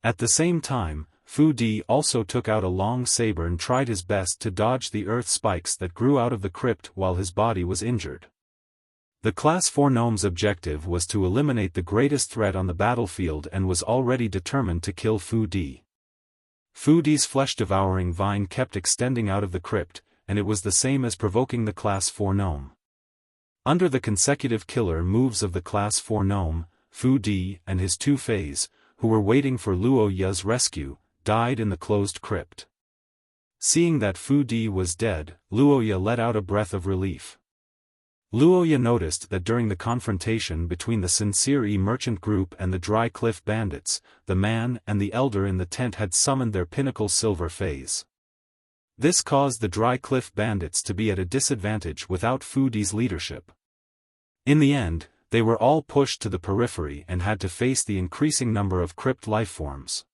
At the same time, Fu Di also took out a long saber and tried his best to dodge the earth spikes that grew out of the crypt while his body was injured. The Class 4 gnome's objective was to eliminate the greatest threat on the battlefield and was already determined to kill Fu Di. Fu Di's flesh-devouring vine kept extending out of the crypt, and it was the same as provoking the Class 4 gnome. Under the consecutive killer moves of the Class 4 gnome, Fu Di and his two fays, who were waiting for Luoya's rescue, died in the closed crypt. Seeing that Fu Di was dead, Luoya let out a breath of relief. Luoya noticed that during the confrontation between the Sincere merchant group and the Dry Cliff bandits, the man and the elder in the tent had summoned their pinnacle silver fays. This caused the Dry Cliff bandits to be at a disadvantage without Fu Di's leadership. In the end, they were all pushed to the periphery and had to face the increasing number of crypt lifeforms.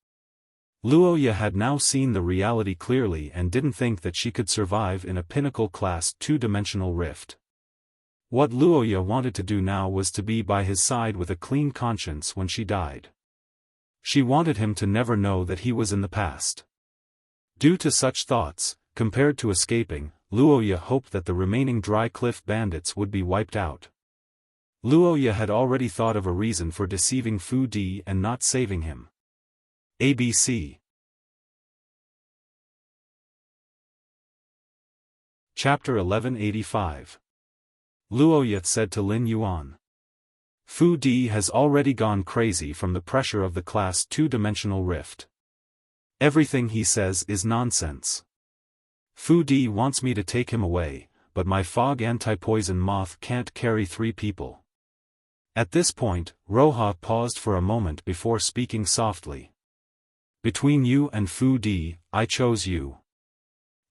Luoya had now seen the reality clearly and didn't think that she could survive in a pinnacle class 2-dimensional rift. What Luoya wanted to do now was to be by his side with a clean conscience when she died. She wanted him to never know that he was in the past. Due to such thoughts, compared to escaping, Luoya hoped that the remaining Dry Cliff bandits would be wiped out. Luoya had already thought of a reason for deceiving Fu Di and not saving him. ABC. Chapter 1185. Luoya said to Lin Yuan. Fu Di has already gone crazy from the pressure of the Class 2-dimensional rift. Everything he says is nonsense. Fu Di wants me to take him away, but my fog anti-poison moth can't carry 3 people. At this point, Roha paused for a moment before speaking softly. Between you and Fu Di, I chose you.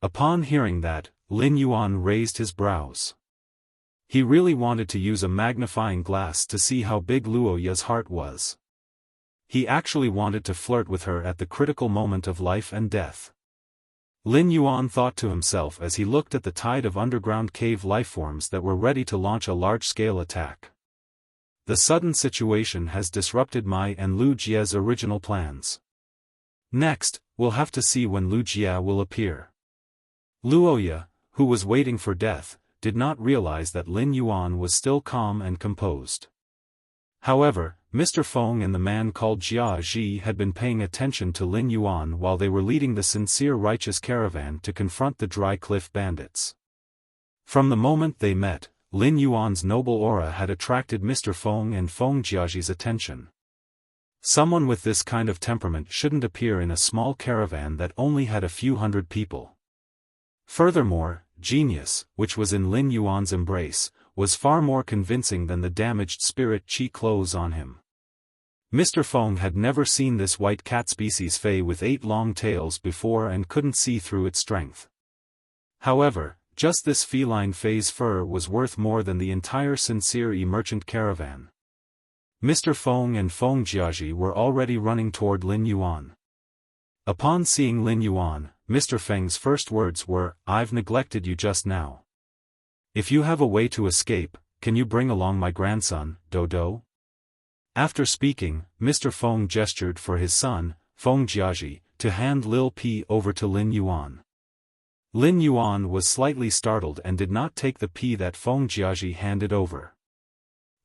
Upon hearing that, Lin Yuan raised his brows. He really wanted to use a magnifying glass to see how big Luoya's heart was. He actually wanted to flirt with her at the critical moment of life and death. Lin Yuan thought to himself as he looked at the tide of underground cave lifeforms that were ready to launch a large-scale attack. The sudden situation has disrupted my and Lu Jie's original plans. Next, we'll have to see when Lu Jie will appear. Luoya, who was waiting for death, did not realize that Lin Yuan was still calm and composed. However, Mr. Feng and the man called Jia Ji had been paying attention to Lin Yuan while they were leading the sincere righteous caravan to confront the dry cliff bandits. From the moment they met, Lin Yuan's noble aura had attracted Mr. Feng and Feng Jiaji's attention. Someone with this kind of temperament shouldn't appear in a small caravan that only had a few hundred people. Furthermore, genius, which was in Lin Yuan's embrace, was far more convincing than the damaged spirit chi clothes on him. Mr. Feng had never seen this white cat species fey with 8 long tails before and couldn't see through its strength. However, just this feline fey's fur was worth more than the entire sincere merchant caravan. Mr. Feng and Feng Jiaji were already running toward Lin Yuan. Upon seeing Lin Yuan, Mr. Feng's first words were, "I've neglected you just now. If you have a way to escape, can you bring along my grandson, Dodo?" After speaking, Mr. Feng gestured for his son, Feng Jiaji, to hand Lil Pi over to Lin Yuan. Lin Yuan was slightly startled and did not take the Pi that Feng Jiaji handed over.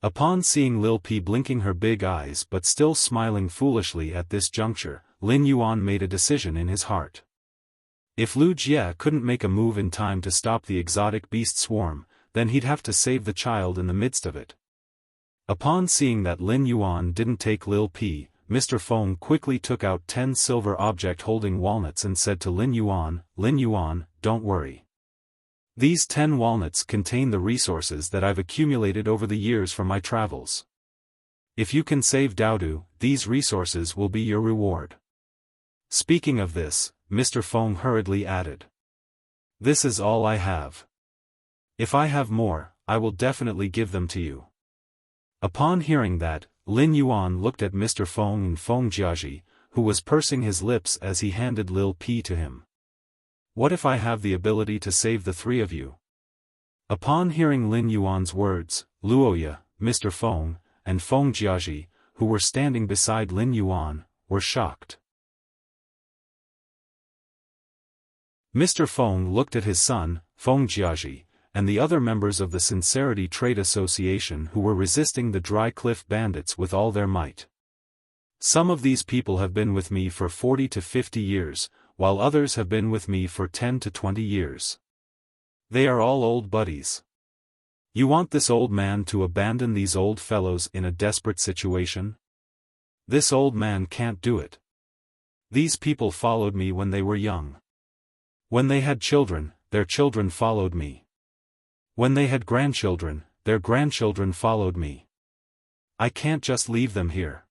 Upon seeing Lil Pi blinking her big eyes but still smiling foolishly at this juncture, Lin Yuan made a decision in his heart. If Lu Jie couldn't make a move in time to stop the exotic beast swarm, then he'd have to save the child in the midst of it. Upon seeing that Lin Yuan didn't take Lil Pi, Mr. Feng quickly took out 10 silver object-holding walnuts and said to Lin Yuan, "Don't worry. These 10 walnuts contain the resources that I've accumulated over the years from my travels. If you can save Daodu, these resources will be your reward." Speaking of this, Mr. Feng hurriedly added, "This is all I have. If I have more, I will definitely give them to you." Upon hearing that, Lin Yuan looked at Mr. Feng and Feng Jiaji, who was pursing his lips as he handed Lil Pi to him. "What if I have the ability to save the 3 of you?" Upon hearing Lin Yuan's words, Luoya, Mr. Feng, and Feng Jiaji, who were standing beside Lin Yuan, were shocked. Mr. Feng looked at his son, Feng Jiaji, and the other members of the Sincerity Trade Association who were resisting the Dry Cliff Bandits with all their might. "Some of these people have been with me for 40 to 50 years, while others have been with me for 10 to 20 years. They are all old buddies. You want this old man to abandon these old fellows in a desperate situation? This old man can't do it. These people followed me when they were young. When they had children, their children followed me. When they had grandchildren, their grandchildren followed me. I can't just leave them here.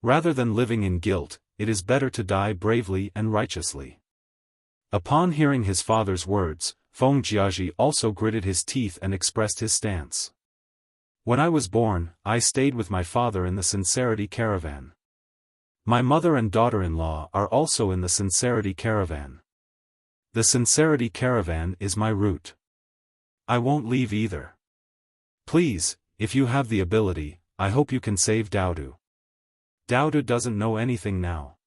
Rather than living in guilt, it is better to die bravely and righteously." Upon hearing his father's words, Feng Jiaji also gritted his teeth and expressed his stance. "When I was born, I stayed with my father in the Sincerity Caravan. My mother and daughter-in-law are also in the Sincerity Caravan. The Sincerity Caravan is my root. I won't leave either. Please, if you have the ability, I hope you can save Daodu. Daodu doesn't know anything now.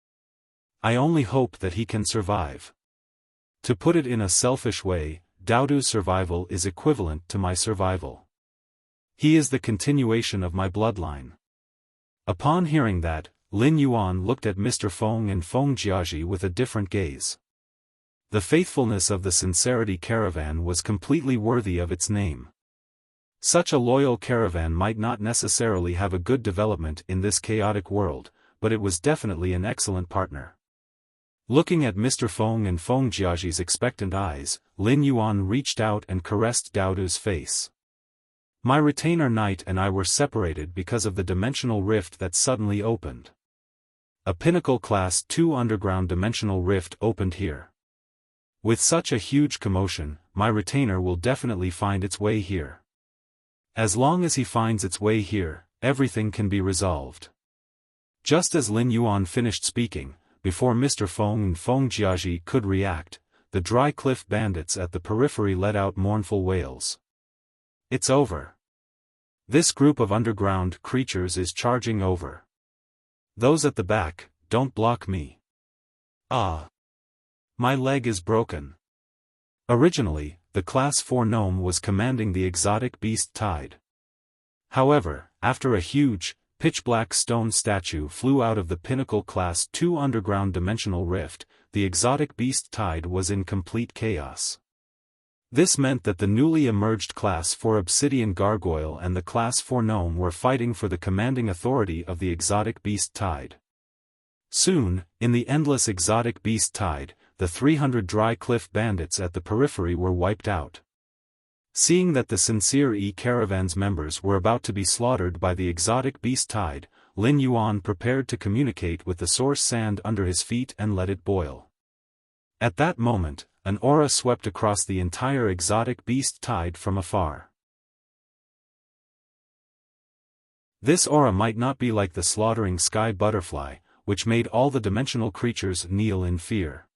I only hope that he can survive. To put it in a selfish way, Daodu's survival is equivalent to my survival. He is the continuation of my bloodline." Upon hearing that, Lin Yuan looked at Mr. Feng and Feng Jiaji with a different gaze. The faithfulness of the Sincerity Caravan was completely worthy of its name. Such a loyal caravan might not necessarily have a good development in this chaotic world, but it was definitely an excellent partner. Looking at Mr. Feng and Feng Jiaji's expectant eyes, Lin Yuan reached out and caressed Daodu's face. "My retainer knight and I were separated because of the dimensional rift that suddenly opened. A Pinnacle Class 2 underground dimensional rift opened here. With such a huge commotion, my retainer will definitely find its way here. As long as he finds its way here, everything can be resolved." Just as Lin Yuan finished speaking, before Mr. Feng and Feng Jiaji could react, the Dry Cliff Bandits at the periphery let out mournful wails. "It's over. This group of underground creatures is charging over. Those at the back, don't block me. Ah! My leg is broken." Originally, the Class 4 gnome was commanding the exotic beast tide. However, after a huge, pitch-black stone statue flew out of the Pinnacle Class 2 underground dimensional rift, the exotic beast tide was in complete chaos. This meant that the newly emerged Class 4 Obsidian Gargoyle and the Class 4 Gnome were fighting for the commanding authority of the exotic beast tide. Soon, in the endless exotic beast tide, the 300 dry cliff bandits at the periphery were wiped out. Seeing that the Sincere E Caravan's members were about to be slaughtered by the exotic beast tide, Lin Yuan prepared to communicate with the source sand under his feet and let it boil. At that moment, an aura swept across the entire exotic beast tide from afar. This aura might not be like the slaughtering sky butterfly, which made all the dimensional creatures kneel in fear.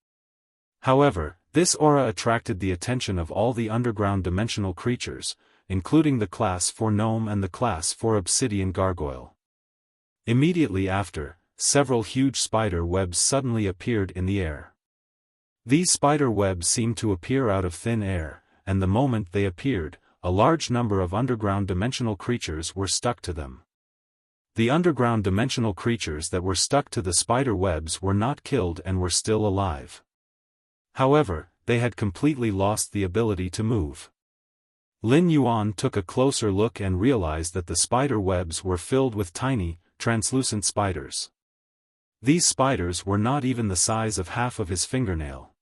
However, this aura attracted the attention of all the underground dimensional creatures, including the Class 4 Gnome and the Class 4 Obsidian Gargoyle. Immediately after, several huge spider webs suddenly appeared in the air. These spider webs seemed to appear out of thin air, and the moment they appeared, a large number of underground dimensional creatures were stuck to them. The underground dimensional creatures that were stuck to the spider webs were not killed and were still alive. However, they had completely lost the ability to move. Lin Yuan took a closer look and realized that the spider webs were filled with tiny, translucent spiders. These spiders were not even the size of half of his fingernail.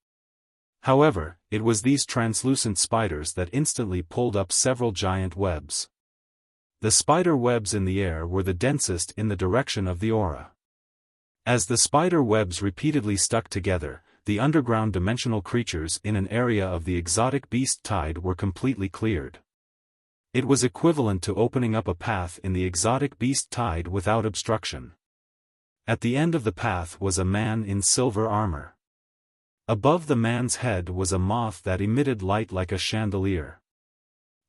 However, it was these translucent spiders that instantly pulled up several giant webs. The spider webs in the air were the densest in the direction of the aura. As the spider webs repeatedly stuck together, the underground dimensional creatures in an area of the exotic beast tide were completely cleared. It was equivalent to opening up a path in the exotic beast tide without obstruction. At the end of the path was a man in silver armor. Above the man's head was a moth that emitted light like a chandelier.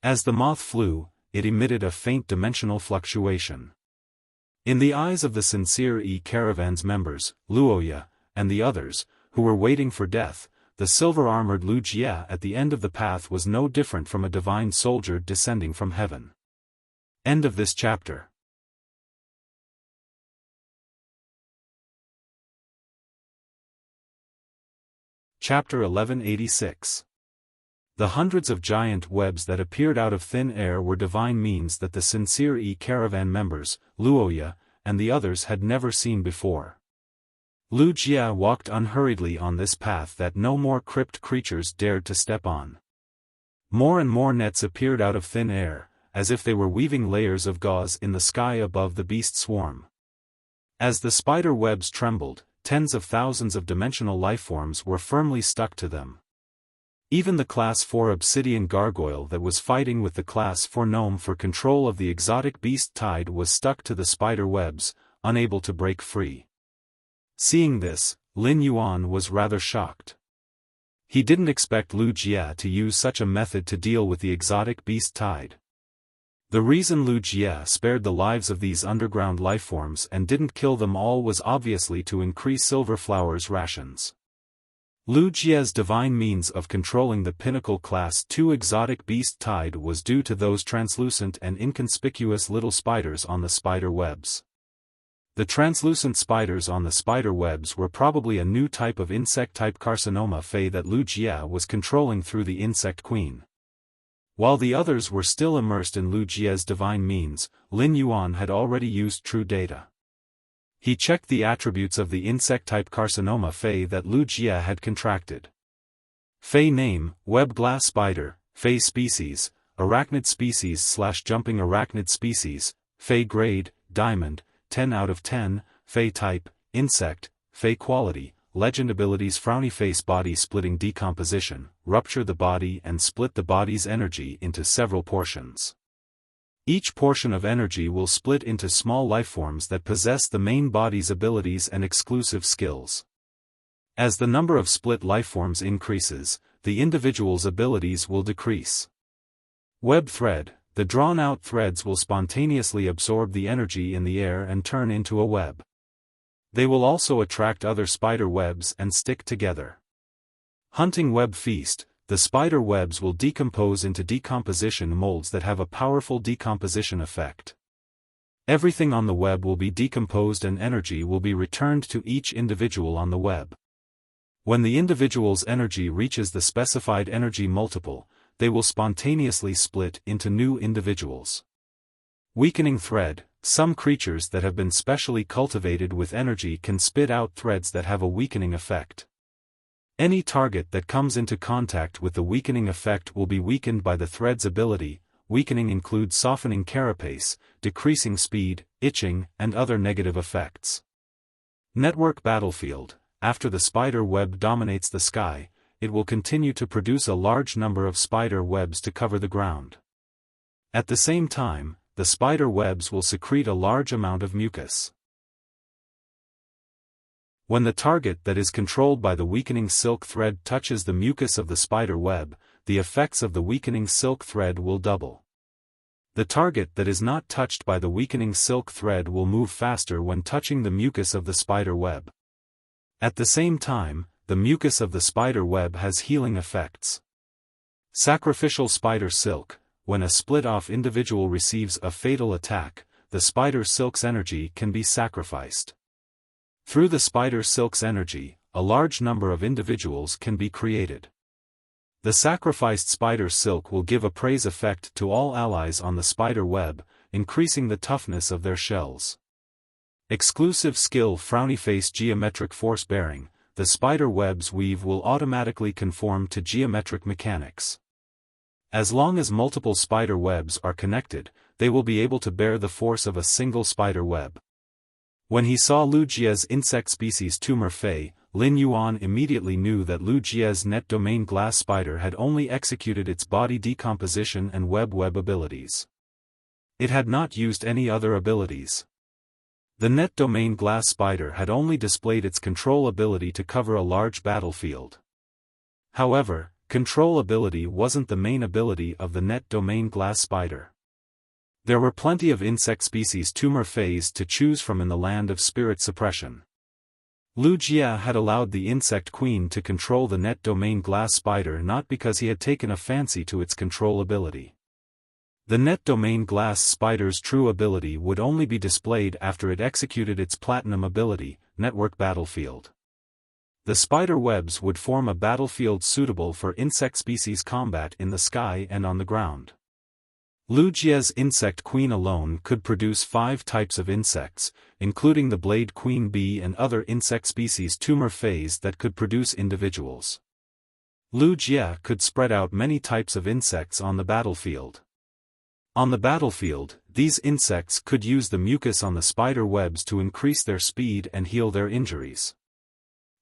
As the moth flew, it emitted a faint dimensional fluctuation. In the eyes of the Sincere E Caravan's members, Luoya, and the others, who were waiting for death, the silver-armored Wuxia at the end of the path was no different from a divine soldier descending from heaven. End of this chapter. Chapter 1186. The hundreds of giant webs that appeared out of thin air were divine means that the Sincere E Caravan members, Luoya, and the others had never seen before. Lu Jia walked unhurriedly on this path that no more crypt creatures dared to step on. More and more nets appeared out of thin air, as if they were weaving layers of gauze in the sky above the beast swarm. As the spider webs trembled, tens of thousands of dimensional lifeforms were firmly stuck to them. Even the Class 4 Obsidian Gargoyle that was fighting with the Class 4 Gnome for control of the exotic beast tide was stuck to the spider webs, unable to break free. Seeing this, Lin Yuan was rather shocked. He didn't expect Lu Jia to use such a method to deal with the exotic beast tide. The reason Lu Jia spared the lives of these underground lifeforms and didn't kill them all was obviously to increase Silver Flower's rations. Lu Jia's divine means of controlling the Pinnacle Class 2 exotic beast tide was due to those translucent and inconspicuous little spiders on the spider webs. The translucent spiders on the spider webs were probably a new type of insect-type carcinoma Fae that Lu Jia was controlling through the Insect Queen. While the others were still immersed in Lu Jia's divine means, Lin Yuan had already used true data. He checked the attributes of the insect-type carcinoma Fae that Lu Jia had contracted. Fae name, web glass spider, Fae species, arachnid species/jumping arachnid species, Fae grade, diamond, 10 out of 10, Fae type, insect, Fae quality, legend abilities frowny face body splitting decomposition, rupture the body and split the body's energy into several portions. Each portion of energy will split into small lifeforms that possess the main body's abilities and exclusive skills. As the number of split lifeforms increases, the individual's abilities will decrease. Web thread. The drawn-out threads will spontaneously absorb the energy in the air and turn into a web. They will also attract other spider webs and stick together. Hunting web feast. The spider webs will decompose into decomposition molds that have a powerful decomposition effect. Everything on the web will be decomposed and energy will be returned to each individual on the web. When the individual's energy reaches the specified energy multiple, they will spontaneously split into new individuals. Weakening thread. Some creatures that have been specially cultivated with energy can spit out threads that have a weakening effect. Any target that comes into contact with the weakening effect will be weakened by the thread's ability. Weakening includes softening carapace, decreasing speed, itching, and other negative effects. Network battlefield. After the spider web dominates the sky, it will continue to produce a large number of spider webs to cover the ground. At the same time, the spider webs will secrete a large amount of mucus. When the target that is controlled by the weakening silk thread touches the mucus of the spider web, the effects of the weakening silk thread will double. The target that is not touched by the weakening silk thread will move faster when touching the mucus of the spider web. At the same time, the mucus of the spider web has healing effects. Sacrificial spider silk. When a split-off individual receives a fatal attack, the spider silk's energy can be sacrificed. Through the spider silk's energy, a large number of individuals can be created. The sacrificed spider silk will give a praise effect to all allies on the spider web, increasing the toughness of their shells. Exclusive skill. Frowny face. Geometric force bearing. The spider web's weave will automatically conform to geometric mechanics. As long as multiple spider webs are connected, they will be able to bear the force of a single spider web. When he saw Lu Jia's insect species tumor Fei, Lin Yuan immediately knew that Lu Jia's net domain glass spider had only executed its body decomposition and web abilities. It had not used any other abilities. The net domain glass spider had only displayed its control ability to cover a large battlefield. However, control ability wasn't the main ability of the net domain glass spider. There were plenty of insect species tumor phase to choose from in the land of spirit suppression. Lu Jia had allowed the insect queen to control the net domain glass spider not because he had taken a fancy to its control ability. The net domain glass spider's true ability would only be displayed after it executed its platinum ability, network battlefield. The spider webs would form a battlefield suitable for insect species combat in the sky and on the ground. Lu Jia's insect queen alone could produce 5 types of insects, including the blade queen bee and other insect species tumor phase that could produce individuals. Lu Jia could spread out many types of insects on the battlefield. On the battlefield, these insects could use the mucus on the spider webs to increase their speed and heal their injuries.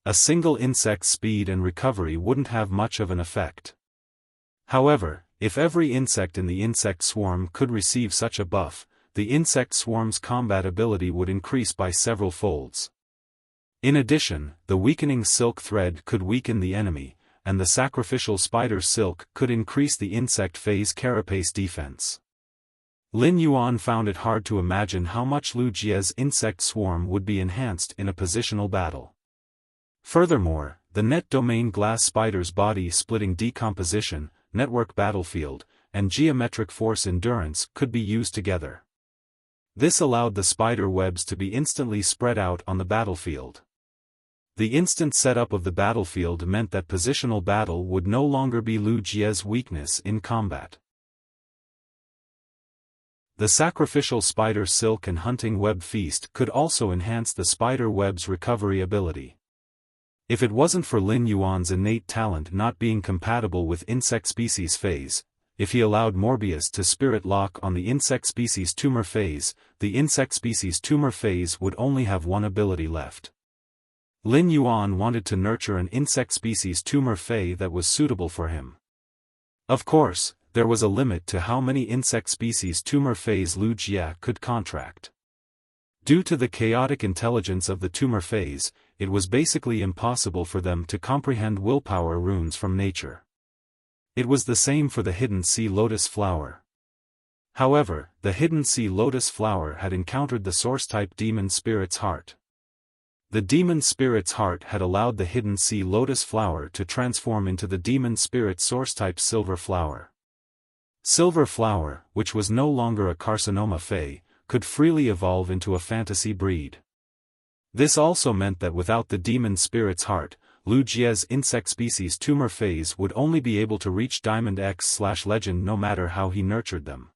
A single insect's speed and recovery wouldn't have much of an effect. However, if every insect in the insect swarm could receive such a buff, the insect swarm's combat ability would increase by several folds. In addition, the weakening silk thread could weaken the enemy, and the sacrificial spider silk could increase the insect phase carapace defense. Lin Yuan found it hard to imagine how much Lu Jia's insect swarm would be enhanced in a positional battle. Furthermore, the net domain glass spider's body splitting decomposition, network battlefield, and geometric force endurance could be used together. This allowed the spider webs to be instantly spread out on the battlefield. The instant setup of the battlefield meant that positional battle would no longer be Lu Jia's weakness in combat. The sacrificial spider silk and hunting web feast could also enhance the spider web's recovery ability. If it wasn't for Lin Yuan's innate talent not being compatible with insect species phase, if he allowed Morbius to spirit lock on the insect species tumor phase, the insect species tumor phase would only have one ability left. Lin Yuan wanted to nurture an insect species tumor phase that was suitable for him. Of course, there was a limit to how many insect species tumor phase Lu Jia could contract. Due to the chaotic intelligence of the tumor phase, it was basically impossible for them to comprehend willpower runes from nature. It was the same for the hidden sea lotus flower. However, the hidden sea lotus flower had encountered the source-type demon spirit's heart. The demon spirit's heart had allowed the hidden sea lotus flower to transform into the demon spirit source-type silver flower. Silver flower, which was no longer a carcinoma fey, could freely evolve into a fantasy breed. This also meant that without the demon spirit's heart, Lu Jia's insect species tumor phase would only be able to reach Diamond X/Legend no matter how he nurtured them.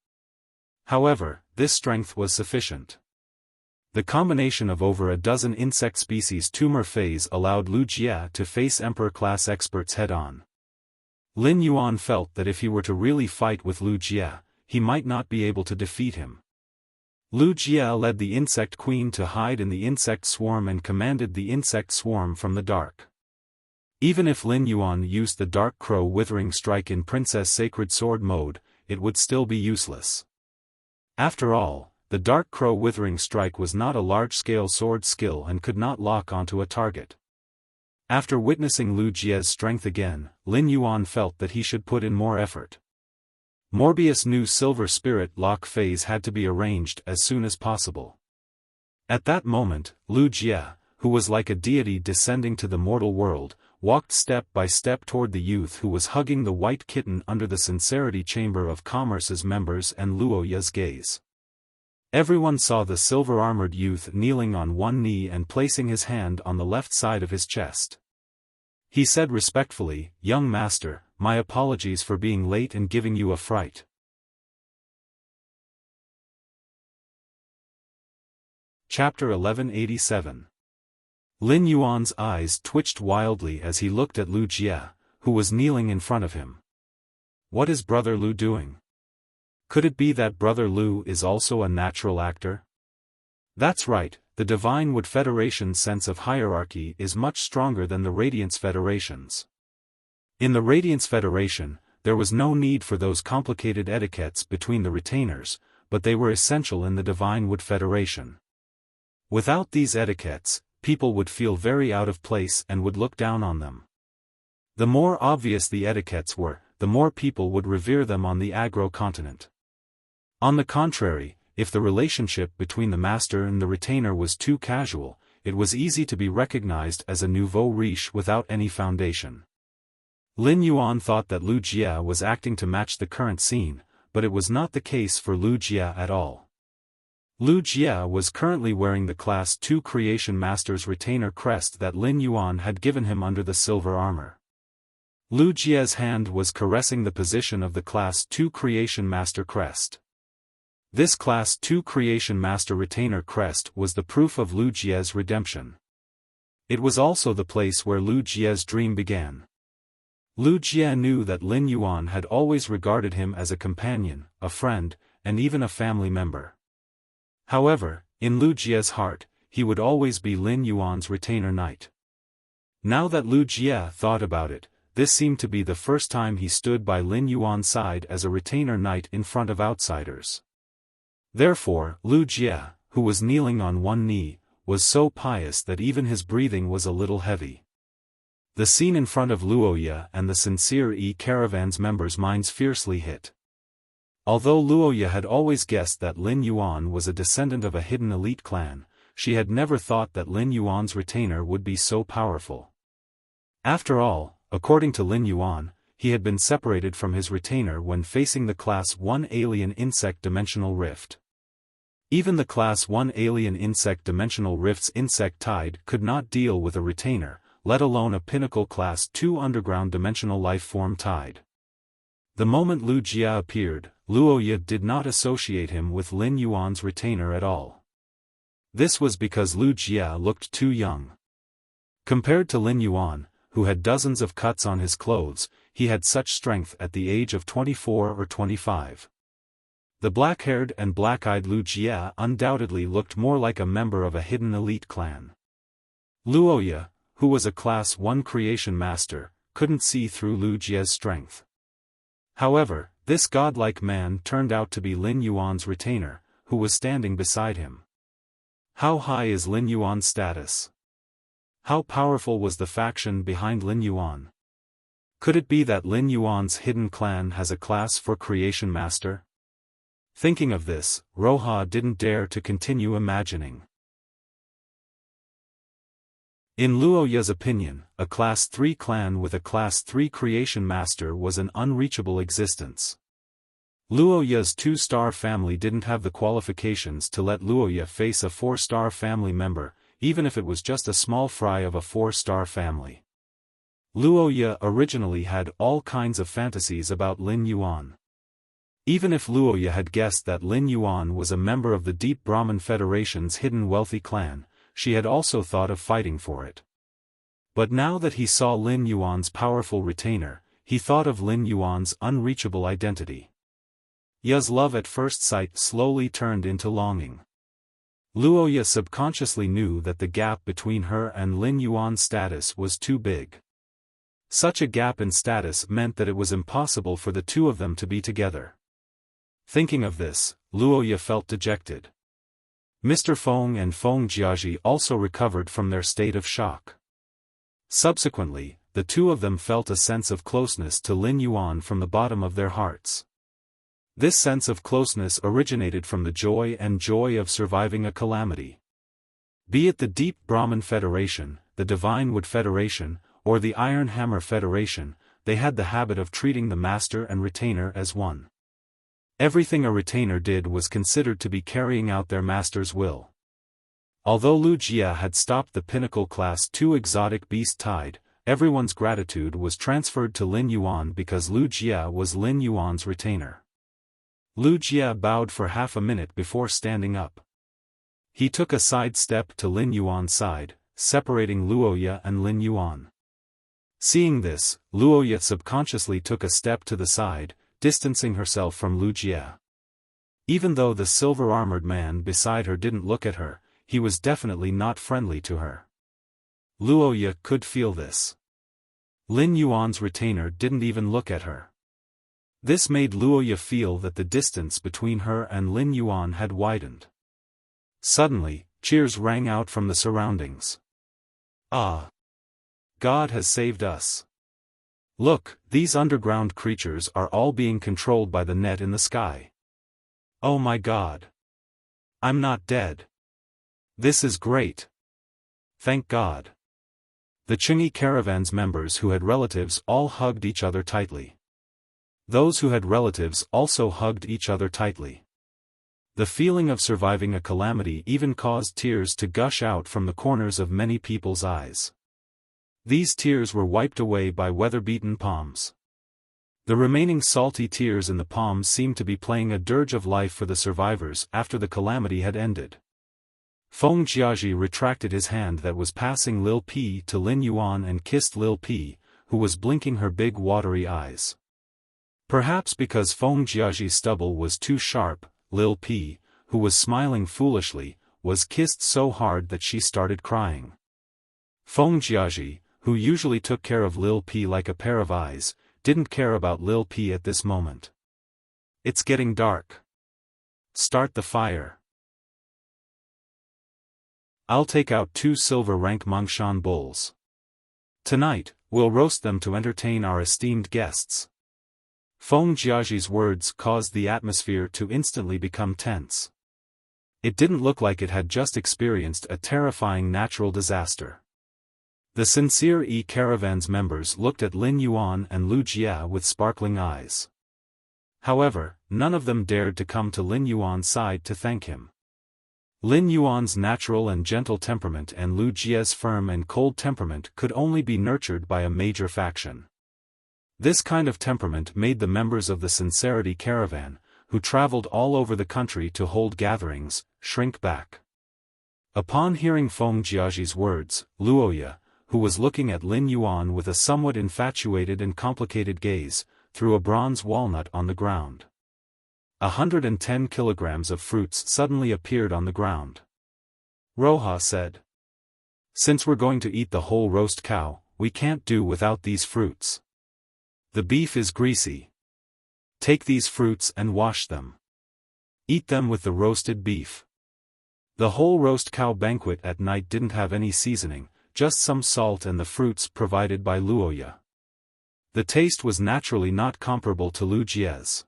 However, this strength was sufficient. The combination of over a dozen insect species tumor phase allowed Lu Jia to face Emperor-class experts head-on. Lin Yuan felt that if he were to really fight with Lu Jia, he might not be able to defeat him. Lu Jia led the insect queen to hide in the insect swarm and commanded the insect swarm from the dark. Even if Lin Yuan used the Dark Crow Withering Strike in Princess Sacred Sword mode, it would still be useless. After all, the Dark Crow Withering Strike was not a large-scale sword skill and could not lock onto a target. After witnessing Lu Jia's strength again, Lin Yuan felt that he should put in more effort. Morbius' new Silver Spirit lock phase had to be arranged as soon as possible. At that moment, Lu Jia, who was like a deity descending to the mortal world, walked step by step toward the youth who was hugging the white kitten under the Sincerity Chamber of Commerce's members and Luoya's gaze. Everyone saw the silver-armored youth kneeling on one knee and placing his hand on the left side of his chest. He said respectfully, "Young master, my apologies for being late and giving you a fright." Chapter 1187. Lin Yuan's eyes twitched wildly as he looked at Lu Jia, who was kneeling in front of him. What is Brother Lu doing? Could it be that Brother Lu is also a natural actor? That's right, the Divine Wood Federation's sense of hierarchy is much stronger than the Radiance Federation's. In the Radiance Federation, there was no need for those complicated etiquettes between the retainers, but they were essential in the Divine Wood Federation. Without these etiquettes, people would feel very out of place and would look down on them. The more obvious the etiquettes were, the more people would revere them on the Agro continent. On the contrary, if the relationship between the master and the retainer was too casual, it was easy to be recognized as a nouveau riche without any foundation. Lin Yuan thought that Lu Jia was acting to match the current scene, but it was not the case for Lu Jia at all. Lu Jia was currently wearing the Class 2 Creation Master's retainer crest that Lin Yuan had given him under the silver armor. Lu Jia's hand was caressing the position of the Class 2 Creation Master crest. This Class 2 Creation Master retainer crest was the proof of Lu Jia's redemption. It was also the place where Lu Jia's dream began. Lu Jia knew that Lin Yuan had always regarded him as a companion, a friend, and even a family member. However, in Lu Jia's heart, he would always be Lin Yuan's retainer knight. Now that Lu Jia thought about it, this seemed to be the first time he stood by Lin Yuan's side as a retainer knight in front of outsiders. Therefore, Lu Jia, who was kneeling on one knee, was so pious that even his breathing was a little heavy. The scene in front of Luoya and the Sincere Caravan's members' minds fiercely hit. Although Luoya had always guessed that Lin Yuan was a descendant of a hidden elite clan, she had never thought that Lin Yuan's retainer would be so powerful. After all, according to Lin Yuan, he had been separated from his retainer when facing the Class 1 Alien Insect Dimensional Rift. Even the Class 1 Alien Insect Dimensional Rift's Insect Tide could not deal with a retainer, let alone a Pinnacle Class 2 Underground Dimensional Lifeform Tide. The moment Lu Jia appeared, Luoya did not associate him with Lin Yuan's retainer at all. This was because Lu Jia looked too young. Compared to Lin Yuan, who had dozens of cuts on his clothes, he had such strength at the age of 24 or 25. The black-haired and black-eyed Lu Jia undoubtedly looked more like a member of a hidden elite clan. Luoya, who was a Class 1 Creation Master, couldn't see through Lu Jia's strength. However, this godlike man turned out to be Lin Yuan's retainer, who was standing beside him. How high is Lin Yuan's status? How powerful was the faction behind Lin Yuan? Could it be that Lin Yuan's hidden clan has a class for Creation Master? Thinking of this, Roha didn't dare to continue imagining. In Luoya's opinion, a Class 3 clan with a Class 3 Creation Master was an unreachable existence. Luoya's 2-star family didn't have the qualifications to let Luoya face a 4-star family member, even if it was just a small fry of a 4-star family. Luoya originally had all kinds of fantasies about Lin Yuan. Even if Luoya had guessed that Lin Yuan was a member of the Deep Brahmin Federation's hidden wealthy clan, she had also thought of fighting for it. But now that he saw Lin Yuan's powerful retainer, he thought of Lin Yuan's unreachable identity. Ya's love at first sight slowly turned into longing. Luoya subconsciously knew that the gap between her and Lin Yuan's status was too big. Such a gap in status meant that it was impossible for the two of them to be together. Thinking of this, Luoya felt dejected. Mr. Feng and Feng Jiaji also recovered from their state of shock. Subsequently, the two of them felt a sense of closeness to Lin Yuan from the bottom of their hearts. This sense of closeness originated from the joy of surviving a calamity. Be it the Deep Brahmin Federation, the Divine Wood Federation, or the Iron Hammer Federation, they had the habit of treating the master and retainer as one. Everything a retainer did was considered to be carrying out their master's will. Although Wuxia had stopped the Pinnacle Class 2 exotic beast tide, everyone's gratitude was transferred to Lin Yuan because Wuxia was Lin Yuan's retainer. Wuxia bowed for half a minute before standing up. He took a side step to Lin Yuan's side, separating Luoya and Lin Yuan. Seeing this, Luoya subconsciously took a step to the side, distancing herself from Wuxia. Even though the silver-armored man beside her didn't look at her, he was definitely not friendly to her. Luoya could feel this. Lin Yuan's retainer didn't even look at her. This made Luoya feel that the distance between her and Lin Yuan had widened. Suddenly, cheers rang out from the surroundings. Ah! God has saved us. Look, these underground creatures are all being controlled by the net in the sky. Oh my God! I'm not dead. This is great. Thank God. The Chingy caravan's members who had relatives all hugged each other tightly. Those who had relatives also hugged each other tightly. The feeling of surviving a calamity even caused tears to gush out from the corners of many people's eyes. These tears were wiped away by weather-beaten palms. The remaining salty tears in the palms seemed to be playing a dirge of life for the survivors after the calamity had ended. Feng Jiaji retracted his hand that was passing Lil Pi to Lin Yuan and kissed Lil Pi, who was blinking her big watery eyes. Perhaps because Feng Jiaji's stubble was too sharp, Lil Pi, who was smiling foolishly, was kissed so hard that she started crying. Feng Jiaji, who usually took care of Lil Pi like a pair of eyes, didn't care about Lil Pi at this moment. It's getting dark. Start the fire. I'll take out 2 silver-rank Mongshan bulls. Tonight, we'll roast them to entertain our esteemed guests. Feng Jiaji's words caused the atmosphere to instantly become tense. It didn't look like it had just experienced a terrifying natural disaster. The sincere caravan's members looked at Lin Yuan and Wuxia with sparkling eyes. However, none of them dared to come to Lin Yuan's side to thank him. Lin Yuan's natural and gentle temperament and Wuxia's firm and cold temperament could only be nurtured by a major faction. This kind of temperament made the members of the Sincerity Caravan, who traveled all over the country to hold gatherings, shrink back. Upon hearing Feng Jiaji's words, Luoya, who was looking at Lin Yuan with a somewhat infatuated and complicated gaze, threw a bronze walnut on the ground. 110 kilograms of fruits suddenly appeared on the ground. Roha said, "Since we're going to eat the whole roast cow, we can't do without these fruits. The beef is greasy. Take these fruits and wash them. Eat them with the roasted beef." The whole roast cow banquet at night didn't have any seasoning, just some salt and the fruits provided by Luoya. The taste was naturally not comparable to Wuxia's.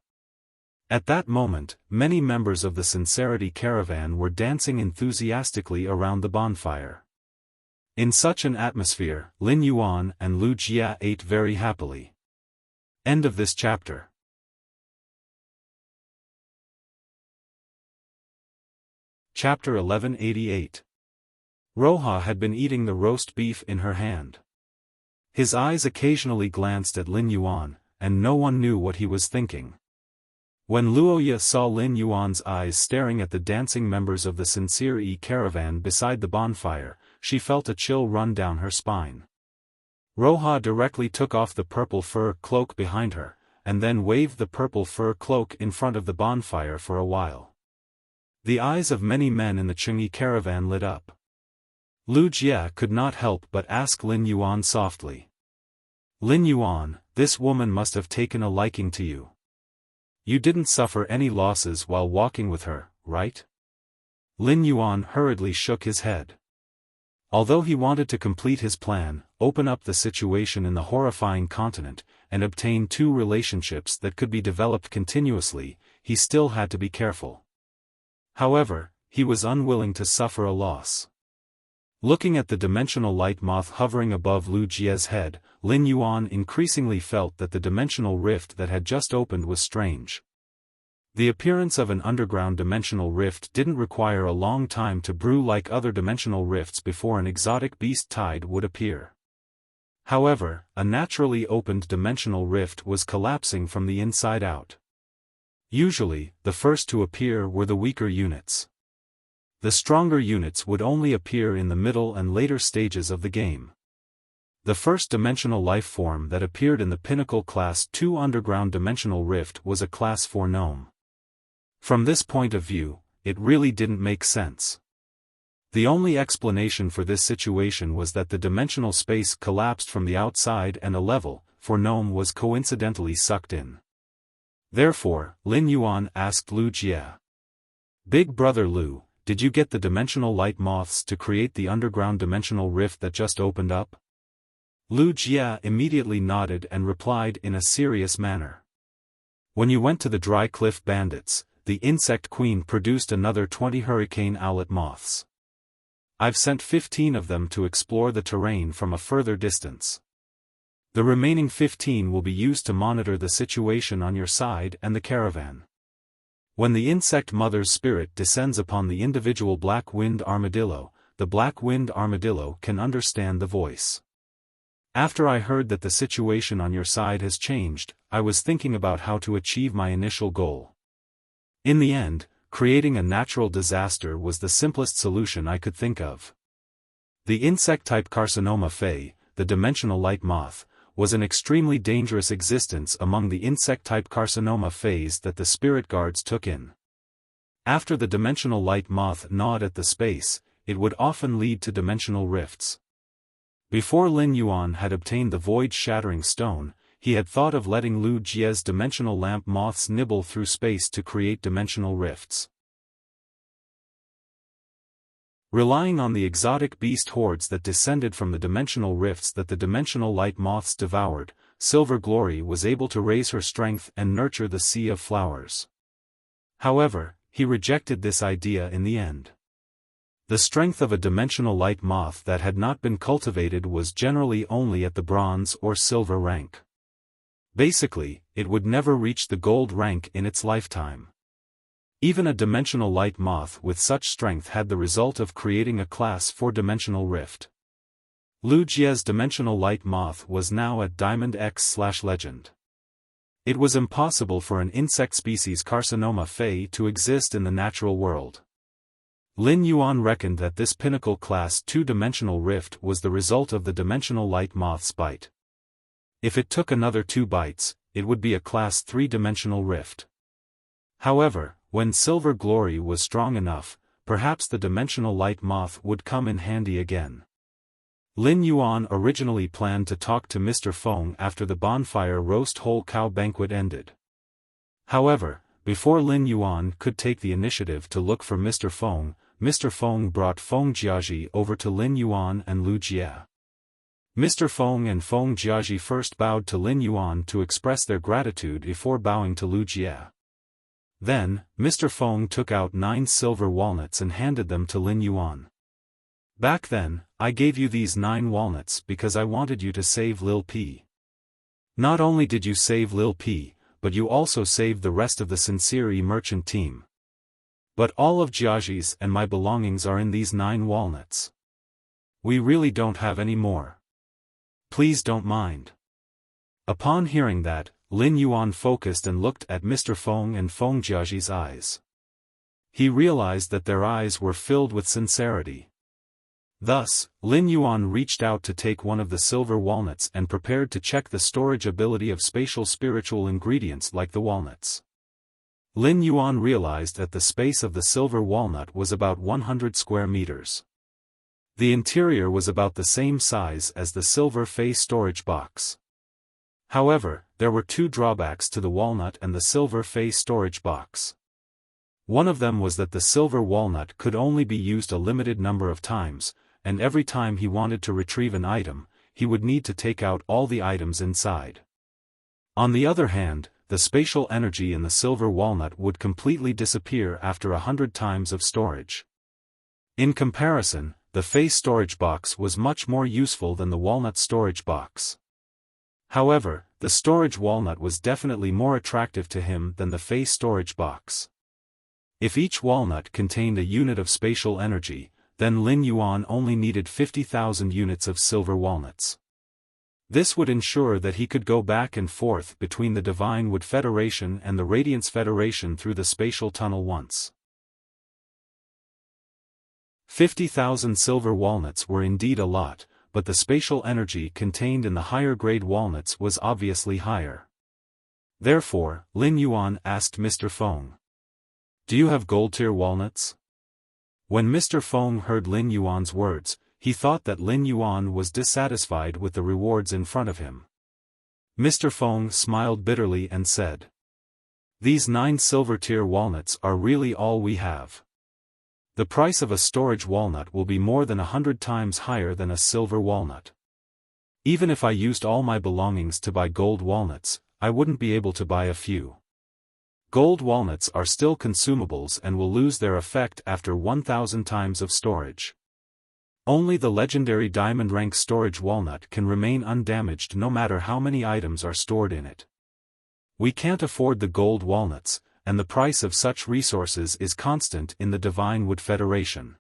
At that moment, many members of the Sincerity Caravan were dancing enthusiastically around the bonfire. In such an atmosphere, Lin Yuan and Wuxia ate very happily. End of this chapter. Chapter 1188. Roha had been eating the roast beef in her hand. His eyes occasionally glanced at Lin Yuan, and no one knew what he was thinking. When Luoya saw Lin Yuan's eyes staring at the dancing members of the Sincere E caravan beside the bonfire, she felt a chill run down her spine. Roha directly took off the purple fur cloak behind her, and then waved the purple fur cloak in front of the bonfire for a while. The eyes of many men in the Chengyi caravan lit up. Lu Jie could not help but ask Lin Yuan softly. "Lin Yuan, this woman must have taken a liking to you. You didn't suffer any losses while walking with her, right?" Lin Yuan hurriedly shook his head. Although he wanted to complete his plan, open up the situation in the horrifying continent, and obtain two relationships that could be developed continuously, he still had to be careful. However, he was unwilling to suffer a loss. Looking at the dimensional light moth hovering above Lu Jie's head, Lin Yuan increasingly felt that the dimensional rift that had just opened was strange. The appearance of an underground dimensional rift didn't require a long time to brew like other dimensional rifts before an exotic beast tide would appear. However, a naturally opened dimensional rift was collapsing from the inside out. Usually, the first to appear were the weaker units. The stronger units would only appear in the middle and later stages of the game. The first dimensional life form that appeared in the Pinnacle Class 2 Underground Dimensional Rift was a Class 4 gnome. From this point of view, it really didn't make sense. The only explanation for this situation was that the dimensional space collapsed from the outside and a level, for gnome was coincidentally sucked in. Therefore, Lin Yuan asked Lu Jie. "Big brother Lu, did you get the dimensional light moths to create the underground dimensional rift that just opened up?" Lu Jie immediately nodded and replied in a serious manner. "When you went to the Dry Cliff Bandits, the insect queen produced another 20 hurricane owlet moths. I've sent 15 of them to explore the terrain from a further distance. The remaining 15 will be used to monitor the situation on your side and the caravan. When the insect mother's spirit descends upon the individual black-winged armadillo, the black-winged armadillo can understand the voice. After I heard that the situation on your side has changed, I was thinking about how to achieve my initial goal. In the end, creating a natural disaster was the simplest solution I could think of. The insect-type Carcinoma Fey, the dimensional light moth, was an extremely dangerous existence among the insect-type Carcinoma Feys that the spirit guards took in. After the dimensional light moth gnawed at the space, it would often lead to dimensional rifts. Before Lin Yuan had obtained the void-shattering stone, he had thought of letting Lu Jie's dimensional lamp moths nibble through space to create dimensional rifts. Relying on the exotic beast hordes that descended from the dimensional rifts that the dimensional light moths devoured, Silver Glory was able to raise her strength and nurture the Sea of Flowers. However, he rejected this idea in the end. The strength of a dimensional light moth that had not been cultivated was generally only at the bronze or silver rank. Basically, it would never reach the gold rank in its lifetime. Even a dimensional light moth with such strength had the result of creating a Class 4 dimensional rift. Lu Jie's dimensional light moth was now at Diamond X/Legend. It was impossible for an insect species Carcinoma Fey to exist in the natural world. Lin Yuan reckoned that this Pinnacle Class 2 dimensional rift was the result of the dimensional light moth's bite. If it took another 2 bites, it would be a Class 3 dimensional rift. However, when Silver Glory was strong enough, perhaps the dimensional light moth would come in handy again. Lin Yuan originally planned to talk to Mr. Feng after the bonfire roast whole cow banquet ended. However, before Lin Yuan could take the initiative to look for Mr. Feng brought Feng Jiaji over to Lin Yuan and Lu Jie. Mr. Feng and Feng Jiaji first bowed to Lin Yuan to express their gratitude before bowing to Lu Jie. Then, Mr. Feng took out 9 silver walnuts and handed them to Lin Yuan. "Back then, I gave you these 9 walnuts because I wanted you to save Lil P. Not only did you save Lil P, but you also saved the rest of the Sincere merchant team. But all of Jiaji's and my belongings are in these 9 walnuts. We really don't have any more. Please don't mind. Upon hearing that, Lin Yuan focused and looked at Mr. Feng and Feng Jiaji's eyes. He realized that their eyes were filled with sincerity. Thus, Lin Yuan reached out to take one of the silver walnuts and prepared to check the storage ability of spatial spiritual ingredients like the walnuts. Lin Yuan realized that the space of the silver walnut was about 100 square meters. The interior was about the same size as the silver face storage box. However, there were 2 drawbacks to the walnut and the silver face storage box. One of them was that the silver walnut could only be used a limited number of times, and every time he wanted to retrieve an item, he would need to take out all the items inside. On the other hand, the spatial energy in the silver walnut would completely disappear after 100 times of storage. In comparison, the face storage box was much more useful than the walnut storage box. However, the storage walnut was definitely more attractive to him than the face storage box. If each walnut contained a unit of spatial energy, then Lin Yuan only needed 50,000 units of silver walnuts. This would ensure that he could go back and forth between the Divine Wood Federation and the Radiance Federation through the spatial tunnel once. 50,000 silver walnuts were indeed a lot, but the spatial energy contained in the higher-grade walnuts was obviously higher. Therefore, Lin Yuan asked Mr. Feng, "Do you have gold-tier walnuts?" When Mr. Feng heard Lin Yuan's words, he thought that Lin Yuan was dissatisfied with the rewards in front of him. Mr. Feng smiled bitterly and said, "These 9 silver-tier walnuts are really all we have. The price of a storage walnut will be more than 100 times higher than a silver walnut. Even if I used all my belongings to buy gold walnuts, I wouldn't be able to buy a few. Gold walnuts are still consumables and will lose their effect after 1,000 times of storage. Only the legendary diamond rank storage walnut can remain undamaged no matter how many items are stored in it. We can't afford the gold walnuts, and the price of such resources is constant in the Divine Wood Federation.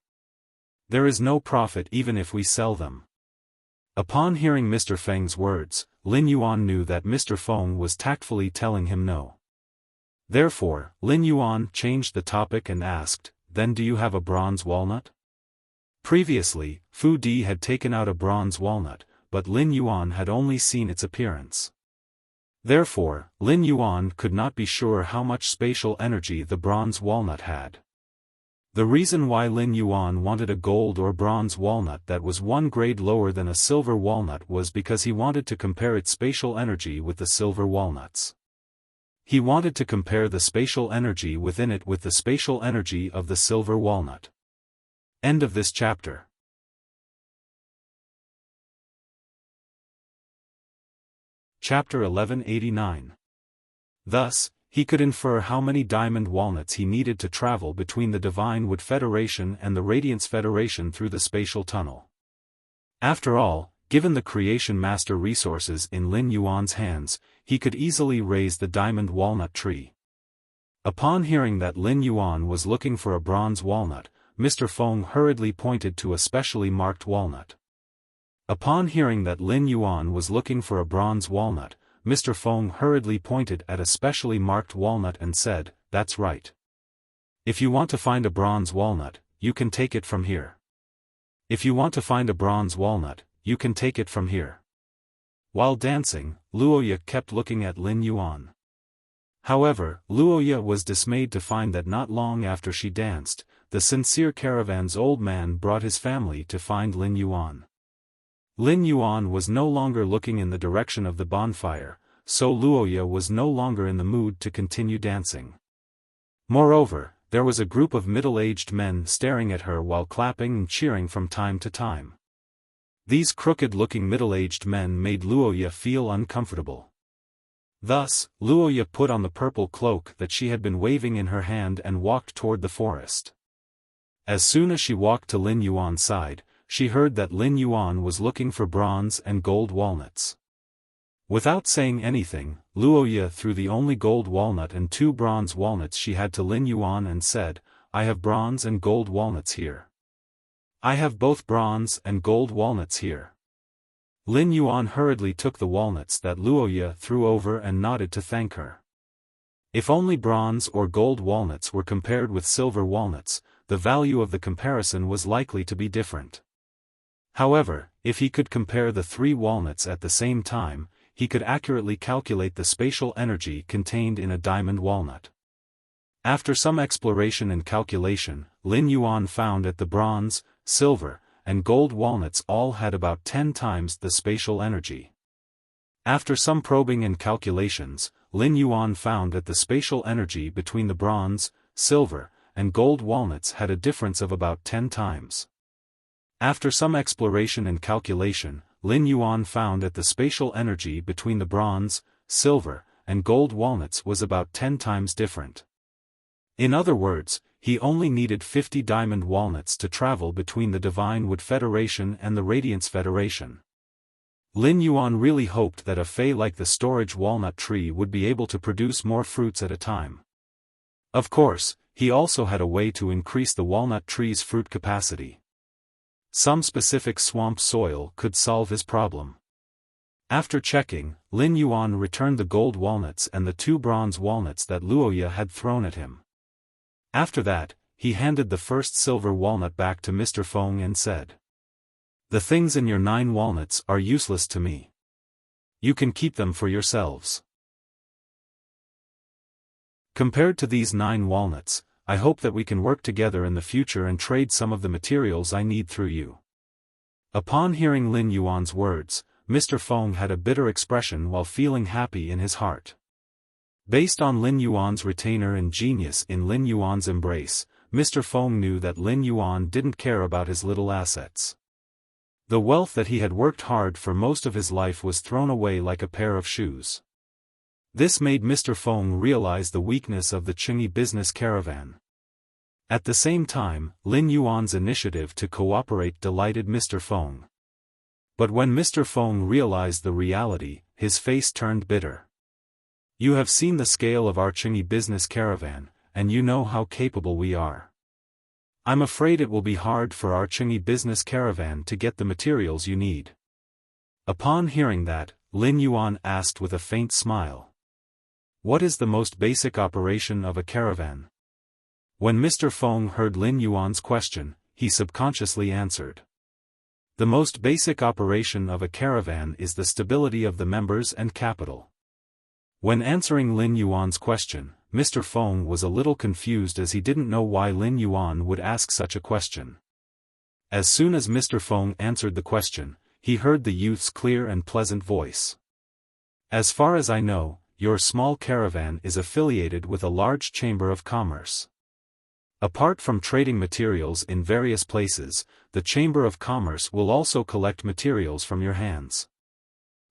There is no profit even if we sell them." Upon hearing Mr. Feng's words, Lin Yuan knew that Mr. Feng was tactfully telling him no. Therefore, Lin Yuan changed the topic and asked, "Then do you have a bronze walnut?" Previously, Fu Di had taken out a bronze walnut, but Lin Yuan had only seen its appearance. Therefore, Lin Yuan could not be sure how much spatial energy the bronze walnut had. The reason why Lin Yuan wanted a gold or bronze walnut that was 1 grade lower than a silver walnut was because he wanted to compare its spatial energy with the silver walnuts. He wanted to compare the spatial energy within it with the spatial energy of the silver walnut. End of this chapter. Chapter 1189. Thus, he could infer how many diamond walnuts he needed to travel between the Divine Wood Federation and the Radiance Federation through the spatial tunnel. After all, given the Creation Master resources in Lin Yuan's hands, he could easily raise the diamond walnut tree. Upon hearing that Lin Yuan was looking for a bronze walnut, Mr. Feng hurriedly pointed to a specially marked walnut. Upon hearing that Lin Yuan was looking for a bronze walnut, Mr. Feng hurriedly pointed at a specially marked walnut and said, "That's right. If you want to find a bronze walnut, you can take it from here. If you want to find a bronze walnut, you can take it from here." While dancing, Luoya kept looking at Lin Yuan. However, Luoya was dismayed to find that not long after she danced, the sincere caravan's old man brought his family to find Lin Yuan. Lin Yuan was no longer looking in the direction of the bonfire, so Luoya was no longer in the mood to continue dancing. Moreover, there was a group of middle-aged men staring at her while clapping and cheering from time to time. These crooked-looking middle-aged men made Luoya feel uncomfortable. Thus, Luoya put on the purple cloak that she had been waving in her hand and walked toward the forest. As soon as she walked to Lin Yuan's side, she heard that Lin Yuan was looking for bronze and gold walnuts. Without saying anything, Luoya threw the only gold walnut and 2 bronze walnuts she had to Lin Yuan and said, I have bronze and gold walnuts here. I have both bronze and gold walnuts here. Lin Yuan hurriedly took the walnuts that Luoya threw over and nodded to thank her. If only bronze or gold walnuts were compared with silver walnuts, the value of the comparison was likely to be different. However, if he could compare the 3 walnuts at the same time, he could accurately calculate the spatial energy contained in a diamond walnut. After some exploration and calculation, Lin Yuan found that the bronze, silver, and gold walnuts all had about 10 times the spatial energy. After some probing and calculations, Lin Yuan found that the spatial energy between the bronze, silver, and gold walnuts had a difference of about 10 times. After some exploration and calculation, Lin Yuan found that the spatial energy between the bronze, silver, and gold walnuts was about 10 times different. In other words, he only needed 50 diamond walnuts to travel between the Divine Wood Federation and the Radiance Federation. Lin Yuan really hoped that a fei like the storage walnut tree would be able to produce more fruits at a time. Of course, he also had a way to increase the walnut tree's fruit capacity. Some specific swamp soil could solve his problem. After checking, Lin Yuan returned the gold walnuts and the 2 bronze walnuts that Luoya had thrown at him. After that, he handed the first silver walnut back to Mr. Feng and said, "The things in your 9 walnuts are useless to me. You can keep them for yourselves. Compared to these 9 walnuts, I hope that we can work together in the future and trade some of the materials I need through you." Upon hearing Lin Yuan's words, Mr. Feng had a bitter expression while feeling happy in his heart. Based on Lin Yuan's retainer and genius in Lin Yuan's embrace, Mr. Feng knew that Lin Yuan didn't care about his little assets. The wealth that he had worked hard for most of his life was thrown away like a pair of shoes. This made Mr. Feng realize the weakness of the Qingyi business caravan. At the same time, Lin Yuan's initiative to cooperate delighted Mr. Feng. But when Mr. Feng realized the reality, his face turned bitter. "You have seen the scale of our Qingyi business caravan, and you know how capable we are. I'm afraid it will be hard for our Qingyi business caravan to get the materials you need." Upon hearing that, Lin Yuan asked with a faint smile, "What is the most basic operation of a caravan?" When Mr. Feng heard Lin Yuan's question, he subconsciously answered, "The most basic operation of a caravan is the stability of the members and capital." When answering Lin Yuan's question, Mr. Feng was a little confused as he didn't know why Lin Yuan would ask such a question. As soon as Mr. Feng answered the question, he heard the youth's clear and pleasant voice. "As far as I know, your small caravan is affiliated with a large chamber of commerce. Apart from trading materials in various places, the Chamber of Commerce will also collect materials from your hands.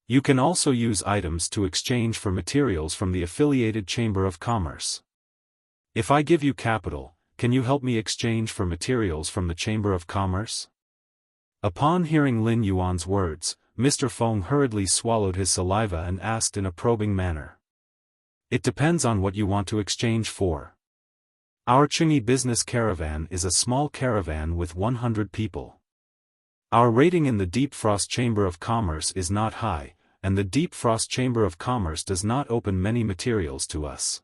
You can also use items to exchange for materials from the affiliated Chamber of Commerce. If I give you capital, can you help me exchange for materials from the Chamber of Commerce?" Upon hearing Lin Yuan's words, Mr. Feng hurriedly swallowed his saliva and asked in a probing manner, "It depends on what you want to exchange for. Our Qingyi business caravan is a small caravan with 100 people. Our rating in the Deep Frost Chamber of Commerce is not high, and the Deep Frost Chamber of Commerce does not open many materials to us.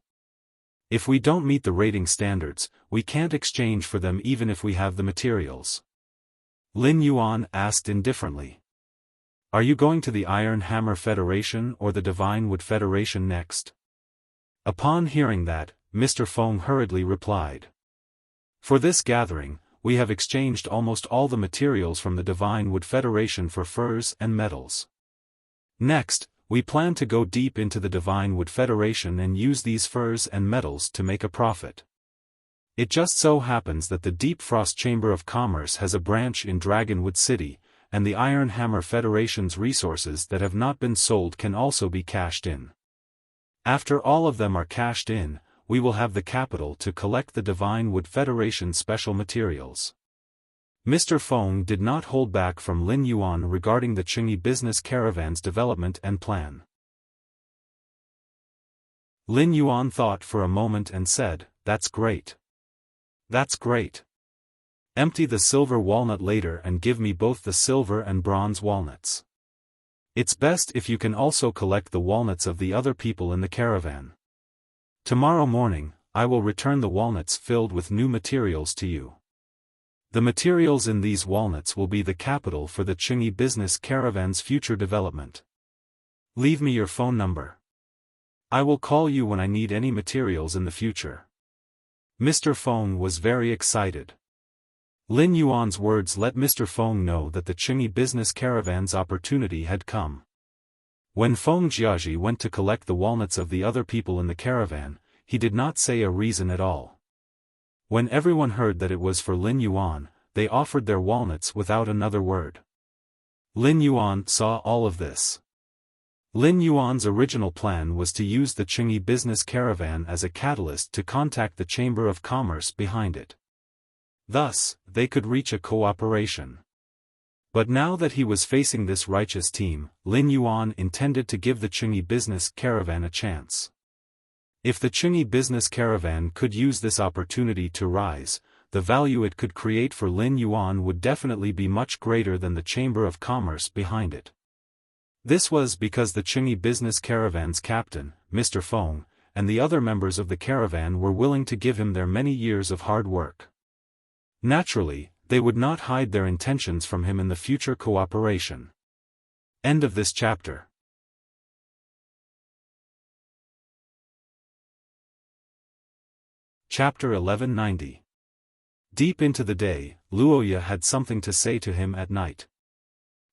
If we don't meet the rating standards, we can't exchange for them even if we have the materials." Lin Yuan asked indifferently, "Are you going to the Iron Hammer Federation or the Divine Wood Federation next?" Upon hearing that, Mr. Feng hurriedly replied, "For this gathering, we have exchanged almost all the materials from the Divine Wood Federation for furs and metals. Next, we plan to go deep into the Divine Wood Federation and use these furs and metals to make a profit. It just so happens that the Deep Frost Chamber of Commerce has a branch in Dragonwood City, and the Iron Hammer Federation's resources that have not been sold can also be cashed in. After all of them are cashed in, we will have the capital to collect the Divine Wood Federation special materials." Mr. Feng did not hold back from Lin Yuan regarding the Qingyi business caravan's development and plan. Lin Yuan thought for a moment and said, "That's great. That's great. Empty the silver walnut later and give me both the silver and bronze walnuts. It's best if you can also collect the walnuts of the other people in the caravan. Tomorrow morning, I will return the walnuts filled with new materials to you. The materials in these walnuts will be the capital for the Qingyi business caravan's future development. Leave me your phone number. I will call you when I need any materials in the future. Mr. Feng was very excited. Lin Yuan's words let Mr. Feng know that the Qingyi business caravan's opportunity had come. When Feng Jiaji went to collect the walnuts of the other people in the caravan, he did not say a reason at all. When everyone heard that it was for Lin Yuan, they offered their walnuts without another word. Lin Yuan saw all of this. Lin Yuan's original plan was to use the Qingyi business caravan as a catalyst to contact the Chamber of Commerce behind it. Thus, they could reach a cooperation. But now that he was facing this righteous team, Lin Yuan intended to give the Qingyi business caravan a chance. If the Qingyi business caravan could use this opportunity to rise, the value it could create for Lin Yuan would definitely be much greater than the Chamber of Commerce behind it. This was because the Qingyi business caravan's captain, Mr. Feng, and the other members of the caravan were willing to give him their many years of hard work. Naturally, they would not hide their intentions from him in the future cooperation. End of this chapter. Chapter 1190. Deep into the day, Luoya had something to say to him at night.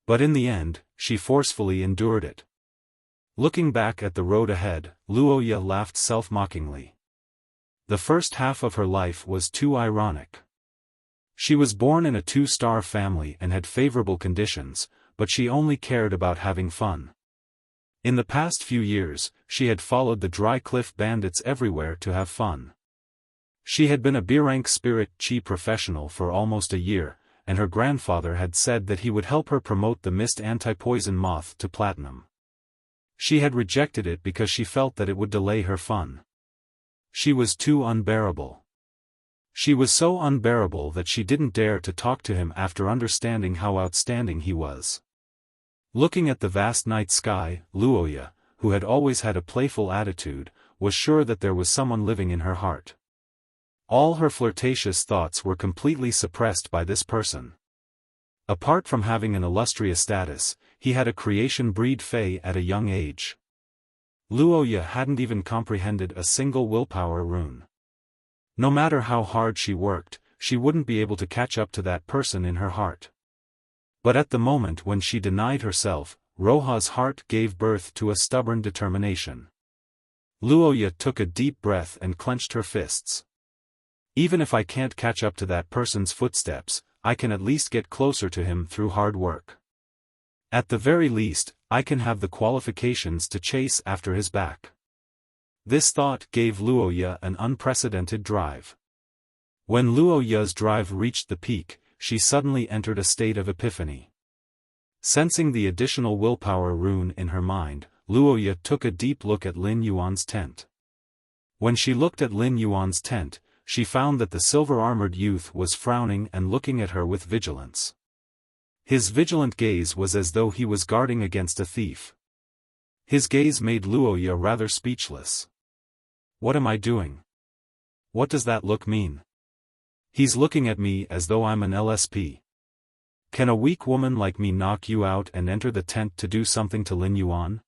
But in the end, she forcefully endured it. Looking back at the road ahead, Luoya laughed self-mockingly. The first half of her life was too ironic. She was born in a two-star family and had favorable conditions, but she only cared about having fun. In the past few years, she had followed the dry cliff bandits everywhere to have fun. She had been a B-rank spirit chi professional for almost a year, and her grandfather had said that he would help her promote the mist anti-poison moth to platinum. She had rejected it because she felt that it would delay her fun. She was too unbearable. She was so unbearable that she didn't dare to talk to him after understanding how outstanding he was. Looking at the vast night sky, Luoya, who had always had a playful attitude, was sure that there was someone living in her heart. All her flirtatious thoughts were completely suppressed by this person. Apart from having an illustrious status, he had a creation breed fey at a young age. Luoya hadn't even comprehended a single willpower rune. No matter how hard she worked, she wouldn't be able to catch up to that person in her heart. But at the moment when she denied herself, Roha's heart gave birth to a stubborn determination. Luoya took a deep breath and clenched her fists. Even if I can't catch up to that person's footsteps, I can at least get closer to him through hard work. At the very least, I can have the qualifications to chase after his back. This thought gave Luoya an unprecedented drive. When Luoya's drive reached the peak, she suddenly entered a state of epiphany. Sensing the additional willpower rune in her mind, Luoya took a deep look at Lin Yuan's tent. When she looked at Lin Yuan's tent, she found that the silver-armored youth was frowning and looking at her with vigilance. His vigilant gaze was as though he was guarding against a thief. His gaze made Luoya rather speechless. What am I doing? What does that look mean? He's looking at me as though I'm an LSP. Can a weak woman like me knock you out and enter the tent to do something to Lin Yuan?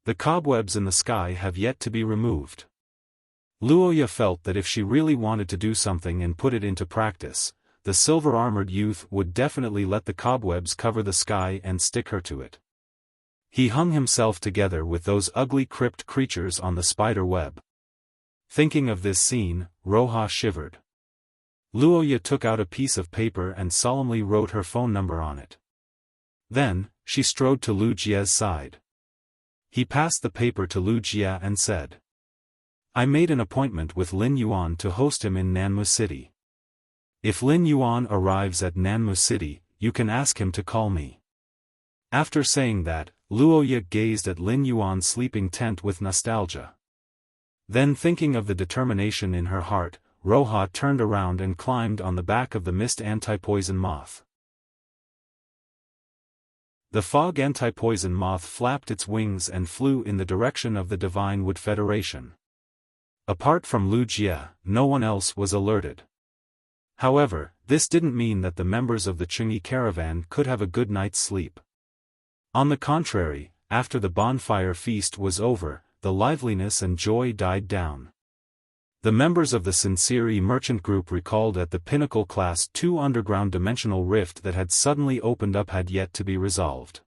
The cobwebs in the sky have yet to be removed. Luoya felt that if she really wanted to do something and put it into practice, the silver-armored youth would definitely let the cobwebs cover the sky and stick her to it. He hung himself together with those ugly crypt creatures on the spider web. Thinking of this scene, Roha shivered. Luoya took out a piece of paper and solemnly wrote her phone number on it. Then, she strode to Lu Jie's side. He passed the paper to Lu Jie and said, I made an appointment with Lin Yuan to host him in Nanmu City. If Lin Yuan arrives at Nanmu City, you can ask him to call me. After saying that, Luoya gazed at Lin Yuan's sleeping tent with nostalgia. Then thinking of the determination in her heart, Roha turned around and climbed on the back of the mist anti-poison moth. The fog anti-poison moth flapped its wings and flew in the direction of the Divine Wood Federation. Apart from Wuxia, no one else was alerted. However, this didn't mean that the members of the Qingyi caravan could have a good night's sleep. On the contrary, after the bonfire feast was over, the liveliness and joy died down. The members of the Sincere Merchant Group recalled that the Pinnacle Class 2 underground dimensional rift that had suddenly opened up had yet to be resolved.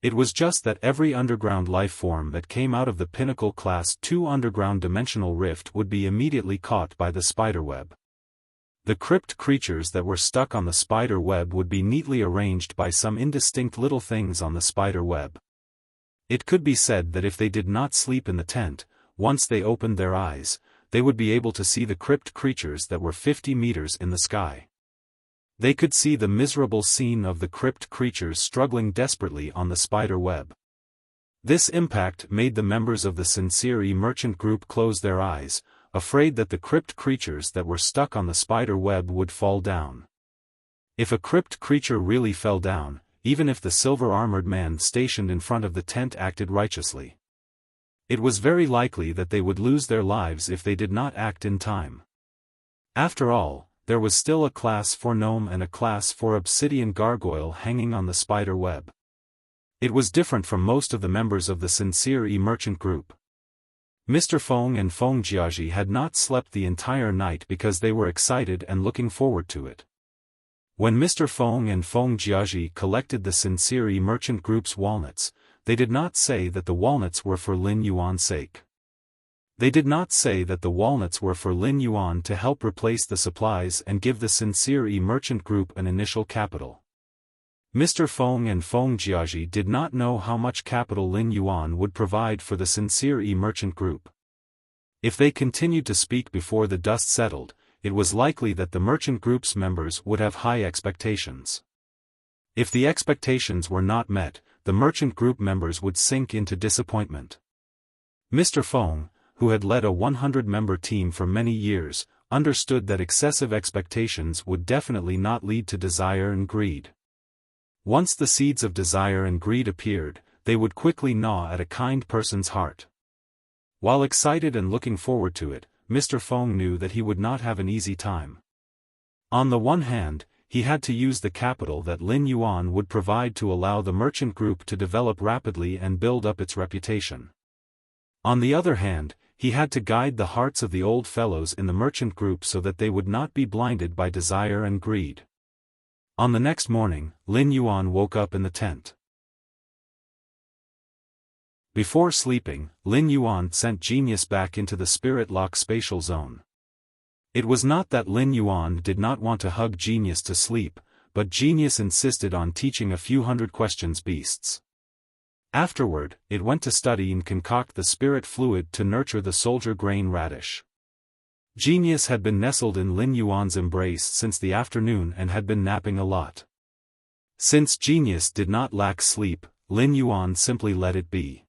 It was just that every underground life form that came out of the Pinnacle Class 2 underground dimensional rift would be immediately caught by the spiderweb. The crypt creatures that were stuck on the spider web would be neatly arranged by some indistinct little things on the spider web. It could be said that if they did not sleep in the tent, once they opened their eyes, they would be able to see the crypt creatures that were 50 meters in the sky. They could see the miserable scene of the crypt creatures struggling desperately on the spider web. This impact made the members of the Sincere Merchant Group close their eyes, afraid that the crypt creatures that were stuck on the spider web would fall down. If a crypt creature really fell down, even if the silver-armored man stationed in front of the tent acted righteously, it was very likely that they would lose their lives if they did not act in time. After all, there was still a class for gnome and a class for obsidian gargoyle hanging on the spider web. It was different from most of the members of the Sincere Merchant Group. Mr. Feng and Feng Jiaji had not slept the entire night because they were excited and looking forward to it. When Mr. Feng and Feng Jiaji collected the Sincere Merchant Group's walnuts, they did not say that the walnuts were for Lin Yuan's sake. They did not say that the walnuts were for Lin Yuan to help replace the supplies and give the Sincere Merchant Group an initial capital. Mr. Feng and Feng Jiaji did not know how much capital Lin Yuan would provide for the Sincere Merchant Group. If they continued to speak before the dust settled, it was likely that the merchant group's members would have high expectations. If the expectations were not met, the merchant group members would sink into disappointment. Mr. Feng, who had led a 100-member team for many years, understood that excessive expectations would definitely not lead to desire and greed. Once the seeds of desire and greed appeared, they would quickly gnaw at a kind person's heart. While excited and looking forward to it, Mr. Feng knew that he would not have an easy time. On the one hand, he had to use the capital that Lin Yuan would provide to allow the merchant group to develop rapidly and build up its reputation. On the other hand, he had to guide the hearts of the old fellows in the merchant group so that they would not be blinded by desire and greed. On the next morning, Lin Yuan woke up in the tent. Before sleeping, Lin Yuan sent Genius back into the Spirit Lock spatial zone. It was not that Lin Yuan did not want to hug Genius to sleep, but Genius insisted on teaching a few hundred questions beasts. Afterward, it went to study and concoct the spirit fluid to nurture the soldier grain radish. Genius had been nestled in Lin Yuan's embrace since the afternoon and had been napping a lot. Since Genius did not lack sleep, Lin Yuan simply let it be.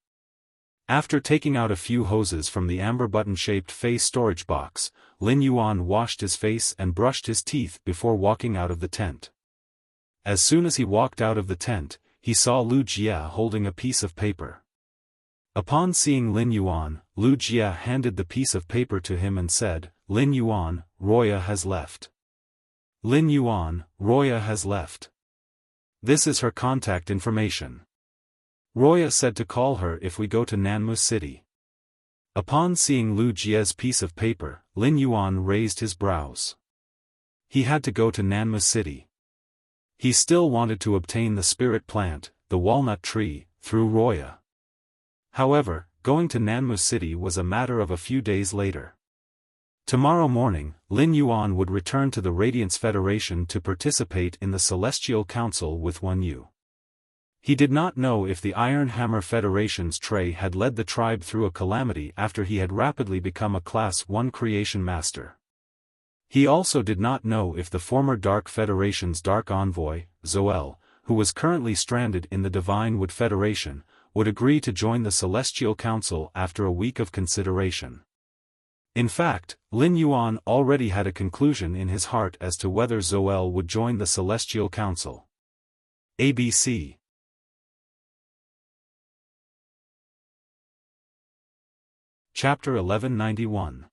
After taking out a few hoses from the amber button-shaped face storage box, Lin Yuan washed his face and brushed his teeth before walking out of the tent. As soon as he walked out of the tent, he saw Lu Jia holding a piece of paper. Upon seeing Lin Yuan, Lu Jia handed the piece of paper to him and said, "Lin Yuan, Roya has left. Lin Yuan, Roya has left. This is her contact information. Roya said to call her if we go to Nanmu City." Upon seeing Lu Jia's piece of paper, Lin Yuan raised his brows. He had to go to Nanmu City. He still wanted to obtain the spirit plant, the walnut tree, through Roya. However, going to Nanmu City was a matter of a few days later. Tomorrow morning, Lin Yuan would return to the Radiance Federation to participate in the Celestial Council with Wen Yu. He did not know if the Iron Hammer Federation's Trey had led the tribe through a calamity after he had rapidly become a Class 1 creation master. He also did not know if the former Dark Federation's Dark Envoy, Zoel, who was currently stranded in the Divine Wood Federation, would agree to join the Celestial Council after a week of consideration. In fact, Lin Yuan already had a conclusion in his heart as to whether Zoel would join the Celestial Council. ABC. Chapter 1191.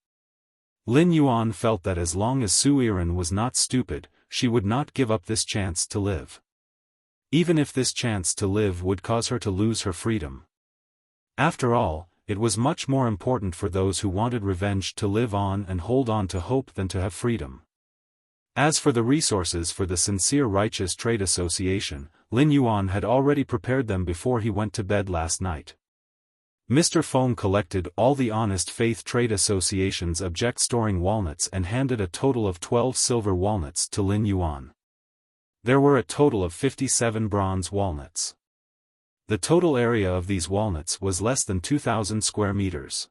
Lin Yuan felt that as long as Su Yiren was not stupid, she would not give up this chance to live. Even if this chance to live would cause her to lose her freedom. After all, it was much more important for those who wanted revenge to live on and hold on to hope than to have freedom. As for the resources for the Sincere Righteous Trade Association, Lin Yuan had already prepared them before he went to bed last night. Mr. Feng collected all the Honest Faith Trade Association's object storing walnuts and handed a total of 12 silver walnuts to Lin Yuan. There were a total of 57 bronze walnuts. The total area of these walnuts was less than 2,000 square meters.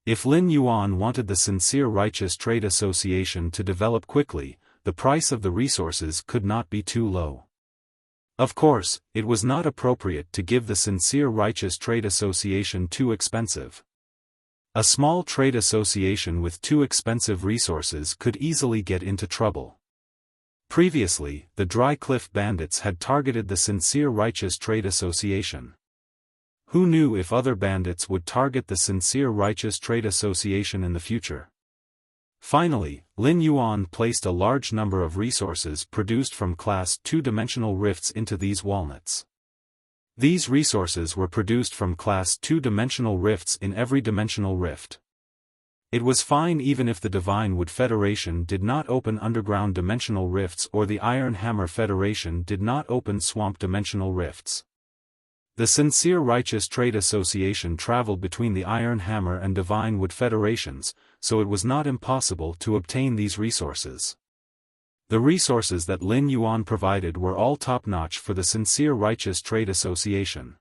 If Lin Yuan wanted the Sincere Righteous Trade Association to develop quickly, the price of the resources could not be too low. Of course, it was not appropriate to give the Sincere Righteous Trade Association too expensive. A small trade association with too expensive resources could easily get into trouble. Previously, the Dry Cliff Bandits had targeted the Sincere Righteous Trade Association. Who knew if other bandits would target the Sincere Righteous Trade Association in the future? Finally, Lin Yuan placed a large number of resources produced from Class 2-dimensional rifts into these walnuts. These resources were produced from Class 2-dimensional rifts in every dimensional rift. It was fine even if the Divine Wood Federation did not open underground dimensional rifts or the Iron Hammer Federation did not open swamp dimensional rifts. The Sincere Righteous Trade Association traveled between the Iron Hammer and Divine Wood Federations, so it was not impossible to obtain these resources. The resources that Lin Yuan provided were all top-notch for the Sincere Righteous Trade Association.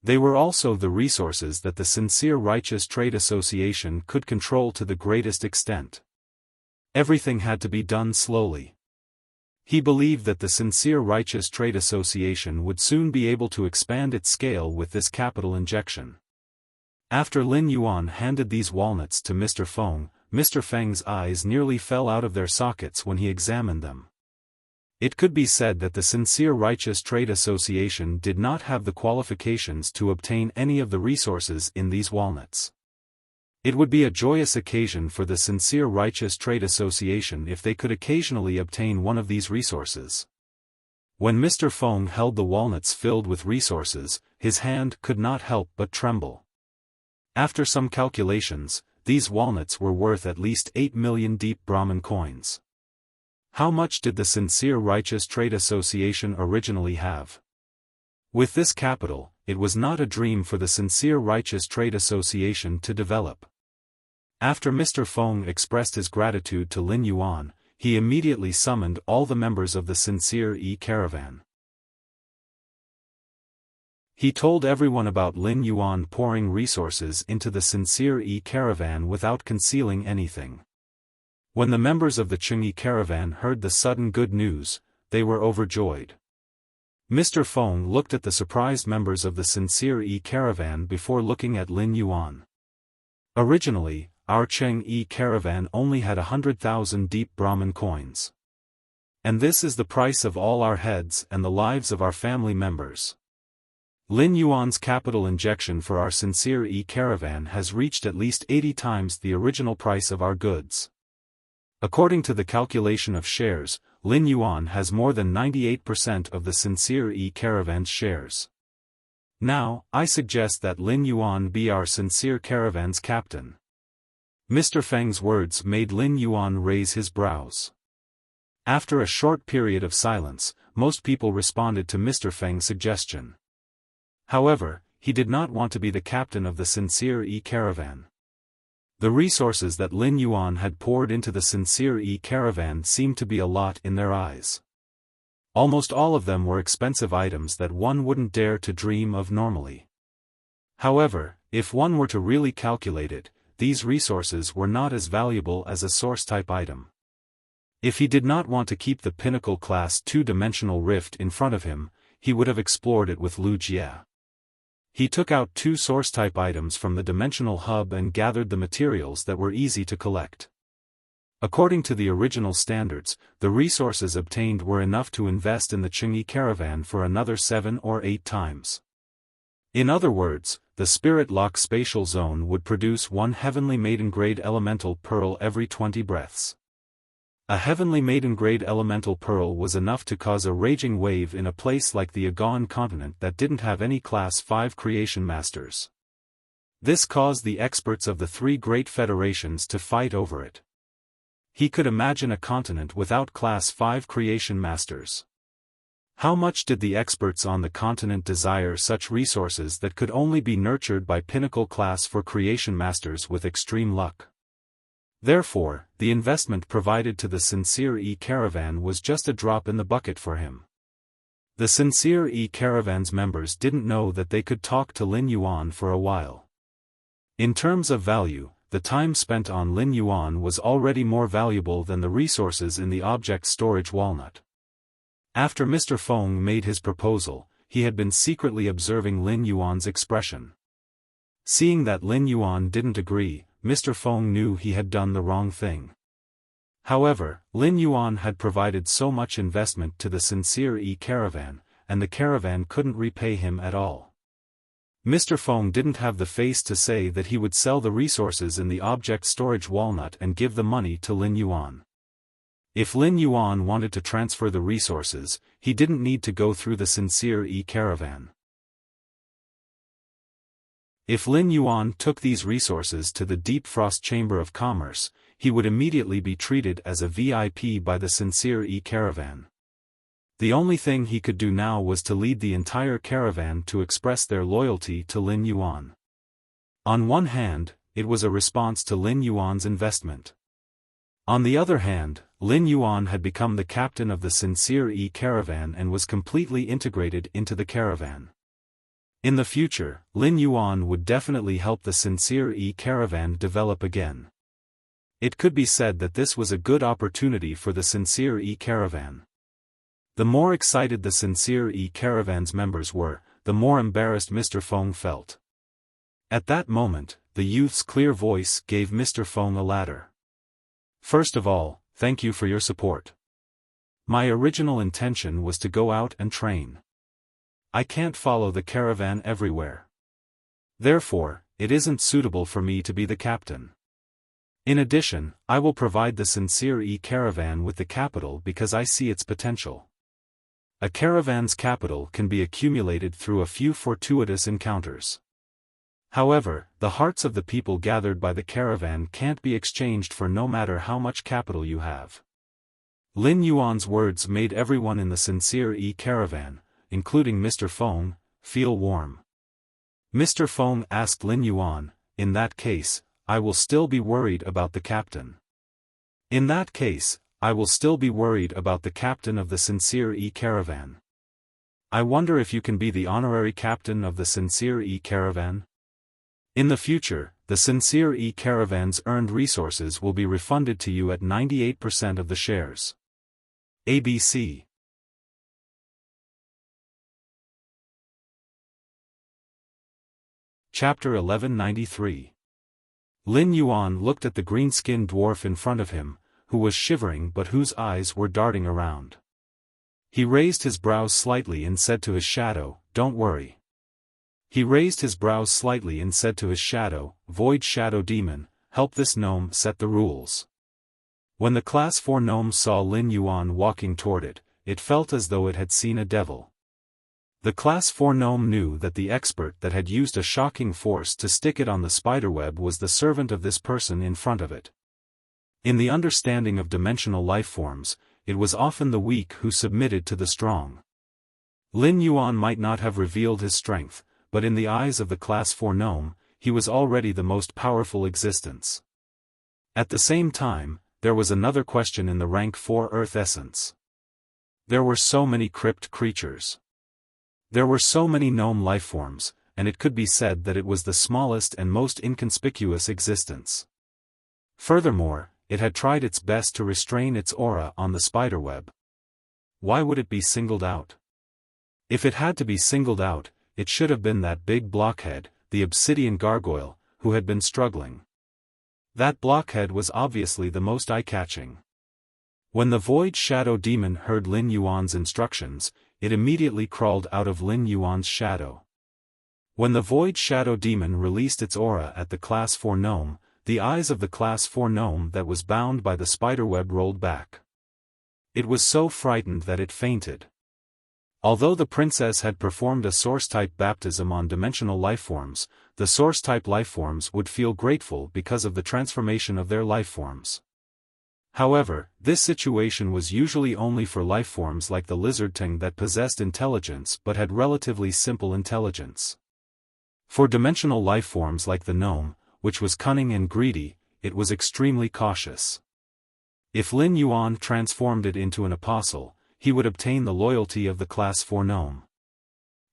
They were also the resources that the Sincere Righteous Trade Association could control to the greatest extent. Everything had to be done slowly. He believed that the Sincere Righteous Trade Association would soon be able to expand its scale with this capital injection. After Lin Yuan handed these walnuts to Mr. Feng, Mr. Feng's eyes nearly fell out of their sockets when he examined them. It could be said that the Sincere Righteous Trade Association did not have the qualifications to obtain any of the resources in these walnuts. It would be a joyous occasion for the Sincere Righteous Trade Association if they could occasionally obtain one of these resources. When Mr. Feng held the walnuts filled with resources, his hand could not help but tremble. After some calculations, these walnuts were worth at least 8 million deep Brahmin coins. How much did the Sincere Righteous Trade Association originally have? With this capital, it was not a dream for the Sincere Righteous Trade Association to develop. After Mr. Feng expressed his gratitude to Lin Yuan, he immediately summoned all the members of the Sincere Caravan. He told everyone about Lin Yuan pouring resources into the Sincere Caravan without concealing anything. When the members of the Chengyi Caravan heard the sudden good news, they were overjoyed. Mr. Feng looked at the surprised members of the Sincere Caravan before looking at Lin Yuan. Originally, our Chengyi Caravan only had 100,000 deep Brahmin coins. And this is the price of all our heads and the lives of our family members. Lin Yuan's capital injection for our Sincere Caravan has reached at least 80 times the original price of our goods. According to the calculation of shares, Lin Yuan has more than 98% of the Sincere Caravan's shares. Now, I suggest that Lin Yuan be our Sincere Caravan's captain. Mr. Feng's words made Lin Yuan raise his brows. After a short period of silence, most people responded to Mr. Feng's suggestion. However, he did not want to be the captain of the Sincere Caravan. The resources that Lin Yuan had poured into the Sincere Caravan seemed to be a lot in their eyes. Almost all of them were expensive items that one wouldn't dare to dream of normally. However, if one were to really calculate it, these resources were not as valuable as a source-type item. If he did not want to keep the pinnacle class 2-dimensional rift in front of him, he would have explored it with Lu Jie. He took out 2 source-type items from the dimensional hub and gathered the materials that were easy to collect. According to the original standards, the resources obtained were enough to invest in the Qingyi caravan for another 7 or 8 times. In other words, the Spirit Lock spatial zone would produce 1 heavenly maiden-grade elemental pearl every 20 breaths. A heavenly maiden-grade elemental pearl was enough to cause a raging wave in a place like the Agawan continent that didn't have any Class 5 creation masters. This caused the experts of the 3 great federations to fight over it. He could imagine a continent without Class 5 creation masters. How much did the experts on the continent desire such resources that could only be nurtured by pinnacle class for creation masters with extreme luck? Therefore, the investment provided to the Sincere E-Caravan was just a drop in the bucket for him. The Sincere E-Caravan's members didn't know that they could talk to Lin Yuan for a while. In terms of value, the time spent on Lin Yuan was already more valuable than the resources in the object storage walnut. After Mr. Feng made his proposal, he had been secretly observing Lin Yuan's expression. Seeing that Lin Yuan didn't agree, Mr. Feng knew he had done the wrong thing. However, Lin Yuan had provided so much investment to the Sincere E-Caravan, and the caravan couldn't repay him at all. Mr. Feng didn't have the face to say that he would sell the resources in the object storage walnut and give the money to Lin Yuan. If Lin Yuan wanted to transfer the resources, he didn't need to go through the Sincere E-Caravan. If Lin Yuan took these resources to the Deep Frost Chamber of Commerce, he would immediately be treated as a VIP by the Sincere E-Caravan. The only thing he could do now was to lead the entire caravan to express their loyalty to Lin Yuan. On one hand, it was a response to Lin Yuan's investment. On the other hand, Lin Yuan had become the captain of the Sincere E-Caravan and was completely integrated into the caravan. In the future, Lin Yuan would definitely help the Sincere E-Caravan develop again. It could be said that this was a good opportunity for the Sincere E-Caravan. The more excited the Sincere E-Caravan's members were, the more embarrassed Mr. Feng felt. At that moment, the youth's clear voice gave Mr. Feng a ladder. First of all, thank you for your support. My original intention was to go out and train. I can't follow the caravan everywhere. Therefore, it isn't suitable for me to be the captain. In addition, I will provide the Sincere E-Caravan with the capital because I see its potential. A caravan's capital can be accumulated through a few fortuitous encounters. However, the hearts of the people gathered by the caravan can't be exchanged for no matter how much capital you have. Lin Yuan's words made everyone in the Sincere E-Caravan, including Mr. Feng, feel warm. Mr. Feng asked Lin Yuan, in that case, I will still be worried about the captain. In that case, I will still be worried about the captain of the Sincere E-Caravan. I wonder if you can be the honorary captain of the Sincere E-Caravan? In the future, the Sincere E-Caravan's earned resources will be refunded to you at 98% of the shares. ABC. Chapter 1193. Lin Yuan looked at the green-skinned dwarf in front of him, who was shivering but whose eyes were darting around. He raised his brows slightly and said to his shadow, "Don't worry." He raised his brows slightly and said to his shadow, "Void Shadow Demon, help this gnome set the rules." When the Class 4 gnome saw Lin Yuan walking toward it, it felt as though it had seen a devil. The Class 4 gnome knew that the expert that had used a shocking force to stick it on the spiderweb was the servant of this person in front of it. In the understanding of dimensional lifeforms, it was often the weak who submitted to the strong. Lin Yuan might not have revealed his strength, but in the eyes of the Class 4 gnome, he was already the most powerful existence. At the same time, there was another question in the rank 4 Earth essence. There were so many crypt creatures. There were so many gnome lifeforms, and it could be said that it was the smallest and most inconspicuous existence. Furthermore, it had tried its best to restrain its aura on the spiderweb. Why would it be singled out? If it had to be singled out, it should have been that big blockhead, the obsidian gargoyle, who had been struggling. That blockhead was obviously the most eye-catching. When the Void Shadow Demon heard Lin Yuan's instructions, it immediately crawled out of Lin Yuan's shadow. When the Void Shadow Demon released its aura at the Class 4 gnome, the eyes of the Class 4 gnome that was bound by the spiderweb rolled back. It was so frightened that it fainted. Although the princess had performed a Source-type baptism on dimensional lifeforms, the Source-type lifeforms would feel grateful because of the transformation of their lifeforms. However, this situation was usually only for lifeforms like the lizard thing that possessed intelligence but had relatively simple intelligence. For dimensional lifeforms like the gnome, which was cunning and greedy, it was extremely cautious. If Lin Yuan transformed it into an apostle, he would obtain the loyalty of the Class 4 gnome.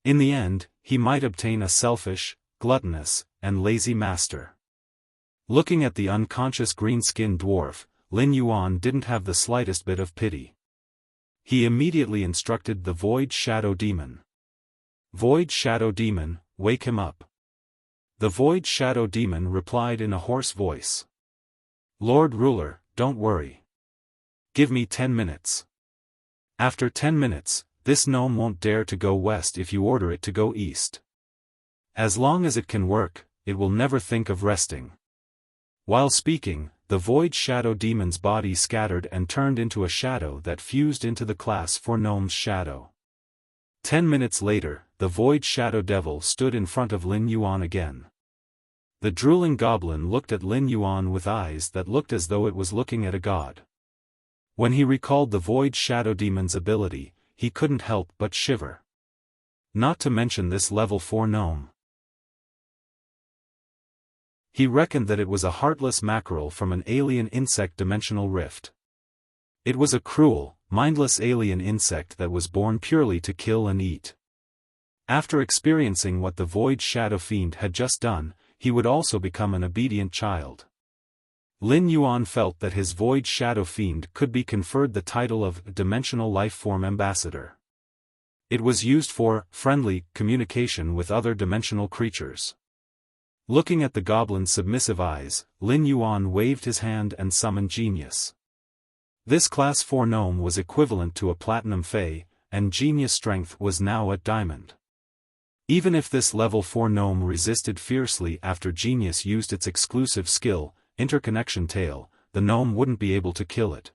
In the end, he might obtain a selfish, gluttonous, and lazy master. Looking at the unconscious green-skinned dwarf, Lin Yuan didn't have the slightest bit of pity. He immediately instructed the Void Shadow Demon. "Void Shadow Demon, wake him up." The Void Shadow Demon replied in a hoarse voice. "Lord Ruler, don't worry. Give me 10 minutes. After 10 minutes, this gnome won't dare to go west if you order it to go east. As long as it can work, it will never think of resting." While speaking, the Void Shadow Demon's body scattered and turned into a shadow that fused into the Class 4 gnome's shadow. 10 minutes later, the Void Shadow Devil stood in front of Lin Yuan again. The drooling goblin looked at Lin Yuan with eyes that looked as though it was looking at a god. When he recalled the Void Shadow Demon's ability, he couldn't help but shiver. Not to mention this level 4 gnome. He reckoned that it was a heartless mackerel from an alien insect dimensional rift. It was a cruel, mindless alien insect that was born purely to kill and eat. After experiencing what the Void Shadow Fiend had just done, he would also become an obedient child. Lin Yuan felt that his Void Shadow Fiend could be conferred the title of Dimensional Lifeform Ambassador. It was used for friendly communication with other dimensional creatures. Looking at the goblin's submissive eyes, Lin Yuan waved his hand and summoned Genius. This Class 4 gnome was equivalent to a Platinum Fae, and Genius' strength was now at Diamond. Even if this level 4 gnome resisted fiercely after Genius used its exclusive skill, Interconnection Tail, the gnome wouldn't be able to kill it.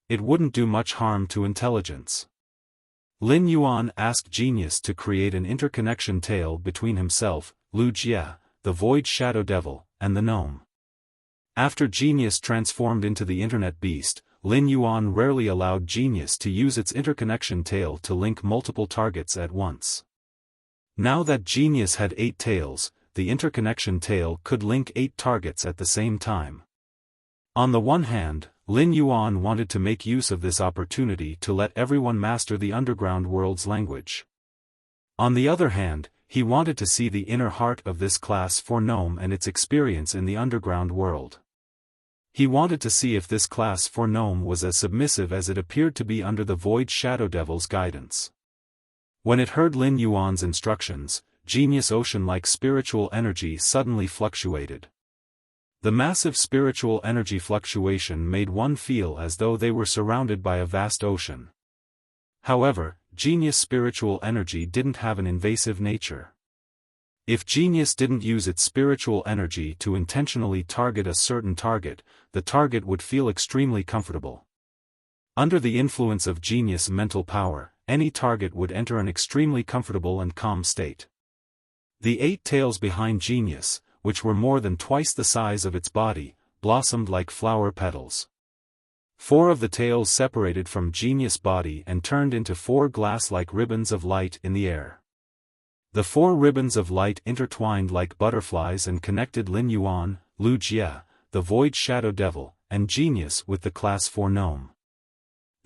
It wouldn't do much harm to intelligence. Lin Yuan asked Genius to create an interconnection tail between himself, Wuxia, the Void Shadow Devil, and the gnome. After Genius transformed into the Internet Beast, Lin Yuan rarely allowed Genius to use its interconnection tail to link multiple targets at once. Now that Genius had 8 tails, the interconnection tail could link 8 targets at the same time. On the one hand, Lin Yuan wanted to make use of this opportunity to let everyone master the underground world's language. On the other hand, he wanted to see the inner heart of this Class 4 gnome and its experience in the underground world. He wanted to see if this Class 4 gnome was as submissive as it appeared to be under the Void Shadow Devil's guidance. When it heard Lin Yuan's instructions, Genius' ocean-like spiritual energy suddenly fluctuated. The massive spiritual energy fluctuation made one feel as though they were surrounded by a vast ocean. However, Genius' spiritual energy didn't have an invasive nature. If Genius didn't use its spiritual energy to intentionally target a certain target, the target would feel extremely comfortable. Under the influence of Genius' mental power, any target would enter an extremely comfortable and calm state. The 8 tails behind Genius, which were more than twice the size of its body, blossomed like flower petals. 4 of the tails separated from Genius' body and turned into 4 glass-like ribbons of light in the air. The 4 ribbons of light intertwined like butterflies and connected Lin Yuan, Wuxia, the Void Shadow Devil, and Genius with the Class 4 gnome.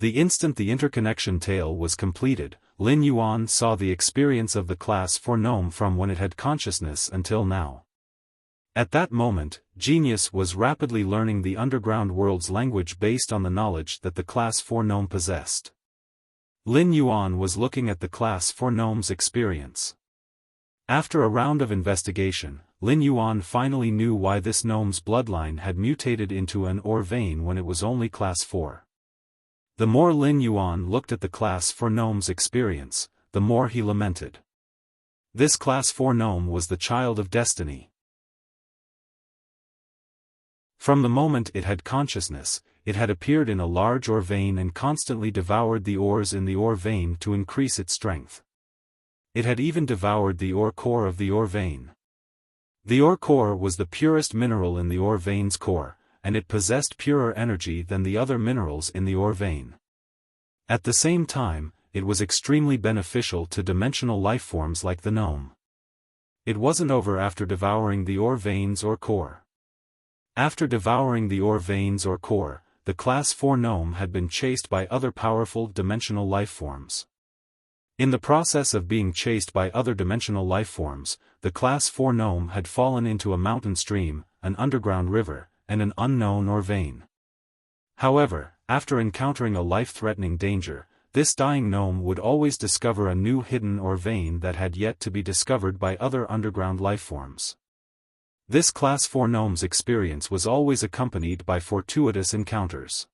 The instant the interconnection tail was completed, Lin Yuan saw the experience of the Class 4 gnome from when it had consciousness until now. At that moment, Genius was rapidly learning the underground world's language based on the knowledge that the Class 4 gnome possessed. Lin Yuan was looking at the Class 4 gnome's experience. After a round of investigation, Lin Yuan finally knew why this gnome's bloodline had mutated into an ore vein when it was only class 4. The more Lin Yuan looked at the class 4 gnome's experience, the more he lamented. This class 4 gnome was the child of destiny. From the moment it had consciousness, it had appeared in a large ore vein and constantly devoured the ores in the ore vein to increase its strength. It had even devoured the ore core of the ore vein. The ore core was the purest mineral in the ore vein's core, and it possessed purer energy than the other minerals in the ore vein. At the same time, it was extremely beneficial to dimensional lifeforms like the gnome. It wasn't over after devouring the ore veins or core. After devouring the ore veins or core, the class 4 gnome had been chased by other powerful dimensional lifeforms. In the process of being chased by other dimensional lifeforms, the class 4 gnome had fallen into a mountain stream, an underground river, and an unknown ore vein. However, after encountering a life-threatening danger, this dying gnome would always discover a new hidden ore vein that had yet to be discovered by other underground lifeforms. This class 4 gnome's experience was always accompanied by fortuitous encounters.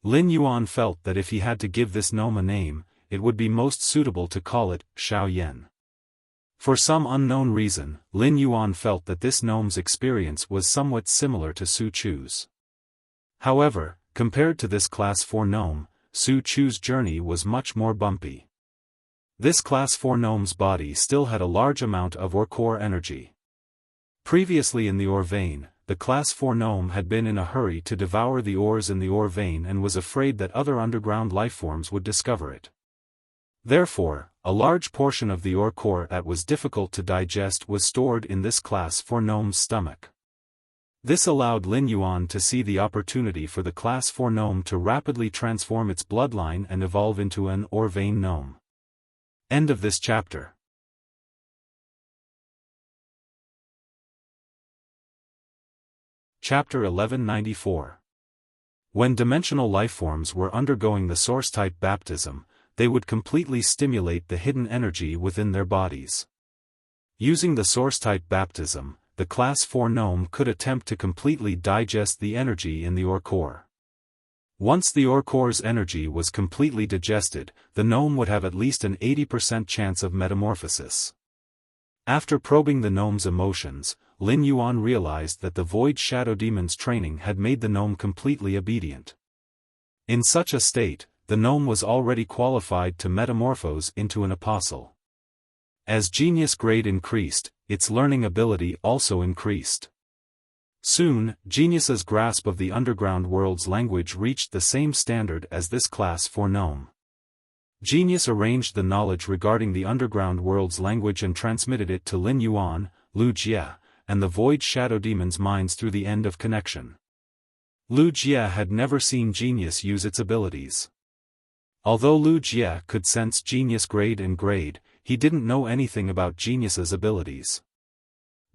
Lin Yuan felt that if he had to give this gnome a name, it would be most suitable to call it Xiao Yan. For some unknown reason, Lin Yuan felt that this gnome's experience was somewhat similar to Su Chu's. However, compared to this class 4 gnome, Su Chu's journey was much more bumpy. This class 4 gnome's body still had a large amount of ore core energy. Previously in the ore vein, the class 4 gnome had been in a hurry to devour the ores in the ore vein and was afraid that other underground lifeforms would discover it. Therefore, a large portion of the ore core that was difficult to digest was stored in this class 4 gnome's stomach. This allowed Lin Yuan to see the opportunity for the class 4 gnome to rapidly transform its bloodline and evolve into an ore vein gnome. End of this chapter. Chapter 1194. When dimensional lifeforms were undergoing the source-type baptism, they would completely stimulate the hidden energy within their bodies. Using the source-type baptism, the class 4 gnome could attempt to completely digest the energy in the ore core. Once the ore core's energy was completely digested, the gnome would have at least an 80% chance of metamorphosis. After probing the gnome's emotions, Lin Yuan realized that the Void Shadow Demon's training had made the gnome completely obedient. In such a state, the gnome was already qualified to metamorphose into an apostle. As genius grade increased, its learning ability also increased. Soon, Genius's grasp of the underground world's language reached the same standard as this class 4 gnome. Genius arranged the knowledge regarding the underground world's language and transmitted it to Lin Yuan, Wuxia, and the Void Shadow Demon's minds through the end of connection. Wuxia had never seen Genius use its abilities. Although Wuxia could sense Genius grade and grade, he didn't know anything about Genius's abilities.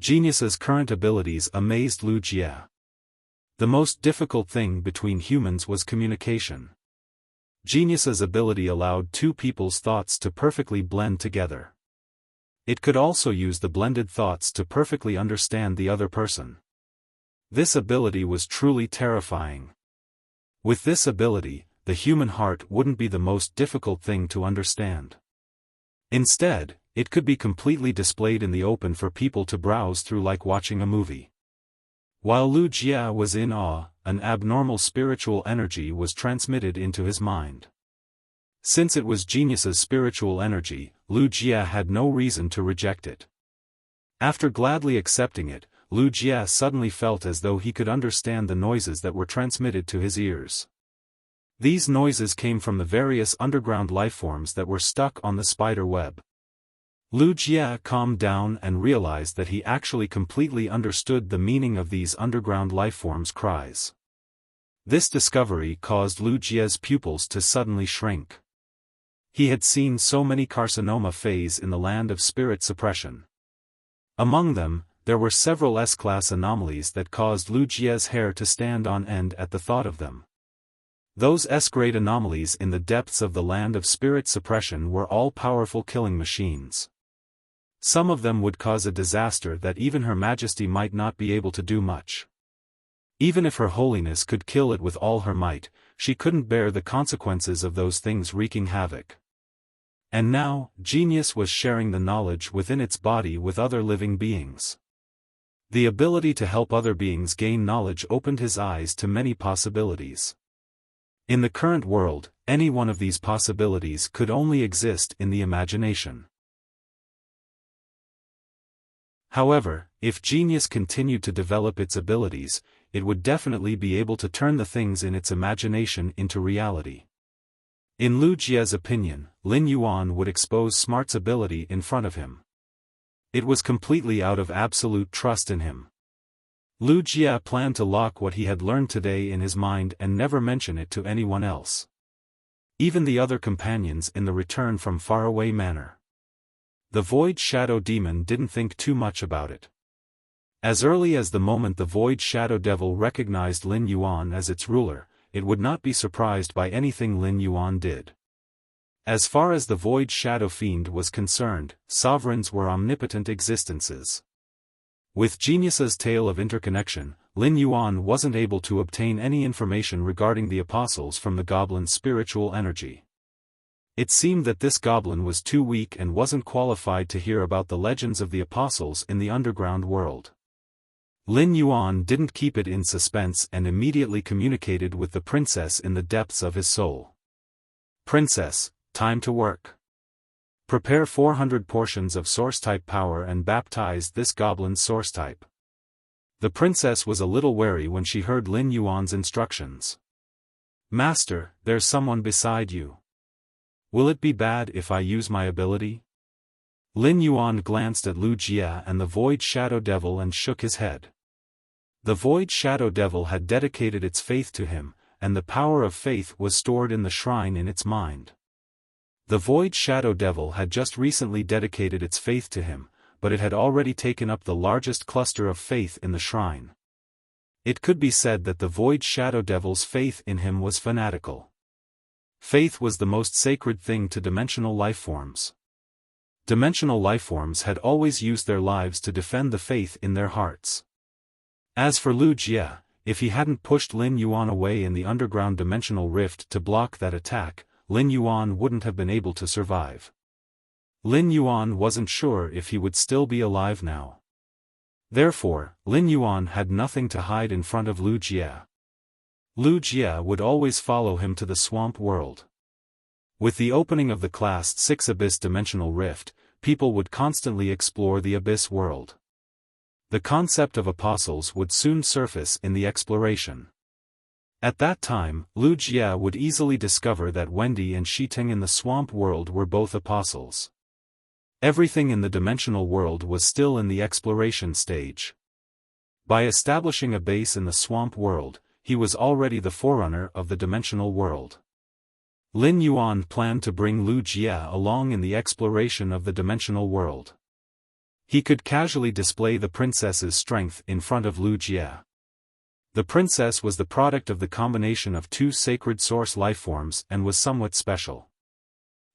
Genius's current abilities amazed Wuxia. The most difficult thing between humans was communication. Genius's ability allowed two people's thoughts to perfectly blend together. It could also use the blended thoughts to perfectly understand the other person. This ability was truly terrifying. With this ability, the human heart wouldn't be the most difficult thing to understand. Instead, it could be completely displayed in the open for people to browse through like watching a movie. While Wuxia was in awe, an abnormal spiritual energy was transmitted into his mind. Since it was Genius's spiritual energy, Wuxia had no reason to reject it. After gladly accepting it, Wuxia suddenly felt as though he could understand the noises that were transmitted to his ears. These noises came from the various underground lifeforms that were stuck on the spider web. Wuxia calmed down and realized that he actually completely understood the meaning of these underground lifeforms' cries. This discovery caused Wuxia's pupils to suddenly shrink. He had seen so many carcinoma phase in the land of spirit suppression. Among them, there were several S-class anomalies that caused Wuxia's hair to stand on end at the thought of them. Those S-grade anomalies in the depths of the land of spirit suppression were all powerful killing machines. Some of them would cause a disaster that even Her Majesty might not be able to do much. Even if Her Holiness could kill it with all her might, she couldn't bear the consequences of those things wreaking havoc. And now, genius was sharing the knowledge within its body with other living beings. The ability to help other beings gain knowledge opened his eyes to many possibilities. In the current world, any one of these possibilities could only exist in the imagination. However, if genius continued to develop its abilities, it would definitely be able to turn the things in its imagination into reality. In Lu Jia's opinion, Lin Yuan would expose Smart's ability in front of him. It was completely out of absolute trust in him. Lu Jia planned to lock what he had learned today in his mind and never mention it to anyone else. Even the other companions in the return from faraway manor. The Void Shadow Demon didn't think too much about it. As early as the moment the Void Shadow Devil recognized Lin Yuan as its ruler, it would not be surprised by anything Lin Yuan did. As far as the Void Shadow Fiend was concerned, sovereigns were omnipotent existences. With Genius's tale of interconnection, Lin Yuan wasn't able to obtain any information regarding the apostles from the goblin's spiritual energy. It seemed that this goblin was too weak and wasn't qualified to hear about the legends of the apostles in the underground world. Lin Yuan didn't keep it in suspense and immediately communicated with the princess in the depths of his soul. "Princess, time to work. Prepare 400 portions of source-type power and baptize this goblin's source type." The princess was a little wary when she heard Lin Yuan's instructions. "Master, there's someone beside you. Will it be bad if I use my ability?" Lin Yuan glanced at Lu Jia and the Void Shadow Devil and shook his head. The Void Shadow Devil had dedicated its faith to him, and the power of faith was stored in the shrine in its mind. The Void Shadow Devil had just recently dedicated its faith to him, but it had already taken up the largest cluster of faith in the shrine. It could be said that the Void Shadow Devil's faith in him was fanatical. Faith was the most sacred thing to dimensional lifeforms. Dimensional lifeforms had always used their lives to defend the faith in their hearts. As for Lu Jia, if he hadn't pushed Lin Yuan away in the underground dimensional rift to block that attack, Lin Yuan wouldn't have been able to survive. Lin Yuan wasn't sure if he would still be alive now. Therefore, Lin Yuan had nothing to hide in front of Lu Jia. Lu Jia would always follow him to the swamp world. With the opening of the Class 6 Abyss Dimensional Rift, people would constantly explore the Abyss world. The concept of apostles would soon surface in the exploration. At that time, Lu Jia would easily discover that Wendy and Shiteng in the swamp world were both apostles. Everything in the dimensional world was still in the exploration stage. By establishing a base in the swamp world, he was already the forerunner of the dimensional world. Lin Yuan planned to bring Lu Jia along in the exploration of the dimensional world. He could casually display the princess's strength in front of Lu Jia. The princess was the product of the combination of two sacred source lifeforms and was somewhat special.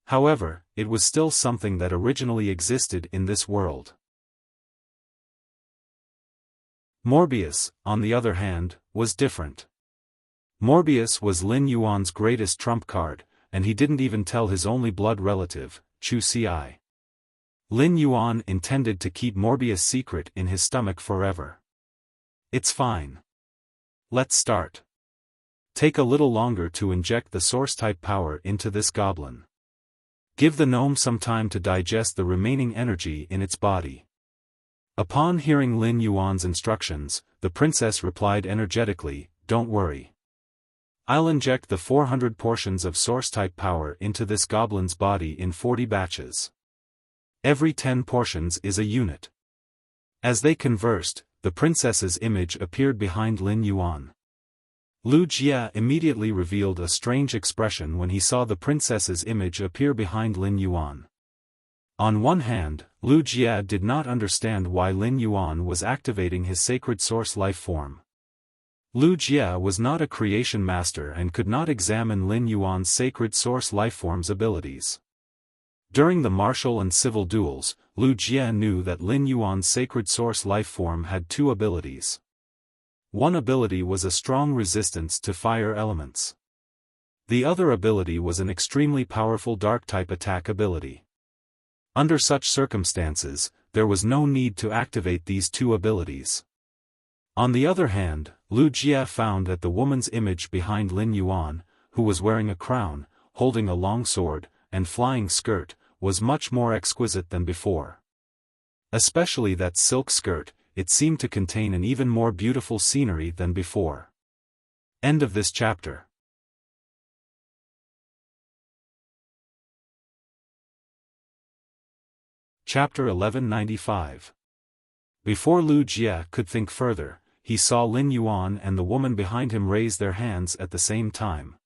However, it was still something that originally existed in this world. Morbius, on the other hand, was different. Morbius was Lin Yuan's greatest trump card, and he didn't even tell his only blood relative, Chu Ci. Lin Yuan intended to keep Morbius' secret in his stomach forever. "It's fine. Let's start. Take a little longer to inject the source-type power into this goblin. Give the gnome some time to digest the remaining energy in its body." Upon hearing Lin Yuan's instructions, the princess replied energetically, "Don't worry. I'll inject the 400 portions of source-type power into this goblin's body in 40 batches. Every 10 portions is a unit." As they conversed, the princess's image appeared behind Lin Yuan. Lu Jia immediately revealed a strange expression when he saw the princess's image appear behind Lin Yuan. On one hand, Lu Jia did not understand why Lin Yuan was activating his sacred source life form. Lu Jia was not a creation master and could not examine Lin Yuan's sacred source lifeform's abilities. During the martial and civil duels, Lu Jie knew that Lin Yuan's sacred source life form had two abilities. One ability was a strong resistance to fire elements. The other ability was an extremely powerful dark-type attack ability. Under such circumstances, there was no need to activate these two abilities. On the other hand, Lu Jie found that the woman's image behind Lin Yuan, who was wearing a crown, holding a long sword, and flying skirt, was much more exquisite than before. Especially that silk skirt, it seemed to contain an even more beautiful scenery than before. End of this chapter. Chapter 1195. Before Lu Jie could think further, he saw Lin Yuan and the woman behind him raise their hands at the same time.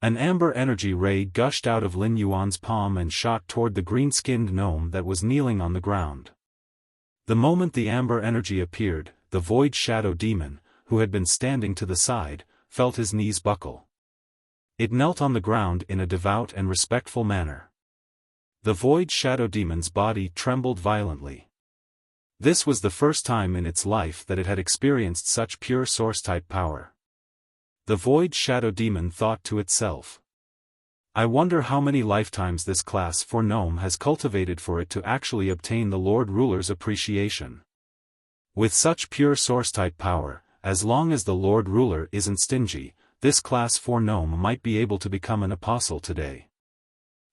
An amber energy ray gushed out of Lin Yuan's palm and shot toward the green-skinned gnome that was kneeling on the ground. The moment the amber energy appeared, the void shadow demon, who had been standing to the side, felt his knees buckle. It knelt on the ground in a devout and respectful manner. The void shadow demon's body trembled violently. This was the first time in its life that it had experienced such pure source-type power. The void shadow demon thought to itself, "I wonder how many lifetimes this class 4 gnome has cultivated for it to actually obtain the Lord Ruler's appreciation. With such pure source-type power, as long as the Lord Ruler isn't stingy, this class 4 gnome might be able to become an apostle today."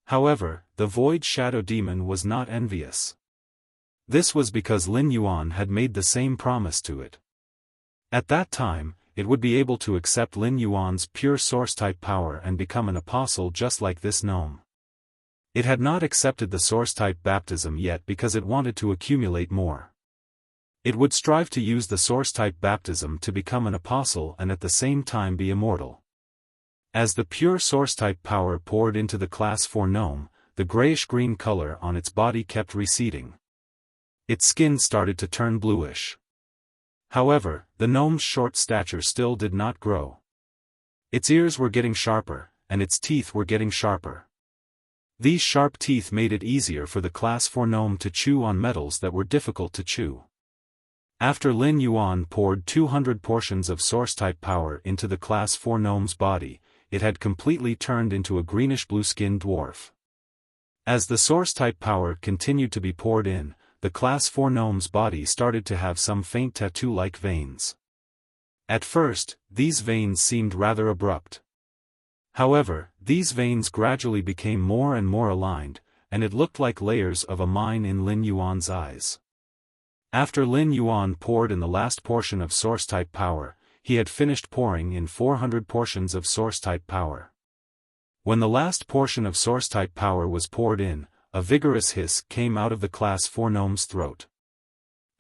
However, the void shadow demon was not envious. This was because Lin Yuan had made the same promise to it. At that time, it would be able to accept Lin Yuan's pure source-type power and become an apostle just like this gnome. It had not accepted the source-type baptism yet because it wanted to accumulate more. It would strive to use the source-type baptism to become an apostle and at the same time be immortal. As the pure source-type power poured into the class 4 gnome, the grayish-green color on its body kept receding. Its skin started to turn bluish. However, the gnome's short stature still did not grow. Its ears were getting sharper, and its teeth were getting sharper. These sharp teeth made it easier for the class 4 gnome to chew on metals that were difficult to chew. After Lin Yuan poured 200 portions of source-type power into the class 4 gnome's body, it had completely turned into a greenish-blue-skinned dwarf. As the source-type power continued to be poured in, the class 4 gnome's body started to have some faint tattoo-like veins. At first, these veins seemed rather abrupt. However, these veins gradually became more and more aligned, and it looked like layers of a mine in Lin Yuan's eyes. After Lin Yuan poured in the last portion of source-type power, he had finished pouring in 400 portions of source-type power. When the last portion of source-type power was poured in, a vigorous hiss came out of the class 4 gnome's throat.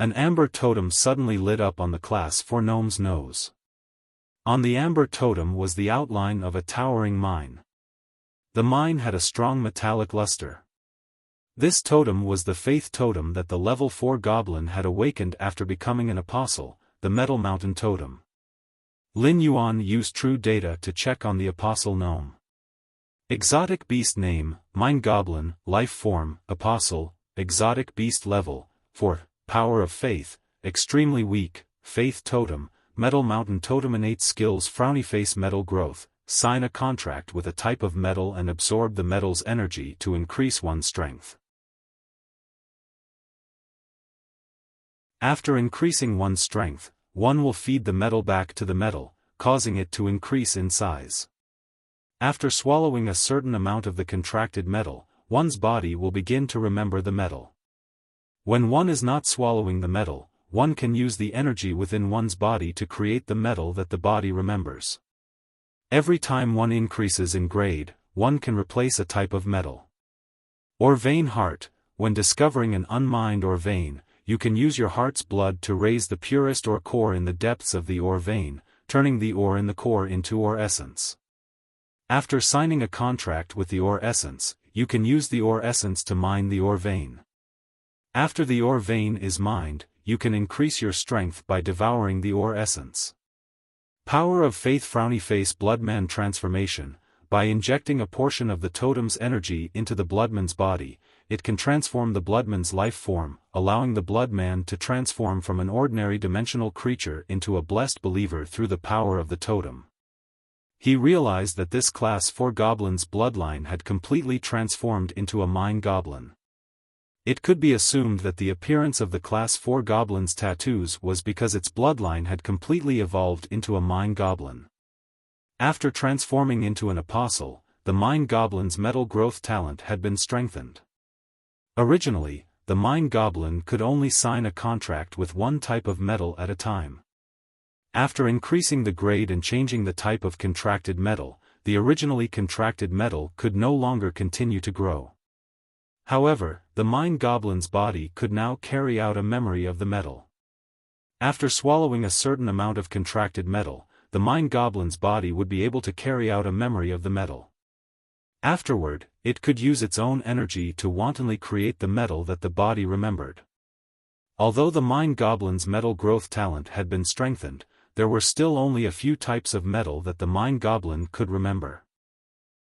An amber totem suddenly lit up on the class 4 gnome's nose. On the amber totem was the outline of a towering mine. The mine had a strong metallic luster. This totem was the faith totem that the level 4 goblin had awakened after becoming an apostle, the Metal Mountain Totem. Lin Yuan used true data to check on the apostle gnome. Exotic beast name, Mine Goblin, life form, apostle, exotic beast level, 4, power of faith, extremely weak, faith totem, Metal Mountain Totem innate skills frowny face metal growth, sign a contract with a type of metal and absorb the metal's energy to increase one's strength. After increasing one's strength, one will feed the metal back to the metal, causing it to increase in size. After swallowing a certain amount of the contracted metal, one's body will begin to remember the metal. When one is not swallowing the metal, one can use the energy within one's body to create the metal that the body remembers. Every time one increases in grade, one can replace a type of metal. Or vein heart, when discovering an unmined ore vein, you can use your heart's blood to raise the purest ore core in the depths of the ore vein, turning the ore in the core into ore essence. After signing a contract with the ore essence, you can use the ore essence to mine the ore vein. After the ore vein is mined, you can increase your strength by devouring the ore essence. Power of Faith Frowny Face Bloodman Transformation. by injecting a portion of the totem's energy into the bloodman's body, it can transform the bloodman's life form, allowing the bloodman to transform from an ordinary dimensional creature into a blessed believer through the power of the totem. He realized that this Class 4 goblin's bloodline had completely transformed into a mind goblin. It could be assumed that the appearance of the Class 4 goblin's tattoos was because its bloodline had completely evolved into a mind goblin. After transforming into an apostle, the mind goblin's metal growth talent had been strengthened. Originally, the mind goblin could only sign a contract with one type of metal at a time. After increasing the grade and changing the type of contracted metal, the originally contracted metal could no longer continue to grow. However, the mind goblin's body could now carry out a memory of the metal. After swallowing a certain amount of contracted metal, the mind goblin's body would be able to carry out a memory of the metal. Afterward, it could use its own energy to wantonly create the metal that the body remembered. Although the mind goblin's metal growth talent had been strengthened, there were still only a few types of metal that the mind goblin could remember.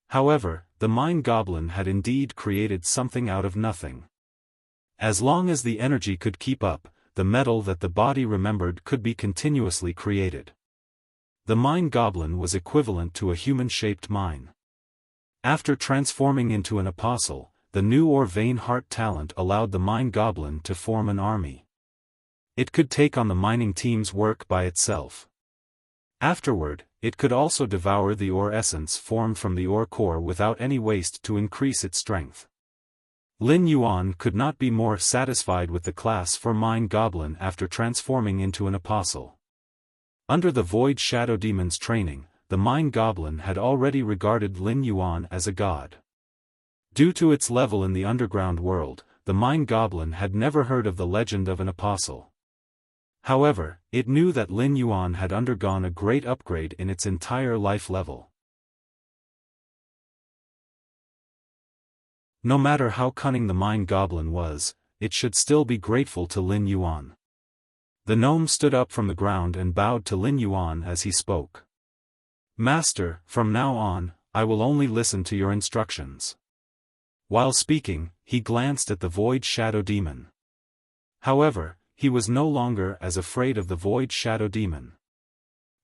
However, the mind goblin had indeed created something out of nothing. As long as the energy could keep up, the metal that the body remembered could be continuously created. The mind goblin was equivalent to a human-shaped mine. After transforming into an apostle, the new or vain heart talent allowed the mind goblin to form an army. It could take on the mining team's work by itself. Afterward, it could also devour the ore essence formed from the ore core without any waste to increase its strength. Lin Yuan could not be more satisfied with the Class 4 mind goblin after transforming into an apostle. Under the Void Shadow Demon's training, the mind goblin had already regarded Lin Yuan as a god. Due to its level in the underground world, the mind goblin had never heard of the legend of an apostle. However, it knew that Lin Yuan had undergone a great upgrade in its entire life level. No matter how cunning the mind goblin was, it should still be grateful to Lin Yuan. The gnome stood up from the ground and bowed to Lin Yuan as he spoke. "Master, from now on, I will only listen to your instructions." While speaking, he glanced at the Void Shadow Demon. However, he was no longer as afraid of the Void Shadow Demon.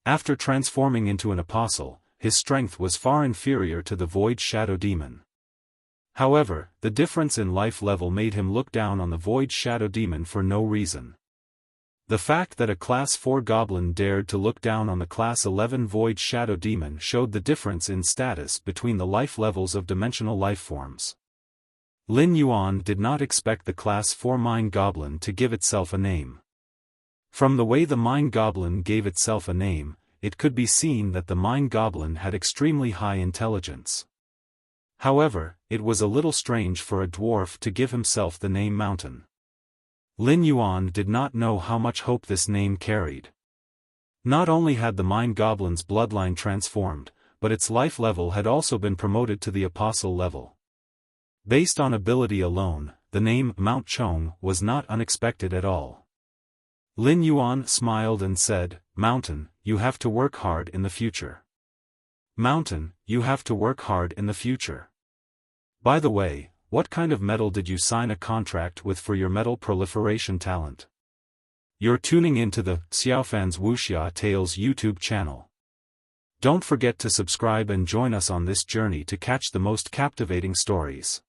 After transforming into an apostle, his strength was far inferior to the Void Shadow Demon. However, the difference in life level made him look down on the Void Shadow Demon for no reason. The fact that a Class 4 goblin dared to look down on the Class 11 Void Shadow Demon showed the difference in status between the life levels of dimensional life forms. Lin Yuan did not expect the Class 4 Mind Goblin to give itself a name. From the way the Mind Goblin gave itself a name, it could be seen that the Mind Goblin had extremely high intelligence. However, it was a little strange for a dwarf to give himself the name Mountain. Lin Yuan did not know how much hope this name carried. Not only had the Mind Goblin's bloodline transformed, but its life level had also been promoted to the apostle level. Based on ability alone, the name Mount Chong was not unexpected at all. Lin Yuan smiled and said, "Mountain, you have to work hard in the future. Mountain, you have to work hard in the future. By the way, what kind of metal did you sign a contract with for your metal proliferation talent?" You're tuning into the Xiaofan's Wuxia Tales YouTube channel. Don't forget to subscribe and join us on this journey to catch the most captivating stories.